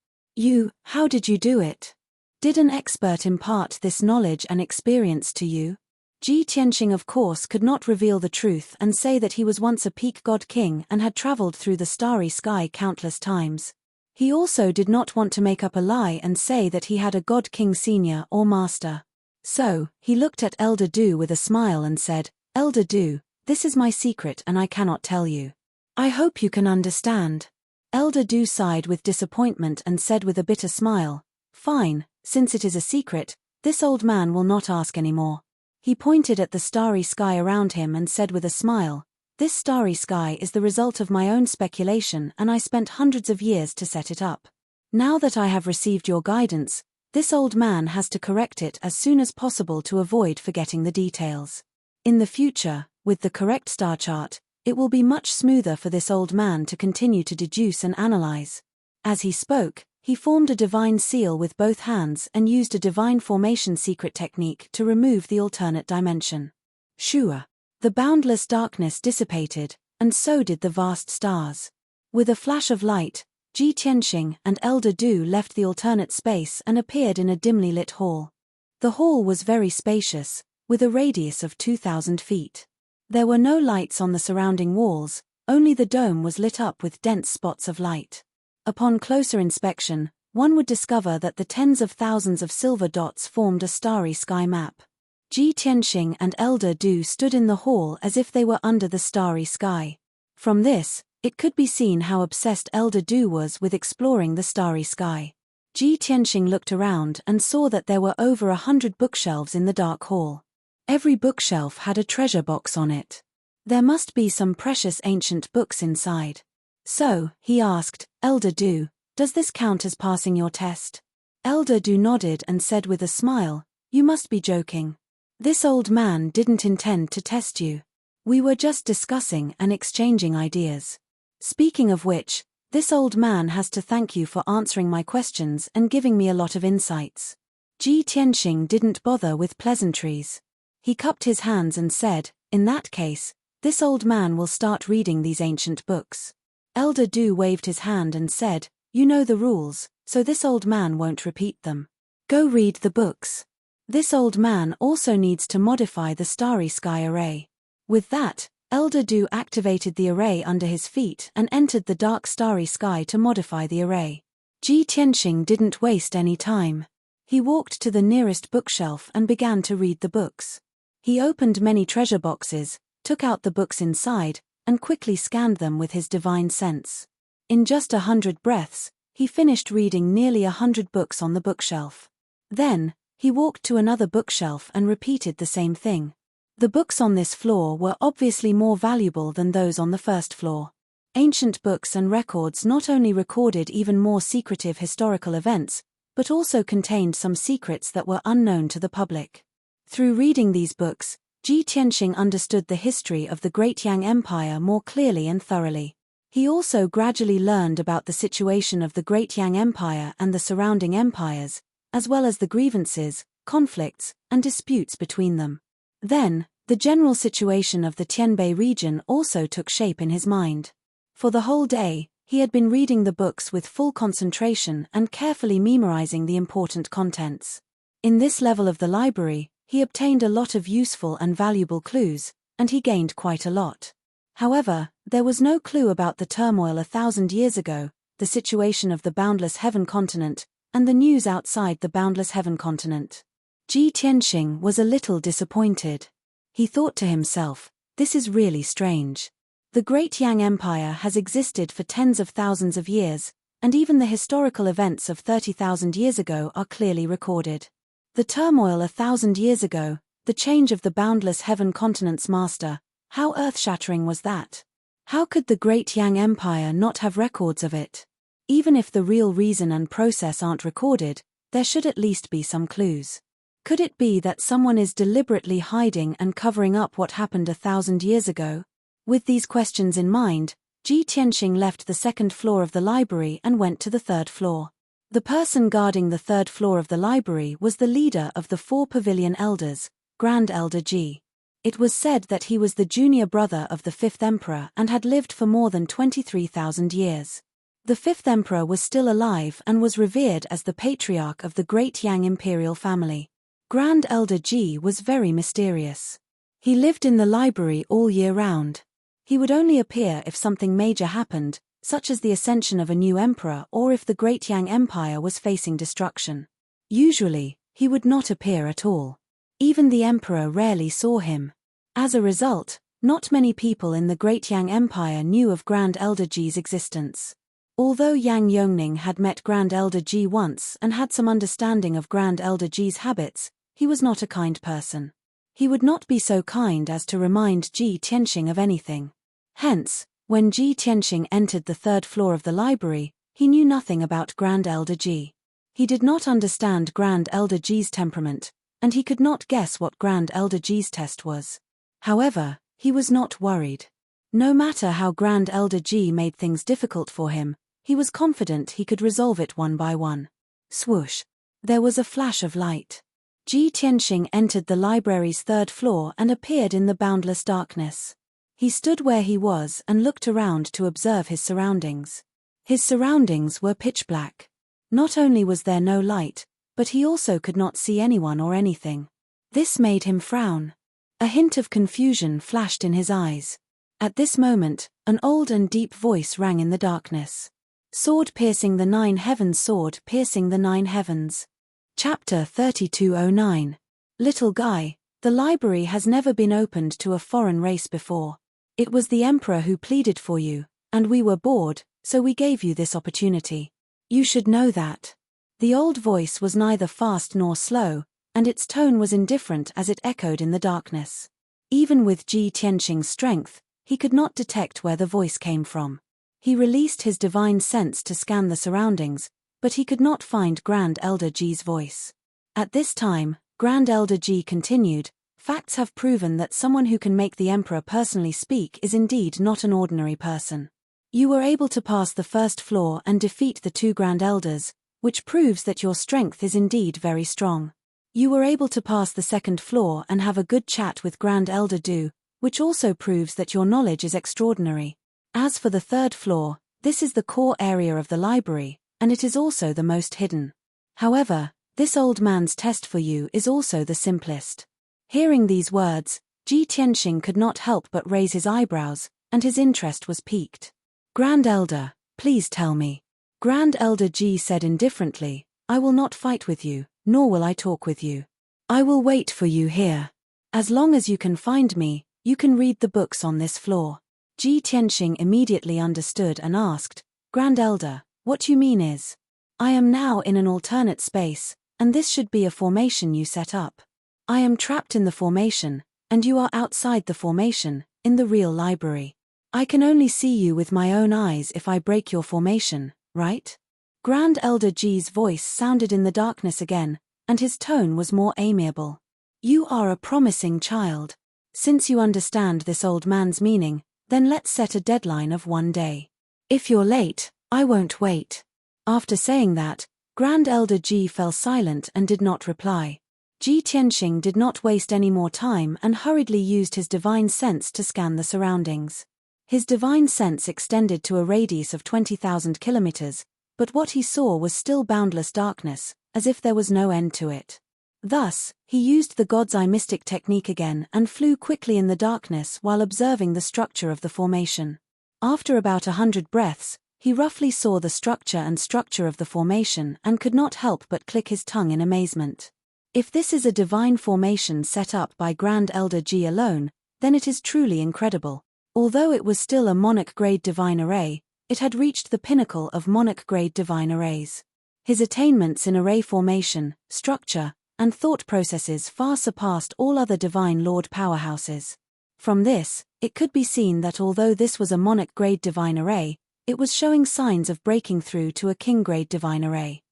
How did you do it? Did an expert impart this knowledge and experience to you? Ji Tianxing of course could not reveal the truth and say that he was once a peak God King and had traveled through the starry sky countless times. He also did not want to make up a lie and say that he had a God King senior or master. So, he looked at Elder Du with a smile and said, Elder Du, this is my secret and I cannot tell you. I hope you can understand. Elder Du sighed with disappointment and said with a bitter smile, fine, since it is a secret, this old man will not ask any more. He pointed at the starry sky around him and said with a smile, this starry sky is the result of my own speculation and I spent hundreds of years to set it up. Now that I have received your guidance, this old man has to correct it as soon as possible to avoid forgetting the details. In the future, with the correct star chart, it will be much smoother for this old man to continue to deduce and analyze. As he spoke, he formed a divine seal with both hands and used a divine formation secret technique to remove the alternate dimension. Shua. The boundless darkness dissipated, and so did the vast stars. With a flash of light, Ji Tianxing and Elder Du left the alternate space and appeared in a dimly lit hall. The hall was very spacious, with a radius of 2,000 feet. There were no lights on the surrounding walls, only the dome was lit up with dense spots of light. Upon closer inspection, one would discover that the tens of thousands of silver dots formed a starry sky map. Ji Tianxing and Elder Du stood in the hall as if they were under the starry sky. From this, it could be seen how obsessed Elder Du was with exploring the starry sky. Ji Tianxing looked around and saw that there were over 100 bookshelves in the dark hall. Every bookshelf had a treasure box on it. There must be some precious ancient books inside. So, he asked, Elder Du, does this count as passing your test? Elder Du nodded and said with a smile, you must be joking. This old man didn't intend to test you. We were just discussing and exchanging ideas. Speaking of which, this old man has to thank you for answering my questions and giving me a lot of insights. Ji Tianxing didn't bother with pleasantries. He cupped his hands and said, in that case, this old man will start reading these ancient books. Elder Du waved his hand and said, you know the rules, so this old man won't repeat them. Go read the books. This old man also needs to modify the starry sky array. With that, Elder Du activated the array under his feet and entered the dark starry sky to modify the array. Ji Tianxing didn't waste any time. He walked to the nearest bookshelf and began to read the books. He opened many treasure boxes, took out the books inside, and quickly scanned them with his divine sense. In just 100 breaths, he finished reading nearly 100 books on the bookshelf. Then, he walked to another bookshelf and repeated the same thing. The books on this floor were obviously more valuable than those on the first floor. Ancient books and records not only recorded even more secretive historical events, but also contained some secrets that were unknown to the public. Through reading these books, Ji Tianxing understood the history of the Great Yang Empire more clearly and thoroughly. He also gradually learned about the situation of the Great Yang Empire and the surrounding empires, as well as the grievances, conflicts, and disputes between them. Then, the general situation of the Tianbei region also took shape in his mind. For the whole day, he had been reading the books with full concentration and carefully memorizing the important contents. In this level of the library, he obtained a lot of useful and valuable clues, and he gained quite a lot. However, there was no clue about the turmoil 1,000 years ago, the situation of the boundless heaven continent, and the news outside the boundless heaven continent. Ji Tianxing was a little disappointed. He thought to himself, this is really strange. The Great Yang Empire has existed for tens of thousands of years, and even the historical events of 30,000 years ago are clearly recorded. The turmoil 1,000 years ago, the change of the boundless heaven continent's master, how earth-shattering was that? How could the Great Yang Empire not have records of it? Even if the real reason and process aren't recorded, there should at least be some clues. Could it be that someone is deliberately hiding and covering up what happened 1,000 years ago? With these questions in mind, Ji Tianxing left the second floor of the library and went to the third floor. The person guarding the third floor of the library was the leader of the 4 pavilion elders, Grand Elder Ji. It was said that he was the junior brother of the 5th emperor and had lived for more than 23,000 years. The 5th emperor was still alive and was revered as the patriarch of the Great Yang imperial family. Grand Elder Ji was very mysterious. He lived in the library all year round. He would only appear if something major happened, such as the ascension of a new emperor or if the Great Yang Empire was facing destruction. Usually, he would not appear at all. Even the emperor rarely saw him. As a result, not many people in the Great Yang Empire knew of Grand Elder Ji's existence. Although Yang Yongning had met Grand Elder Ji once and had some understanding of Grand Elder Ji's habits, he was not a kind person. He would not be so kind as to remind Ji Tianxing of anything. Hence, when Ji Tianxing entered the third floor of the library, he knew nothing about Grand Elder Ji. He did not understand Grand Elder Ji's temperament, and he could not guess what Grand Elder Ji's test was. However, he was not worried. No matter how Grand Elder Ji made things difficult for him, he was confident he could resolve it one by one. Swoosh! There was a flash of light. Ji Tianxing entered the library's third floor and appeared in the boundless darkness. He stood where he was and looked around to observe his surroundings. His surroundings were pitch black. Not only was there no light, but he also could not see anyone or anything. This made him frown. A hint of confusion flashed in his eyes. At this moment, an old and deep voice rang in the darkness. Sword piercing the 9 heavens, sword piercing the 9 heavens. Chapter 3209. Little guy, the library has never been opened to a foreign race before. It was the emperor who pleaded for you, and we were bored, so we gave you this opportunity. You should know that. The old voice was neither fast nor slow, and its tone was indifferent as it echoed in the darkness. Even with Ji Tianxing's strength, he could not detect where the voice came from. He released his divine sense to scan the surroundings, but he could not find Grand Elder Ji's voice. At this time, Grand Elder Ji continued, facts have proven that someone who can make the emperor personally speak is indeed not an ordinary person. You were able to pass the first floor and defeat the 2 grand elders, which proves that your strength is indeed very strong. You were able to pass the second floor and have a good chat with Grand Elder Du, which also proves that your knowledge is extraordinary. As for the third floor, this is the core area of the library, and it is also the most hidden. However, this old man's test for you is also the simplest. Hearing these words, Ji Tianxing could not help but raise his eyebrows, and his interest was piqued. Grand Elder, please tell me. Grand Elder Ji said indifferently, I will not fight with you, nor will I talk with you. I will wait for you here. As long as you can find me, you can read the books on this floor. Ji Tianxing immediately understood and asked, Grand Elder, what you mean is, I am now in an alternate space, and this should be a formation you set up. I am trapped in the formation, and you are outside the formation, in the real library. I can only see you with my own eyes if I break your formation, right? Grand Elder Ji's voice sounded in the darkness again, and his tone was more amiable. You are a promising child. Since you understand this old man's meaning, then let's set a deadline of 1 day. If you're late, I won't wait. After saying that, Grand Elder Ji fell silent and did not reply. Ji Tianxing did not waste any more time and hurriedly used his divine sense to scan the surroundings. His divine sense extended to a radius of 20,000 kilometers, but what he saw was still boundless darkness, as if there was no end to it. Thus, he used the God's Eye mystic technique again and flew quickly in the darkness while observing the structure of the formation. After about 100 breaths, he roughly saw the structure of the formation and could not help but click his tongue in amazement. If this is a divine formation set up by Grand Elder Ji alone, then it is truly incredible. Although it was still a monarch-grade divine array, it had reached the pinnacle of monarch-grade divine arrays. His attainments in array formation, structure, and thought processes far surpassed all other divine lord powerhouses. From this, it could be seen that although this was a monarch-grade divine array, it was showing signs of breaking through to a king-grade divine array.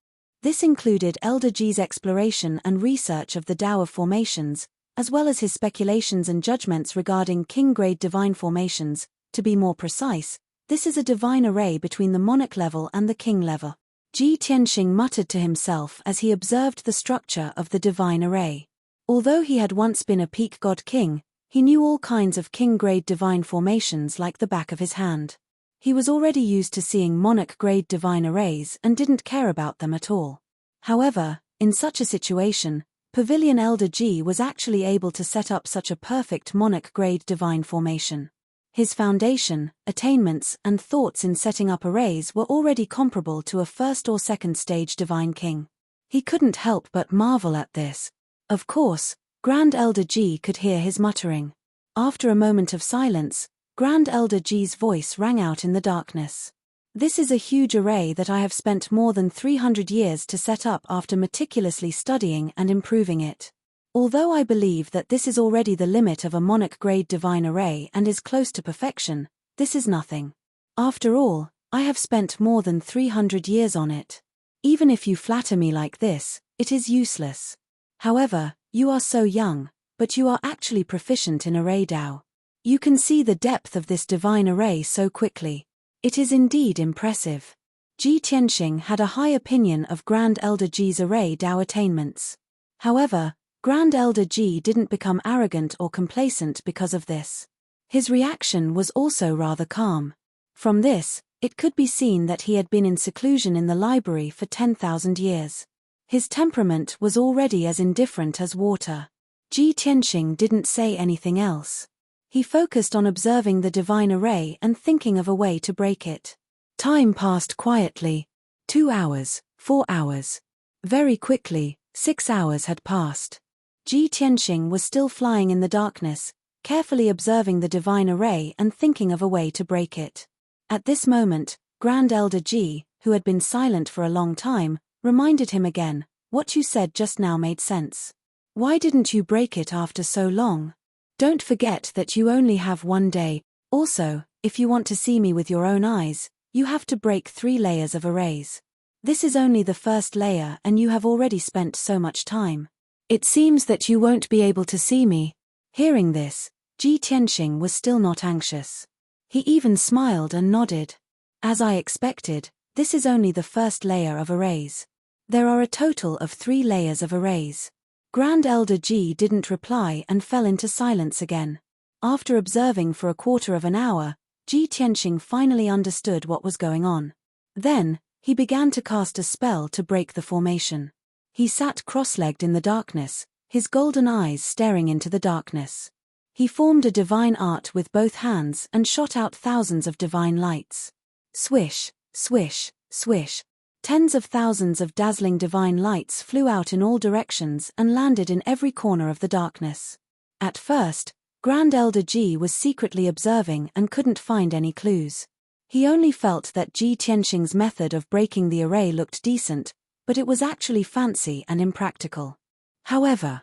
This included Elder Ji's exploration and research of the Tao of formations, as well as his speculations and judgments regarding king-grade divine formations. To be more precise, this is a divine array between the monarch level and the king level. Ji Tianxing muttered to himself as he observed the structure of the divine array. Although he had once been a peak god king, he knew all kinds of king-grade divine formations like the back of his hand. He was already used to seeing monarch-grade divine arrays and didn't care about them at all. However, in such a situation, Pavilion Elder Ji was actually able to set up such a perfect monarch-grade divine formation. His foundation, attainments, and thoughts in setting up arrays were already comparable to a first or second stage divine king. He couldn't help but marvel at this. Of course, Grand Elder Ji could hear his muttering. After a moment of silence, Grand Elder Ji's voice rang out in the darkness. This is a huge array that I have spent more than 300 years to set up after meticulously studying and improving it. Although I believe that this is already the limit of a monarch-grade divine array and is close to perfection, this is nothing. After all, I have spent more than 300 years on it. Even if you flatter me like this, it is useless. However, you are so young, but you are actually proficient in array Tao. You can see the depth of this divine array so quickly. It is indeed impressive. Ji Tianxing had a high opinion of Grand Elder Ji's array Tao attainments. However, Grand Elder Ji didn't become arrogant or complacent because of this. His reaction was also rather calm. From this, it could be seen that he had been in seclusion in the library for 10,000 years. His temperament was already as indifferent as water. Ji Tianxing didn't say anything else. He focused on observing the divine array and thinking of a way to break it. Time passed quietly. 2 hours, 4 hours. Very quickly, 6 hours had passed. Ji Tianxing was still flying in the darkness, carefully observing the divine array and thinking of a way to break it. At this moment, Grand Elder Ji, who had been silent for a long time, reminded him again, "What you said just now made sense. Why didn't you break it after so long? Don't forget that you only have 1 day. Also, if you want to see me with your own eyes, you have to break 3 layers of arrays. This is only the first layer and you have already spent so much time. It seems that you won't be able to see me." Hearing this, Ji Tianxing was still not anxious. He even smiled and nodded. As I expected, this is only the first layer of arrays. There are a total of 3 layers of arrays. Grand Elder Ji didn't reply and fell into silence again. After observing for a quarter of an hour, Ji Tianxing finally understood what was going on. Then, he began to cast a spell to break the formation. He sat cross-legged in the darkness, his golden eyes staring into the darkness. He formed a divine art with both hands and shot out thousands of divine lights. Swish, swish, swish. Tens of thousands of dazzling divine lights flew out in all directions and landed in every corner of the darkness. At first, Grand Elder Ji was secretly observing and couldn't find any clues. He only felt that Ji Tianxing's method of breaking the array looked decent, but it was actually fancy and impractical. However,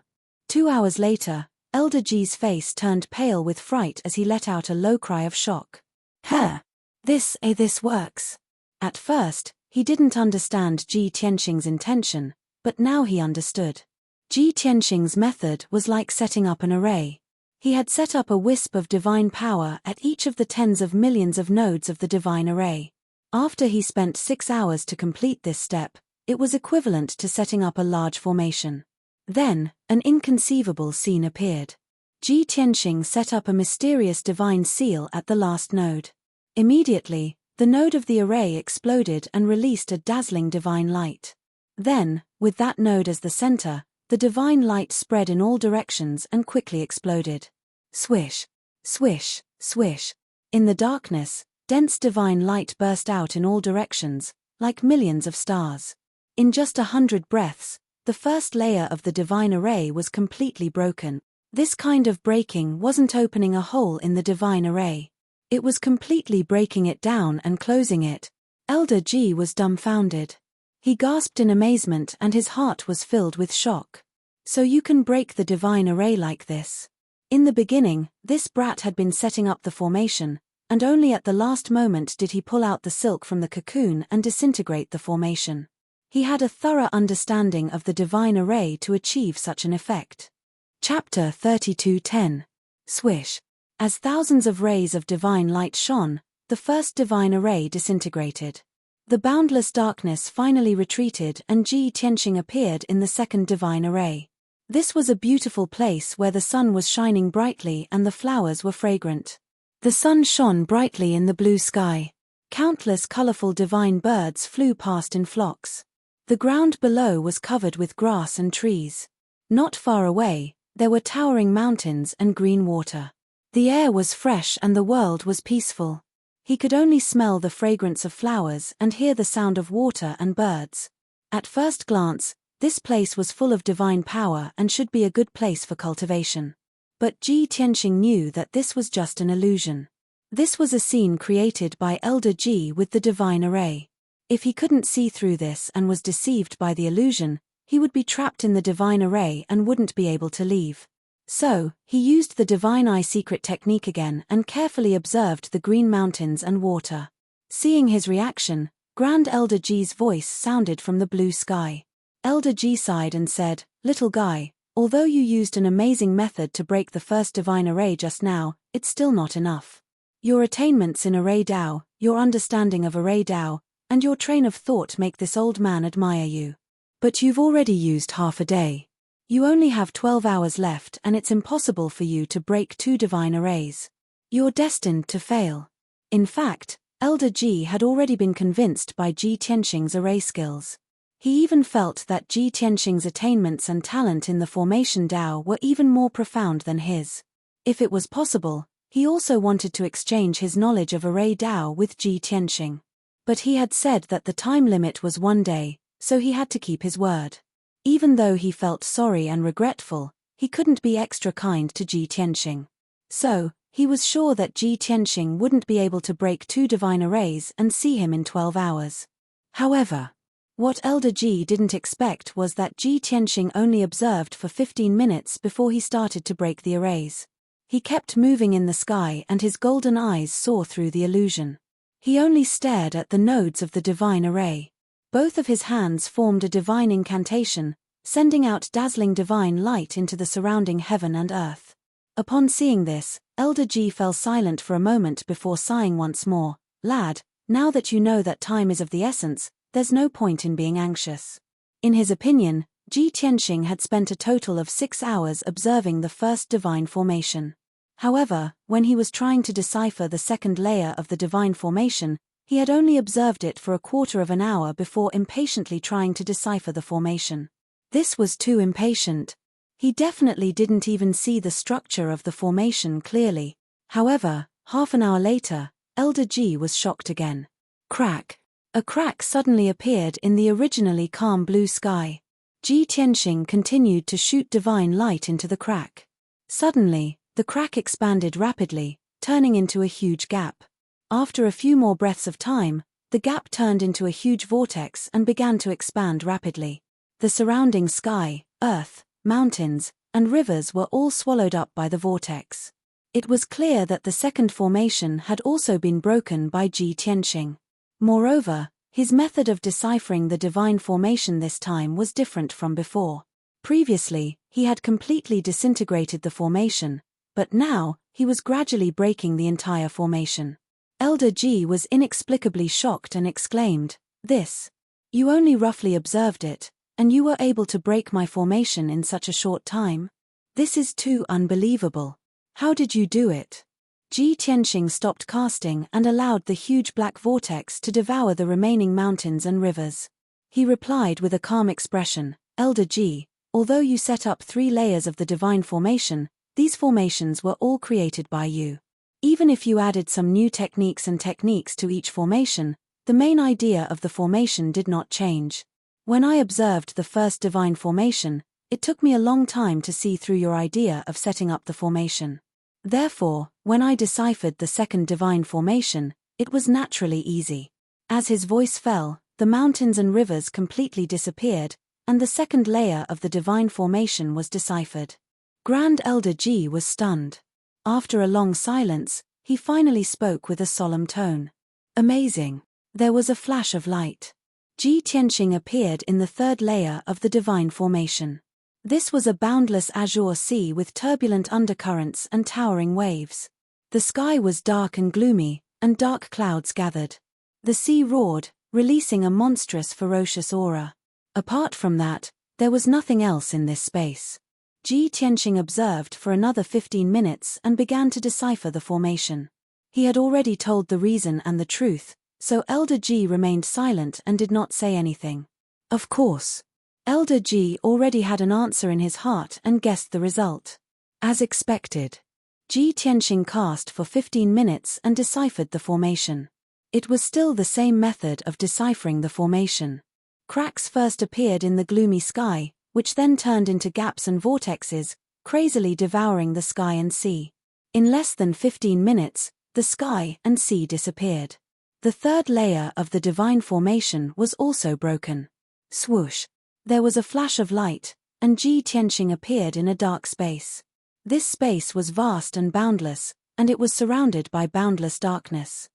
2 hours later, Elder Ji's face turned pale with fright as he let out a low cry of shock. This works. At first, he didn't understand Ji Tianxing's intention, but now he understood. Ji Tianxing's method was like setting up an array. He had set up a wisp of divine power at each of the tens of millions of nodes of the divine array. After he spent 6 hours to complete this step, it was equivalent to setting up a large formation. Then, an inconceivable scene appeared. Ji Tianxing set up a mysterious divine seal at the last node. Immediately, the node of the array exploded and released a dazzling divine light. Then, with that node as the center, the divine light spread in all directions and quickly exploded. Swish, swish, swish. In the darkness, dense divine light burst out in all directions, like millions of stars. In just 100 breaths, the first layer of the divine array was completely broken. This kind of breaking wasn't opening a hole in the divine array. It was completely breaking it down and closing it. Elder Ji was dumbfounded. He gasped in amazement and his heart was filled with shock. So you can break the divine array like this? In the beginning, this brat had been setting up the formation, and only at the last moment did he pull out the silk from the cocoon and disintegrate the formation. He had a thorough understanding of the divine array to achieve such an effect. Chapter 32:10. Swish. As thousands of rays of divine light shone, the first divine array disintegrated. The boundless darkness finally retreated and Ji Tianxing appeared in the second divine array. This was a beautiful place where the sun was shining brightly and the flowers were fragrant. The sun shone brightly in the blue sky. Countless colorful divine birds flew past in flocks. The ground below was covered with grass and trees. Not far away, there were towering mountains and green water. The air was fresh and the world was peaceful. He could only smell the fragrance of flowers and hear the sound of water and birds. At first glance, this place was full of divine power and should be a good place for cultivation. But Ji Tianxing knew that this was just an illusion. This was a scene created by Elder Ji with the divine array. If he couldn't see through this and was deceived by the illusion, he would be trapped in the divine array and wouldn't be able to leave. So, he used the divine eye secret technique again and carefully observed the green mountains and water. Seeing his reaction, Grand Elder Ji's voice sounded from the blue sky. Elder Ji sighed and said, "Little guy, although you used an amazing method to break the first divine array just now, it's still not enough. Your attainments in array Dao, your understanding of array Dao, and your train of thought make this old man admire you. But you've already used half a day. You only have 12 hours left and it's impossible for you to break 2 divine arrays. You're destined to fail." In fact, Elder Ji had already been convinced by Ji Tianxing's array skills. He even felt that Ji Tianxing's attainments and talent in the formation Dao were even more profound than his. If it was possible, he also wanted to exchange his knowledge of array Dao with Ji Tianxing. But he had said that the time limit was 1 day, so he had to keep his word. Even though he felt sorry and regretful, he couldn't be extra kind to Ji Tianxing. So, he was sure that Ji Tianxing wouldn't be able to break 2 divine arrays and see him in 12 hours. However, what Elder Ji didn't expect was that Ji Tianxing only observed for 15 minutes before he started to break the arrays. He kept moving in the sky and his golden eyes saw through the illusion. He only stared at the nodes of the divine array. Both of his hands formed a divine incantation, sending out dazzling divine light into the surrounding heaven and earth. Upon seeing this, Elder Ji fell silent for a moment before sighing once more. "Lad, now that you know that time is of the essence, there's no point in being anxious." In his opinion, Ji Tianxing had spent a total of 6 hours observing the first divine formation. However, when he was trying to decipher the second layer of the divine formation, he had only observed it for a quarter of an hour before impatiently trying to decipher the formation. This was too impatient. He definitely didn't even see the structure of the formation clearly. However, half an hour later, Elder Ji was shocked again. Crack! A crack suddenly appeared in the originally calm blue sky. Ji Tianxing continued to shoot divine light into the crack. Suddenly, the crack expanded rapidly, turning into a huge gap. After a few more breaths of time, the gap turned into a huge vortex and began to expand rapidly. The surrounding sky, earth, mountains, and rivers were all swallowed up by the vortex. It was clear that the second formation had also been broken by Ji Tianxing. Moreover, his method of deciphering the divine formation this time was different from before. Previously, he had completely disintegrated the formation, but now, he was gradually breaking the entire formation. Elder Ji was inexplicably shocked and exclaimed, "This? You only roughly observed it, and you were able to break my formation in such a short time? This is too unbelievable. How did you do it?" Ji Tianxing stopped casting and allowed the huge black vortex to devour the remaining mountains and rivers. He replied with a calm expression, "Elder Ji, although you set up 3 layers of the divine formation, these formations were all created by you. Even if you added some new techniques to each formation, the main idea of the formation did not change. When I observed the first divine formation, it took me a long time to see through your idea of setting up the formation. Therefore, when I deciphered the second divine formation, it was naturally easy." As his voice fell, the mountains and rivers completely disappeared, and the second layer of the divine formation was deciphered. Grand Elder Ji was stunned. After a long silence, he finally spoke with a solemn tone. "Amazing." There was a flash of light. Ji Tianxing appeared in the third layer of the divine formation. This was a boundless azure sea with turbulent undercurrents and towering waves. The sky was dark and gloomy, and dark clouds gathered. The sea roared, releasing a monstrous ferocious aura. Apart from that, there was nothing else in this space. Ji Tianxing observed for another 15 minutes and began to decipher the formation. He had already told the reason and the truth, so Elder Ji remained silent and did not say anything. Of course, Elder Ji already had an answer in his heart and guessed the result. As expected, Ji Tianxing cast for 15 minutes and deciphered the formation. It was still the same method of deciphering the formation. Cracks first appeared in the gloomy sky, which then turned into gaps and vortexes, crazily devouring the sky and sea. In less than 15 minutes, the sky and sea disappeared. The third layer of the divine formation was also broken. Swoosh! There was a flash of light, and Ji Tianxing appeared in a dark space. This space was vast and boundless, and it was surrounded by boundless darkness.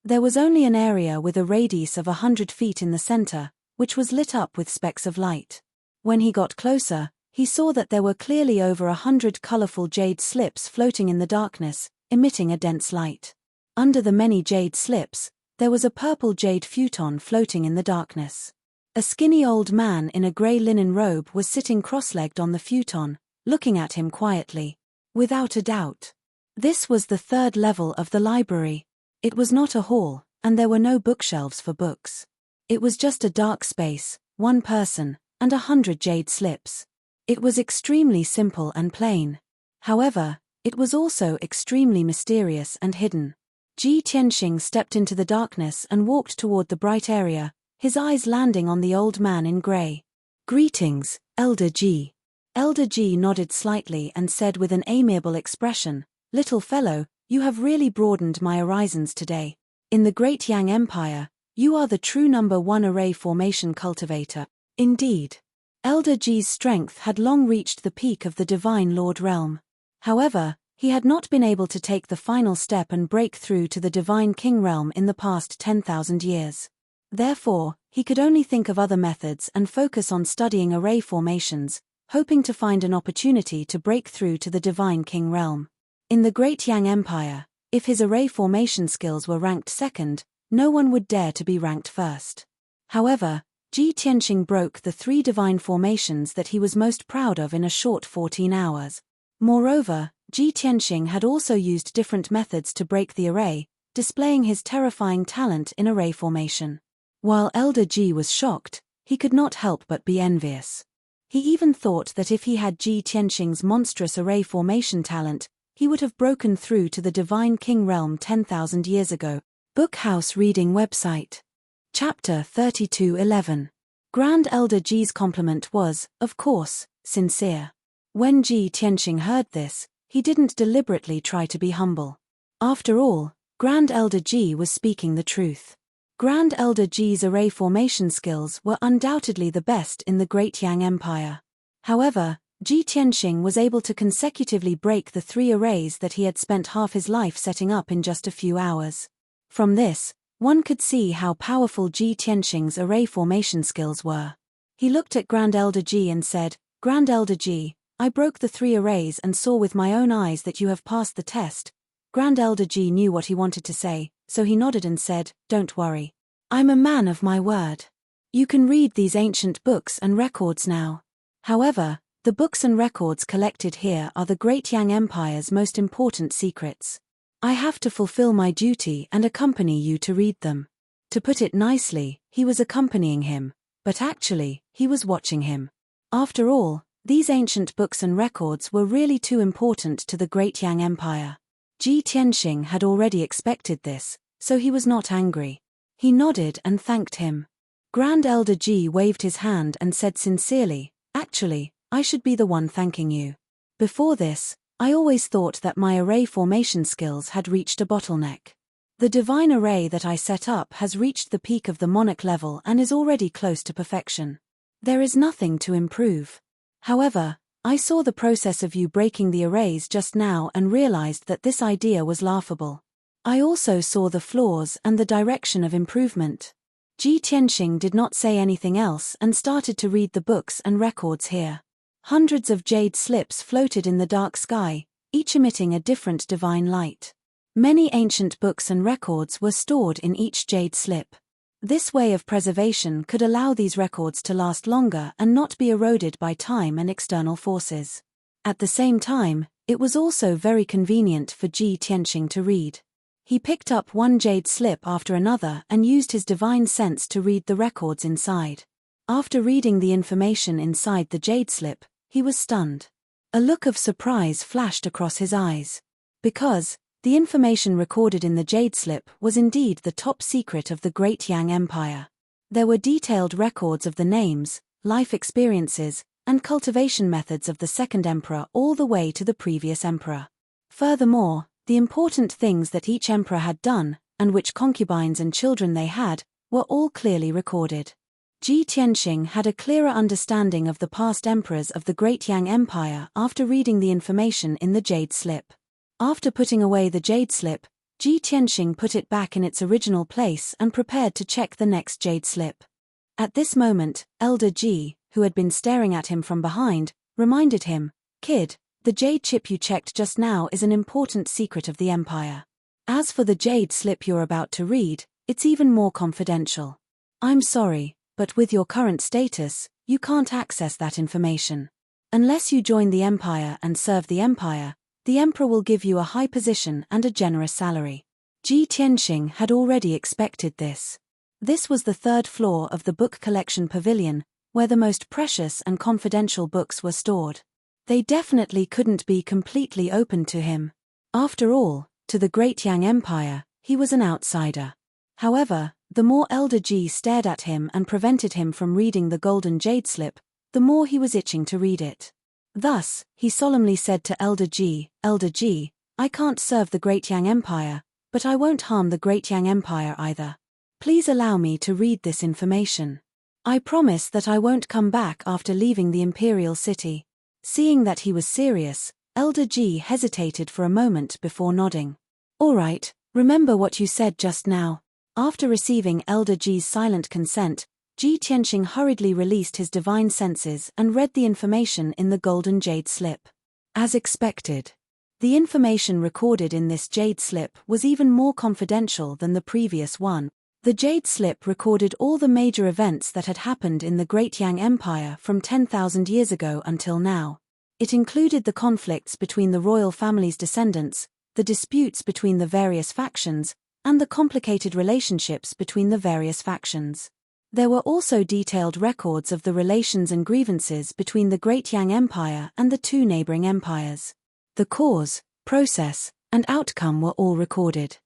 There was only an area with a radius of 100 feet in the center, which was lit up with specks of light. When he got closer, he saw that there were clearly over 100 colorful jade slips floating in the darkness, emitting a dense light. Under the many jade slips, there was a purple jade futon floating in the darkness. A skinny old man in a gray linen robe was sitting cross-legged on the futon, looking at him quietly. Without a doubt, this was the third level of the library. It was not a hall, and there were no bookshelves for books. It was just a dark space, one person, and 100 jade slips. It was extremely simple and plain. However, it was also extremely mysterious and hidden. Ji Tianxing stepped into the darkness and walked toward the bright area, his eyes landing on the old man in gray. "Greetings, Elder Ji." Elder Ji nodded slightly and said with an amiable expression, "Little fellow, you have really broadened my horizons today. In the Great Yang Empire, you are the true number 1 array formation cultivator." Indeed, Elder Ji's strength had long reached the peak of the Divine Lord realm. However, he had not been able to take the final step and break through to the Divine King realm in the past 10,000 years. Therefore, he could only think of other methods and focus on studying array formations, hoping to find an opportunity to break through to the Divine King realm. In the Great Yang Empire, if his array formation skills were ranked second, no one would dare to be ranked first. However, Ji Tianxing broke the 3 divine formations that he was most proud of in a short 14 hours. Moreover, Ji Tianxing had also used different methods to break the array, displaying his terrifying talent in array formation. While Elder Ji was shocked, he could not help but be envious. He even thought that if he had Ji Tianxing's monstrous array formation talent, he would have broken through to the Divine King realm 10,000 years ago. Bookhouse Reading Website. Chapter 32:11. Grand Elder Ji's compliment was, of course, sincere. When Ji Tianqing heard this, he didn't deliberately try to be humble. After all, Grand Elder Ji was speaking the truth. Grand Elder Ji's array formation skills were undoubtedly the best in the Great Yang Empire. However, Ji Tianqing was able to consecutively break the 3 arrays that he had spent half his life setting up in just a few hours. From this, one could see how powerful Ji Tianqing's array formation skills were. He looked at Grand Elder Ji and said, "Grand Elder Ji, I broke the 3 arrays and saw with my own eyes that you have passed the test." Grand Elder Ji knew what he wanted to say, so he nodded and said, "Don't worry. I'm a man of my word. You can read these ancient books and records now." However, the books and records collected here are the Great Yang Empire's most important secrets. I have to fulfill my duty and accompany you to read them. To put it nicely, he was accompanying him, but actually, he was watching him. After all, these ancient books and records were really too important to the Great Yang Empire. Ji Tianqing had already expected this, so he was not angry. He nodded and thanked him. Grand Elder Ji waved his hand and said sincerely, "Actually, I should be the one thanking you. Before this, I always thought that my array formation skills had reached a bottleneck. The divine array that I set up has reached the peak of the monarch level and is already close to perfection. There is nothing to improve. However, I saw the process of you breaking the arrays just now and realized that this idea was laughable. I also saw the flaws and the direction of improvement." Ji Tianqing did not say anything else and started to read the books and records here. Hundreds of jade slips floated in the dark sky, each emitting a different divine light. Many ancient books and records were stored in each jade slip. This way of preservation could allow these records to last longer and not be eroded by time and external forces. At the same time, it was also very convenient for Ji Tianqing to read. He picked up one jade slip after another and used his divine sense to read the records inside. After reading the information inside the jade slip, he was stunned. A look of surprise flashed across his eyes. Because the information recorded in the jade slip was indeed the top secret of the Great Yang Empire. There were detailed records of the names, life experiences, and cultivation methods of the second emperor all the way to the previous emperor. Furthermore, the important things that each emperor had done, and which concubines and children they had, were all clearly recorded. Ji Tianqing had a clearer understanding of the past emperors of the Great Yang Empire after reading the information in the jade slip. After putting away the jade slip, Ji Tianqing put it back in its original place and prepared to check the next jade slip. At this moment, Elder Ji, who had been staring at him from behind, reminded him, "Kid, the jade chip you checked just now is an important secret of the Empire. As for the jade slip you're about to read, it's even more confidential. I'm sorry, but with your current status, you can't access that information. Unless you join the Empire and serve the Empire, the Emperor will give you a high position and a generous salary." Ji Tianqing had already expected this. This was the 3rd floor of the book collection pavilion, where the most precious and confidential books were stored. They definitely couldn't be completely open to him. After all, to the Great Yang Empire, he was an outsider. However, the more Elder Ji stared at him and prevented him from reading the golden jade slip, the more he was itching to read it. Thus, he solemnly said to Elder Ji, "Elder Ji, I can't serve the Great Yang Empire, but I won't harm the Great Yang Empire either. Please allow me to read this information. I promise that I won't come back after leaving the Imperial City." Seeing that he was serious, Elder Ji hesitated for a moment before nodding. "All right, remember what you said just now." After receiving Elder Ji's silent consent, Ji Tianqing hurriedly released his divine senses and read the information in the golden jade slip. As expected, the information recorded in this jade slip was even more confidential than the previous one. The jade slip recorded all the major events that had happened in the Great Yang Empire from 10,000 years ago until now. It included the conflicts between the royal family's descendants, the disputes between the various factions, and the complicated relationships between the various factions. There were also detailed records of the relations and grievances between the Great Yang Empire and the 2 neighboring empires. The cause, process, and outcome were all recorded.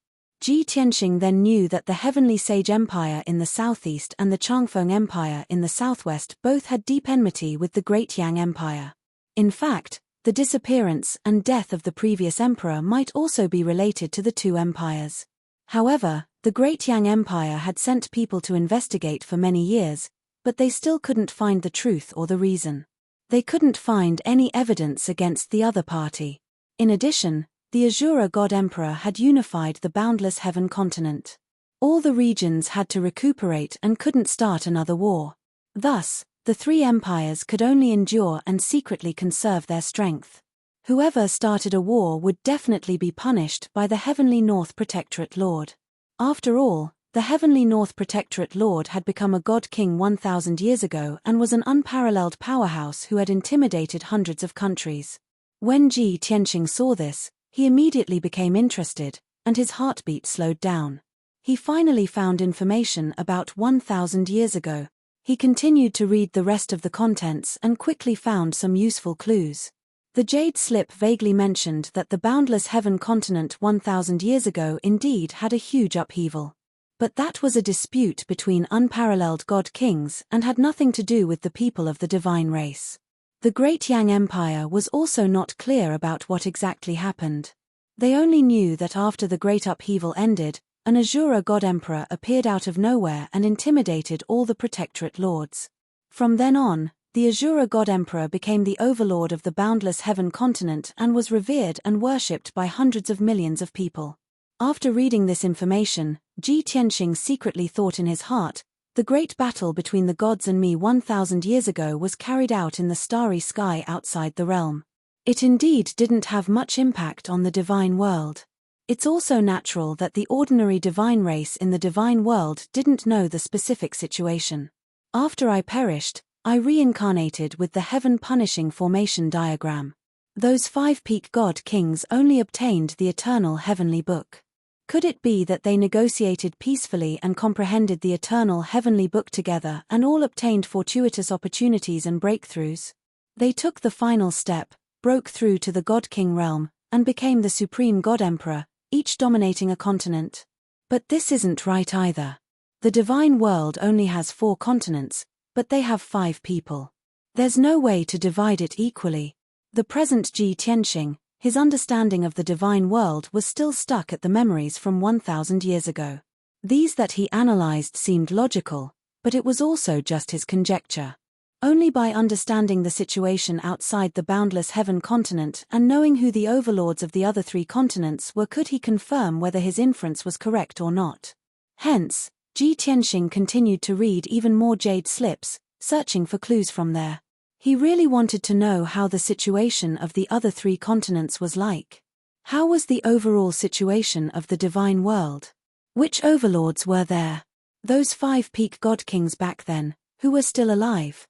Ji Tianxing then knew that the Heavenly Sage Empire in the southeast and the Changfeng Empire in the southwest both had deep enmity with the Great Yang Empire. In fact, the disappearance and death of the previous emperor might also be related to the two empires. However, the Great Yang Empire had sent people to investigate for many years, but they still couldn't find the truth or the reason. They couldn't find any evidence against the other party. In addition, the Azura God Emperor had unified the boundless heaven continent. All the regions had to recuperate and couldn't start another war. Thus, the three empires could only endure and secretly conserve their strength. Whoever started a war would definitely be punished by the Heavenly North Protectorate Lord. After all, the Heavenly North Protectorate Lord had become a god king 1,000 years ago and was an unparalleled powerhouse who had intimidated hundreds of countries. When Ji Tianxing saw this, he immediately became interested, and his heartbeat slowed down. He finally found information about 1,000 years ago. He continued to read the rest of the contents and quickly found some useful clues. The Jade Slip vaguely mentioned that the boundless heaven continent 1,000 years ago indeed had a huge upheaval. But that was a dispute between unparalleled god kings and had nothing to do with the people of the divine race. The Great Yang Empire was also not clear about what exactly happened. They only knew that after the great upheaval ended, an Azura god emperor appeared out of nowhere and intimidated all the protectorate lords. From then on, the Azura god emperor became the overlord of the boundless heaven continent and was revered and worshipped by hundreds of millions of people. After reading this information, Ji Tianxing secretly thought in his heart, the great battle between the gods and me 1,000 years ago was carried out in the starry sky outside the realm. It indeed didn't have much impact on the divine world. It's also natural that the ordinary divine race in the divine world didn't know the specific situation. After I perished, I reincarnated with the heaven punishing formation diagram. Those 5 peak god kings only obtained the eternal heavenly book. Could it be that they negotiated peacefully and comprehended the eternal heavenly book together and all obtained fortuitous opportunities and breakthroughs? They took the final step, broke through to the God King realm, and became the supreme God Emperor, each dominating a continent. But this isn't right either. The divine world only has 4 continents, but they have 5 people. There's no way to divide it equally. The present Ji Tianxing, his understanding of the divine world was still stuck at the memories from 1,000 years ago. These that he analyzed seemed logical, but it was also just his conjecture. Only by understanding the situation outside the boundless heaven continent and knowing who the overlords of the other 3 continents were could he confirm whether his inference was correct or not. Hence, Ji Tianxing continued to read even more jade slips, searching for clues from there. He really wanted to know how the situation of the other 3 continents was like. How was the overall situation of the divine world? Which overlords were there? Those 5 peak god kings back then, who were still alive?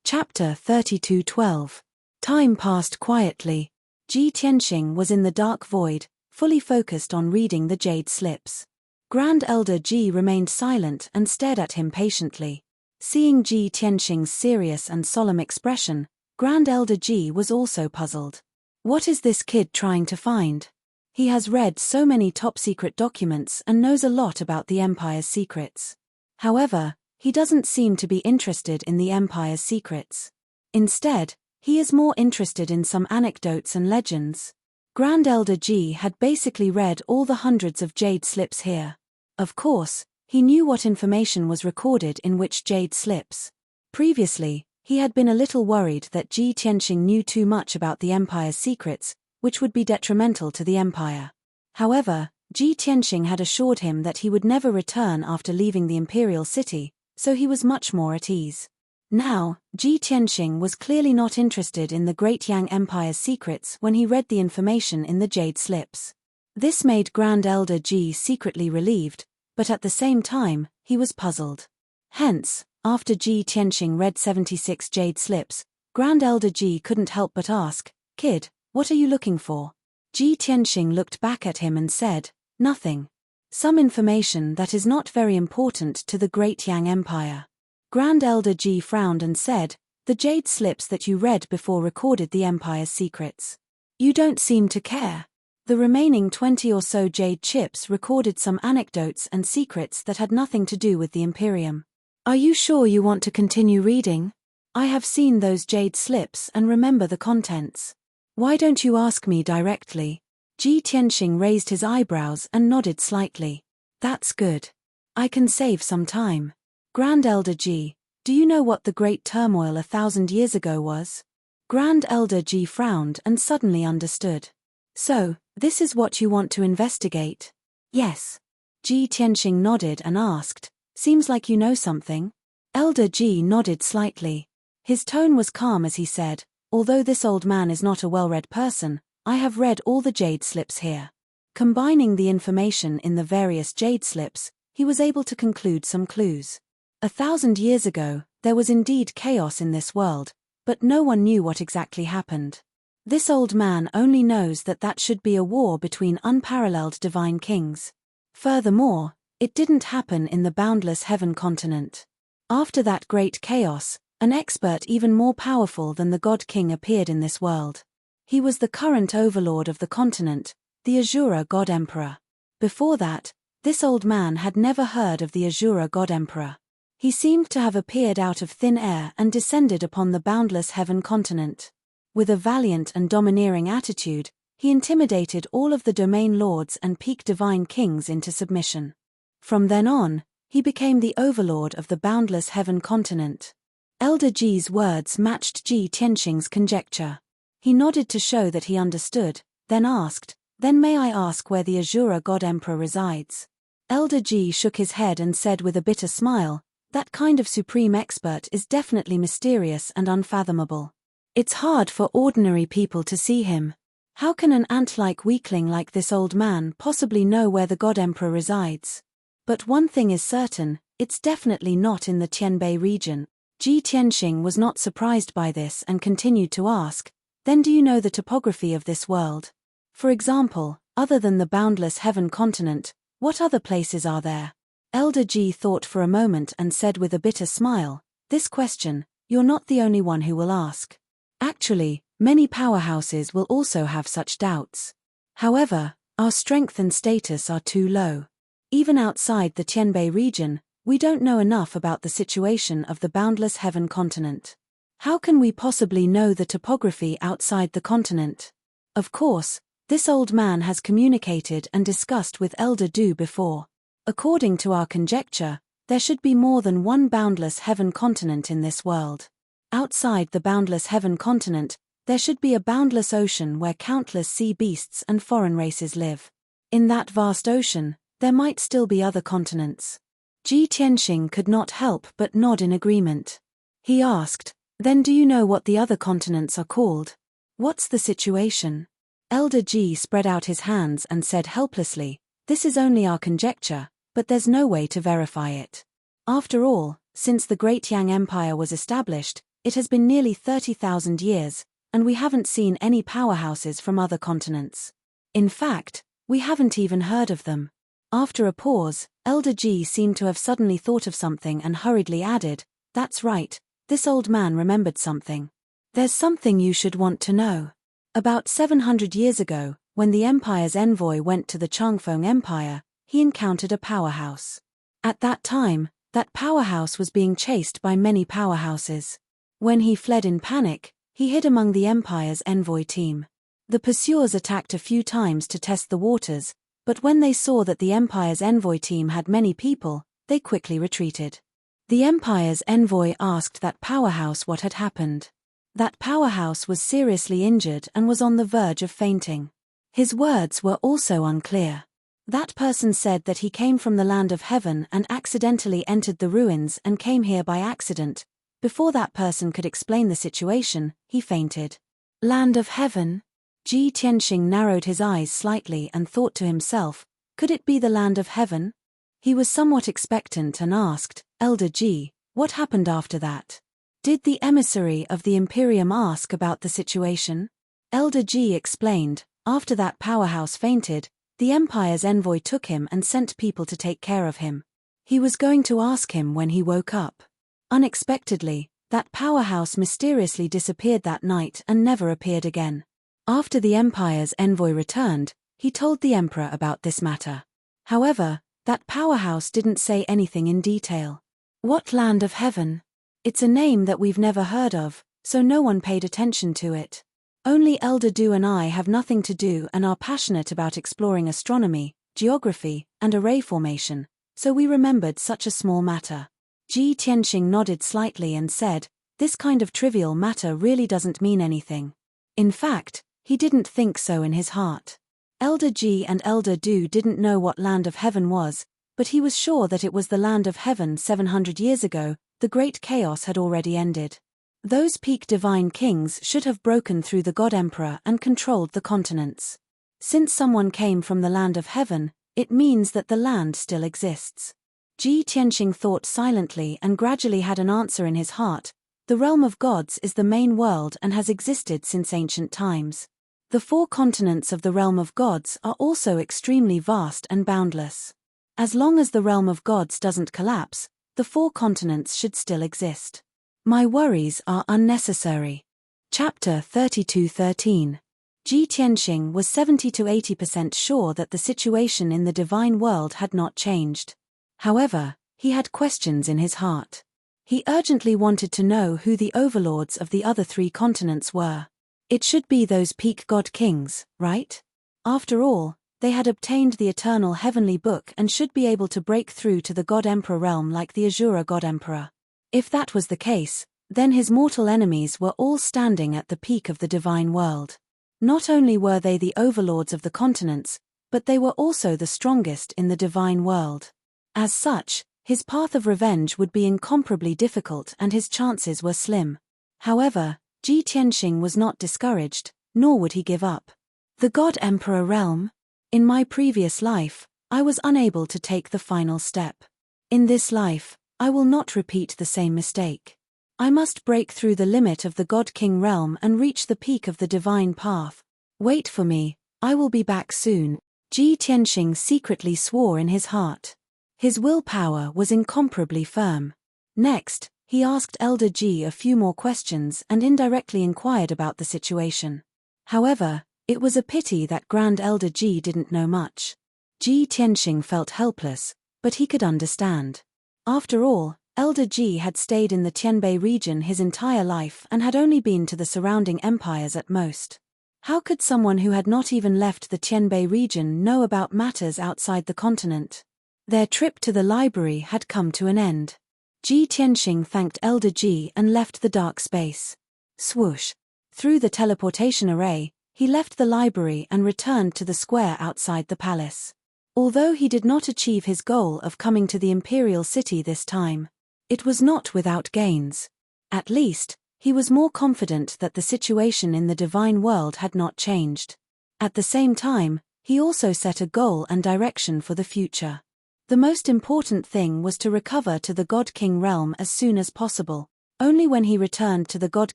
Chapter 32:12. Time passed quietly. Ji Tianxing was in the dark void, fully focused on reading the jade slips. Grand Elder Ji remained silent and stared at him patiently. Seeing Ji Tianxing's serious and solemn expression, Grand Elder Ji was also puzzled. What is this kid trying to find? He has read so many top-secret documents and knows a lot about the Empire's secrets. However, he doesn't seem to be interested in the Empire's secrets. Instead, he is more interested in some anecdotes and legends. Grand Elder Ji had basically read all the hundreds of jade slips here. Of course, he knew what information was recorded in which jade slips. Previously, he had been a little worried that Ji Tianxing knew too much about the Empire's secrets, which would be detrimental to the Empire. However, Ji Tianxing had assured him that he would never return after leaving the Imperial City, so he was much more at ease. Now, Ji Tianxing was clearly not interested in the Great Yang Empire's secrets when he read the information in the jade slips. This made Grand Elder Ji secretly relieved, but at the same time, he was puzzled. Hence, after Ji Tianxing read 76 jade slips, Grand Elder Ji couldn't help but ask, "Kid, what are you looking for?" Ji Tianxing looked back at him and said, "Nothing. Some information that is not very important to the Great Yang Empire." Grand Elder Ji frowned and said, "The jade slips that you read before recorded the Empire's secrets. You don't seem to care." The remaining 20 or so jade chips recorded some anecdotes and secrets that had nothing to do with the Imperium. Are you sure you want to continue reading? I have seen those jade slips and remember the contents. Why don't you ask me directly? Ji Tianxing raised his eyebrows and nodded slightly. That's good. I can save some time. Grand Elder Ji, do you know what the great turmoil 1,000 years ago was? Grand Elder Ji frowned and suddenly understood. So, this is what you want to investigate? Yes. Ji Tianxing nodded and asked, seems like you know something? Elder Ji nodded slightly. His tone was calm as he said, although this old man is not a well-read person, I have read all the jade slips here. Combining the information in the various jade slips, he was able to conclude some clues. 1,000 years ago, there was indeed chaos in this world, but no one knew what exactly happened. This old man only knows that that should be a war between unparalleled divine kings. Furthermore, it didn't happen in the boundless heaven continent. After that great chaos, an expert even more powerful than the God King appeared in this world. He was the current overlord of the continent, the Azura God Emperor. Before that, this old man had never heard of the Azura God Emperor. He seemed to have appeared out of thin air and descended upon the boundless heaven continent. With a valiant and domineering attitude, he intimidated all of the domain lords and peak divine kings into submission. From then on, he became the overlord of the boundless heaven continent. Elder Ji's words matched Ji Tianxing's conjecture. He nodded to show that he understood, then asked, then may I ask where the Azura God Emperor resides? Elder Ji shook his head and said with a bitter smile, that kind of supreme expert is definitely mysterious and unfathomable. It's hard for ordinary people to see him. How can an ant-like weakling like this old man possibly know where the God Emperor resides? But one thing is certain, it's definitely not in the Tianbei region. Ji Tianxing was not surprised by this and continued to ask, then do you know the topography of this world? For example, other than the boundless heaven continent, what other places are there? Elder Ji thought for a moment and said with a bitter smile, this question, you're not the only one who will ask. Actually, many powerhouses will also have such doubts. However, our strength and status are too low. Even outside the Tianbei region, we don't know enough about the situation of the boundless heaven continent. How can we possibly know the topography outside the continent? Of course, this old man has communicated and discussed with Elder Du before. According to our conjecture, there should be more than one boundless heaven continent in this world. Outside the boundless heaven continent, there should be a boundless ocean where countless sea beasts and foreign races live. In that vast ocean, there might still be other continents. Ji Tianxing could not help but nod in agreement. He asked, then do you know what the other continents are called? What's the situation? Elder Ji spread out his hands and said helplessly, this is only our conjecture, but there's no way to verify it. After all, since the Great Yang Empire was established, it has been nearly 30,000 years, and we haven't seen any powerhouses from other continents. In fact, we haven't even heard of them. After a pause, Elder Ji seemed to have suddenly thought of something and hurriedly added, that's right, this old man remembered something. There's something you should want to know. About 700 years ago, when the Empire's envoy went to the Changfeng Empire, he encountered a powerhouse. At that time, that powerhouse was being chased by many powerhouses. When he fled in panic, he hid among the Empire's envoy team. The pursuers attacked a few times to test the waters, but when they saw that the Empire's envoy team had many people, they quickly retreated. The Empire's envoy asked that powerhouse what had happened. That powerhouse was seriously injured and was on the verge of fainting. His words were also unclear. That person said that he came from the land of heaven and accidentally entered the ruins and came here by accident. Before that person could explain the situation, he fainted. Land of heaven? Ji Tianxing narrowed his eyes slightly and thought to himself, could it be the land of heaven? He was somewhat expectant and asked, Elder Ji, what happened after that? Did the emissary of the Imperium ask about the situation? Elder Ji explained, after that powerhouse fainted, the Empire's envoy took him and sent people to take care of him. He was going to ask him when he woke up. Unexpectedly, that powerhouse mysteriously disappeared that night and never appeared again. After the Empire's envoy returned, he told the emperor about this matter. However, that powerhouse didn't say anything in detail. What land of heaven? It's a name that we've never heard of, so no one paid attention to it. Only Elder Du and I have nothing to do and are passionate about exploring astronomy, geography, and array formation, so we remembered such a small matter. Ji Tianxing nodded slightly and said, "This kind of trivial matter really doesn't mean anything." In fact, he didn't think so in his heart. Elder Ji and Elder Du didn't know what land of heaven was, but he was sure that it was the land of heaven 700 years ago. The great chaos had already ended. Those peak divine kings should have broken through the God Emperor and controlled the continents. Since someone came from the land of heaven, it means that the land still exists. Ji Tianxing thought silently and gradually had an answer in his heart. The realm of gods is the main world and has existed since ancient times. The 4 continents of the realm of gods are also extremely vast and boundless. As long as the realm of gods doesn't collapse, the 4 continents should still exist. My worries are unnecessary. Chapter 32:13. Ji Tianxing was 70 to 80% sure that the situation in the divine world had not changed. However, he had questions in his heart. He urgently wanted to know who the overlords of the other 3 continents were. It should be those peak god kings, right? After all, they had obtained the eternal heavenly book and should be able to break through to the God Emperor realm like the Azura God Emperor. If that was the case, then his mortal enemies were all standing at the peak of the divine world. Not only were they the overlords of the continents, but they were also the strongest in the divine world. As such, his path of revenge would be incomparably difficult and his chances were slim. However, Ji Tianxing was not discouraged, nor would he give up. The God Emperor realm? In my previous life, I was unable to take the final step. In this life, I will not repeat the same mistake. I must break through the limit of the God King realm and reach the peak of the divine path. Wait for me, I will be back soon. Ji Tianxing secretly swore in his heart. His willpower was incomparably firm. Next, he asked Elder Ji a few more questions and indirectly inquired about the situation. However, it was a pity that Grand Elder Ji didn't know much. Ji Tianxing felt helpless, but he could understand. After all, Elder Ji had stayed in the Tianbei region his entire life and had only been to the surrounding empires at most. How could someone who had not even left the Tianbei region know about matters outside the continent? Their trip to the library had come to an end. Ji Tianxing thanked Elder Ji and left the dark space. Swoosh! Through the teleportation array, he left the library and returned to the square outside the palace. Although he did not achieve his goal of coming to the imperial city this time, it was not without gains. At least, he was more confident that the situation in the divine world had not changed. At the same time, he also set a goal and direction for the future. The most important thing was to recover to the God King realm as soon as possible. Only when he returned to the God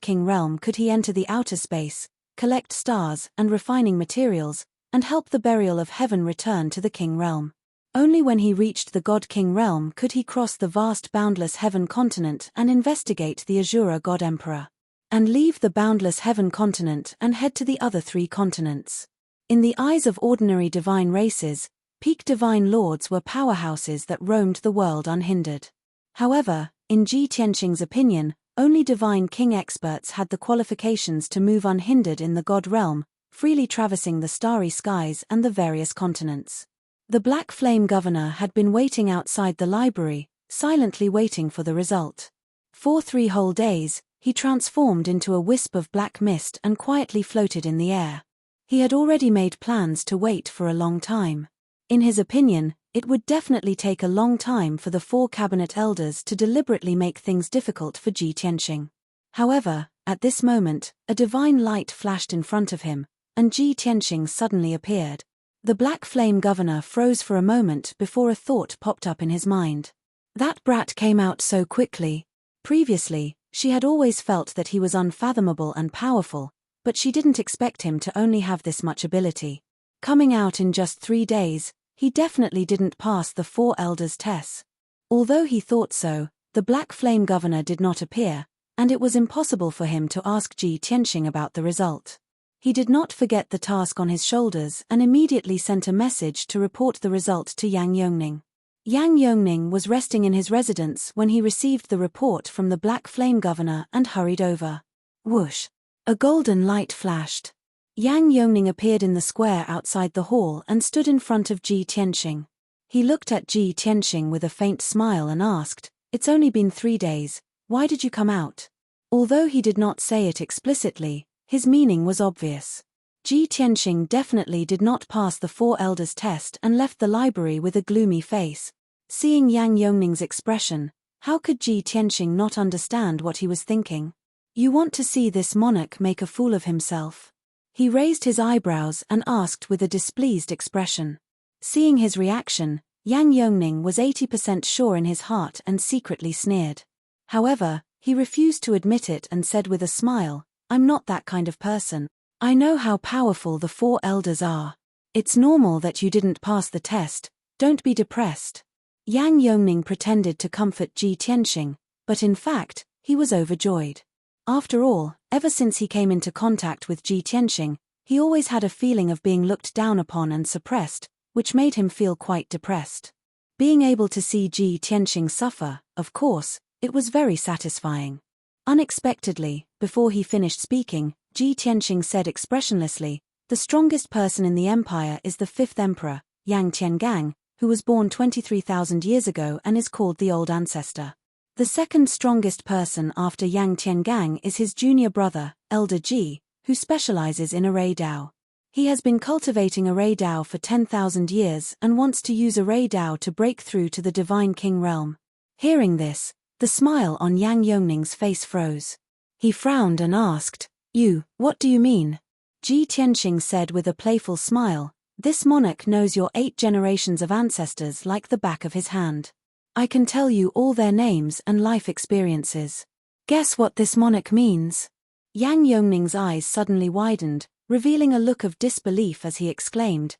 King realm could he enter the outer space, collect stars and refining materials, and help the burial of heaven return to the King realm. Only when he reached the God King realm could he cross the vast boundless heaven continent and investigate the Azura God Emperor. And leave the boundless heaven continent and head to the other 3 continents. In the eyes of ordinary divine races, peak divine lords were powerhouses that roamed the world unhindered. However, in Ji Tianxing's opinion, only divine king experts had the qualifications to move unhindered in the God realm, freely traversing the starry skies and the various continents. The Black Flame Governor had been waiting outside the library, silently waiting for the result. For 3 whole days, he transformed into a wisp of black mist and quietly floated in the air. He had already made plans to wait for a long time. In his opinion, it would definitely take a long time for the 4 cabinet elders to deliberately make things difficult for Ji Tianxing. However, at this moment, a divine light flashed in front of him, and Ji Tianxing suddenly appeared. The Black Flame Governor froze for a moment before a thought popped up in his mind. That brat came out so quickly. Previously, she had always felt that he was unfathomable and powerful, but she didn't expect him to only have this much ability. Coming out in just 3 days, he definitely didn't pass the 4 elders' tests. Although he thought so, the Black Flame Governor did not appear, and it was impossible for him to ask Ji Tianxing about the result. He did not forget the task on his shoulders and immediately sent a message to report the result to Yang Yongning. Yang Yongning was resting in his residence when he received the report from the Black Flame Governor and hurried over. Whoosh! A golden light flashed. Yang Yongning appeared in the square outside the hall and stood in front of Ji Tianxing. He looked at Ji Tianxing with a faint smile and asked, "It's only been 3 days, why did you come out?" Although he did not say it explicitly, his meaning was obvious. Ji Tianxing definitely did not pass the 4 elders test and left the library with a gloomy face. Seeing Yang Yongning's expression, how could Ji Tianxing not understand what he was thinking? "You want to see this monarch make a fool of himself?" He raised his eyebrows and asked with a displeased expression. Seeing his reaction, Yang Yongning was 80% sure in his heart and secretly sneered. However, he refused to admit it and said with a smile, "I'm not that kind of person. I know how powerful the 4 elders are. It's normal that you didn't pass the test, don't be depressed." Yang Yongning pretended to comfort Ji Tianxing, but in fact, he was overjoyed. After all, ever since he came into contact with Ji Tianxing, he always had a feeling of being looked down upon and suppressed, which made him feel quite depressed. Being able to see Ji Tianxing suffer, of course, it was very satisfying. Unexpectedly, before he finished speaking, Ji Tianxing said expressionlessly, "The strongest person in the empire is the 5th emperor, Yang Tiangang, who was born 23,000 years ago and is called the Old Ancestor. The second strongest person after Yang Tiangang is his junior brother, Elder Ji, who specializes in array Dao. He has been cultivating array Dao for 10,000 years and wants to use array Dao to break through to the Divine King realm." Hearing this, the smile on Yang Yongning's face froze. He frowned and asked, What do you mean?" Ji Tianxing said with a playful smile, "This monarch knows your 8 generations of ancestors like the back of his hand. I can tell you all their names and life experiences. Guess what this monarch means?" Yang Yongning's eyes suddenly widened, revealing a look of disbelief as he exclaimed,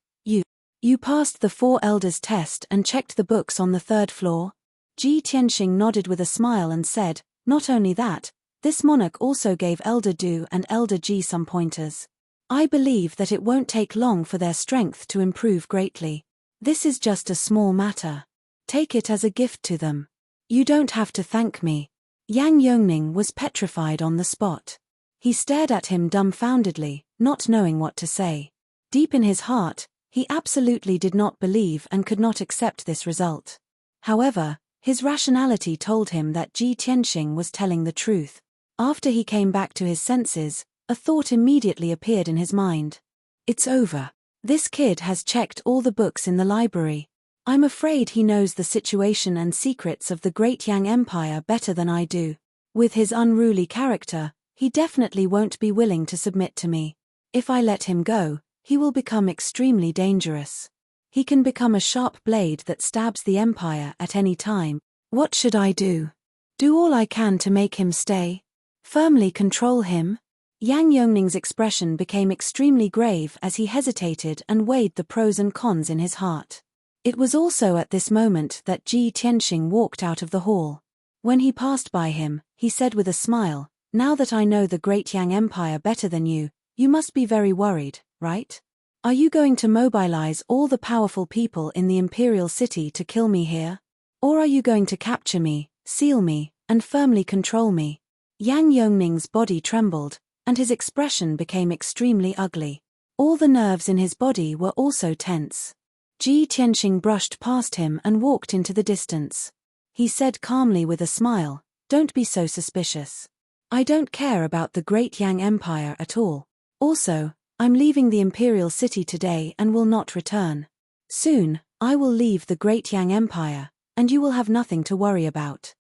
You passed the 4 elders test and checked the books on the 3rd floor?" Ji Tianxing nodded with a smile and said, "Not only that, this monarch also gave Elder Du and Elder Ji some pointers. I believe that it won't take long for their strength to improve greatly. This is just a small matter. Take it as a gift to them. You don't have to thank me." Yang Yongning was petrified on the spot. He stared at him dumbfoundedly, not knowing what to say. Deep in his heart, he absolutely did not believe and could not accept this result. However, his rationality told him that Ji Tianxing was telling the truth. After he came back to his senses, a thought immediately appeared in his mind. "It's over. This kid has checked all the books in the library. I'm afraid he knows the situation and secrets of the Great Yang Empire better than I do. With his unruly character, he definitely won't be willing to submit to me. If I let him go, he will become extremely dangerous. He can become a sharp blade that stabs the empire at any time. What should I do? Do all I can to make him stay? Firmly control him?" Yang Yongning's expression became extremely grave as he hesitated and weighed the pros and cons in his heart. It was also at this moment that Ji Tianxing walked out of the hall. When he passed by him, he said with a smile, "Now that I know the Great Yang Empire better than you must be very worried, right? Are you going to mobilize all the powerful people in the Imperial City to kill me here? Or are you going to capture me, seal me, and firmly control me?" Yang Yongning's body trembled, and his expression became extremely ugly. All the nerves in his body were also tense. Ji Tianxing brushed past him and walked into the distance. He said calmly with a smile, "Don't be so suspicious. I don't care about the Great Yang Empire at all. Also, I'm leaving the Imperial City today and will not return. Soon, I will leave the Great Yang Empire, and you will have nothing to worry about."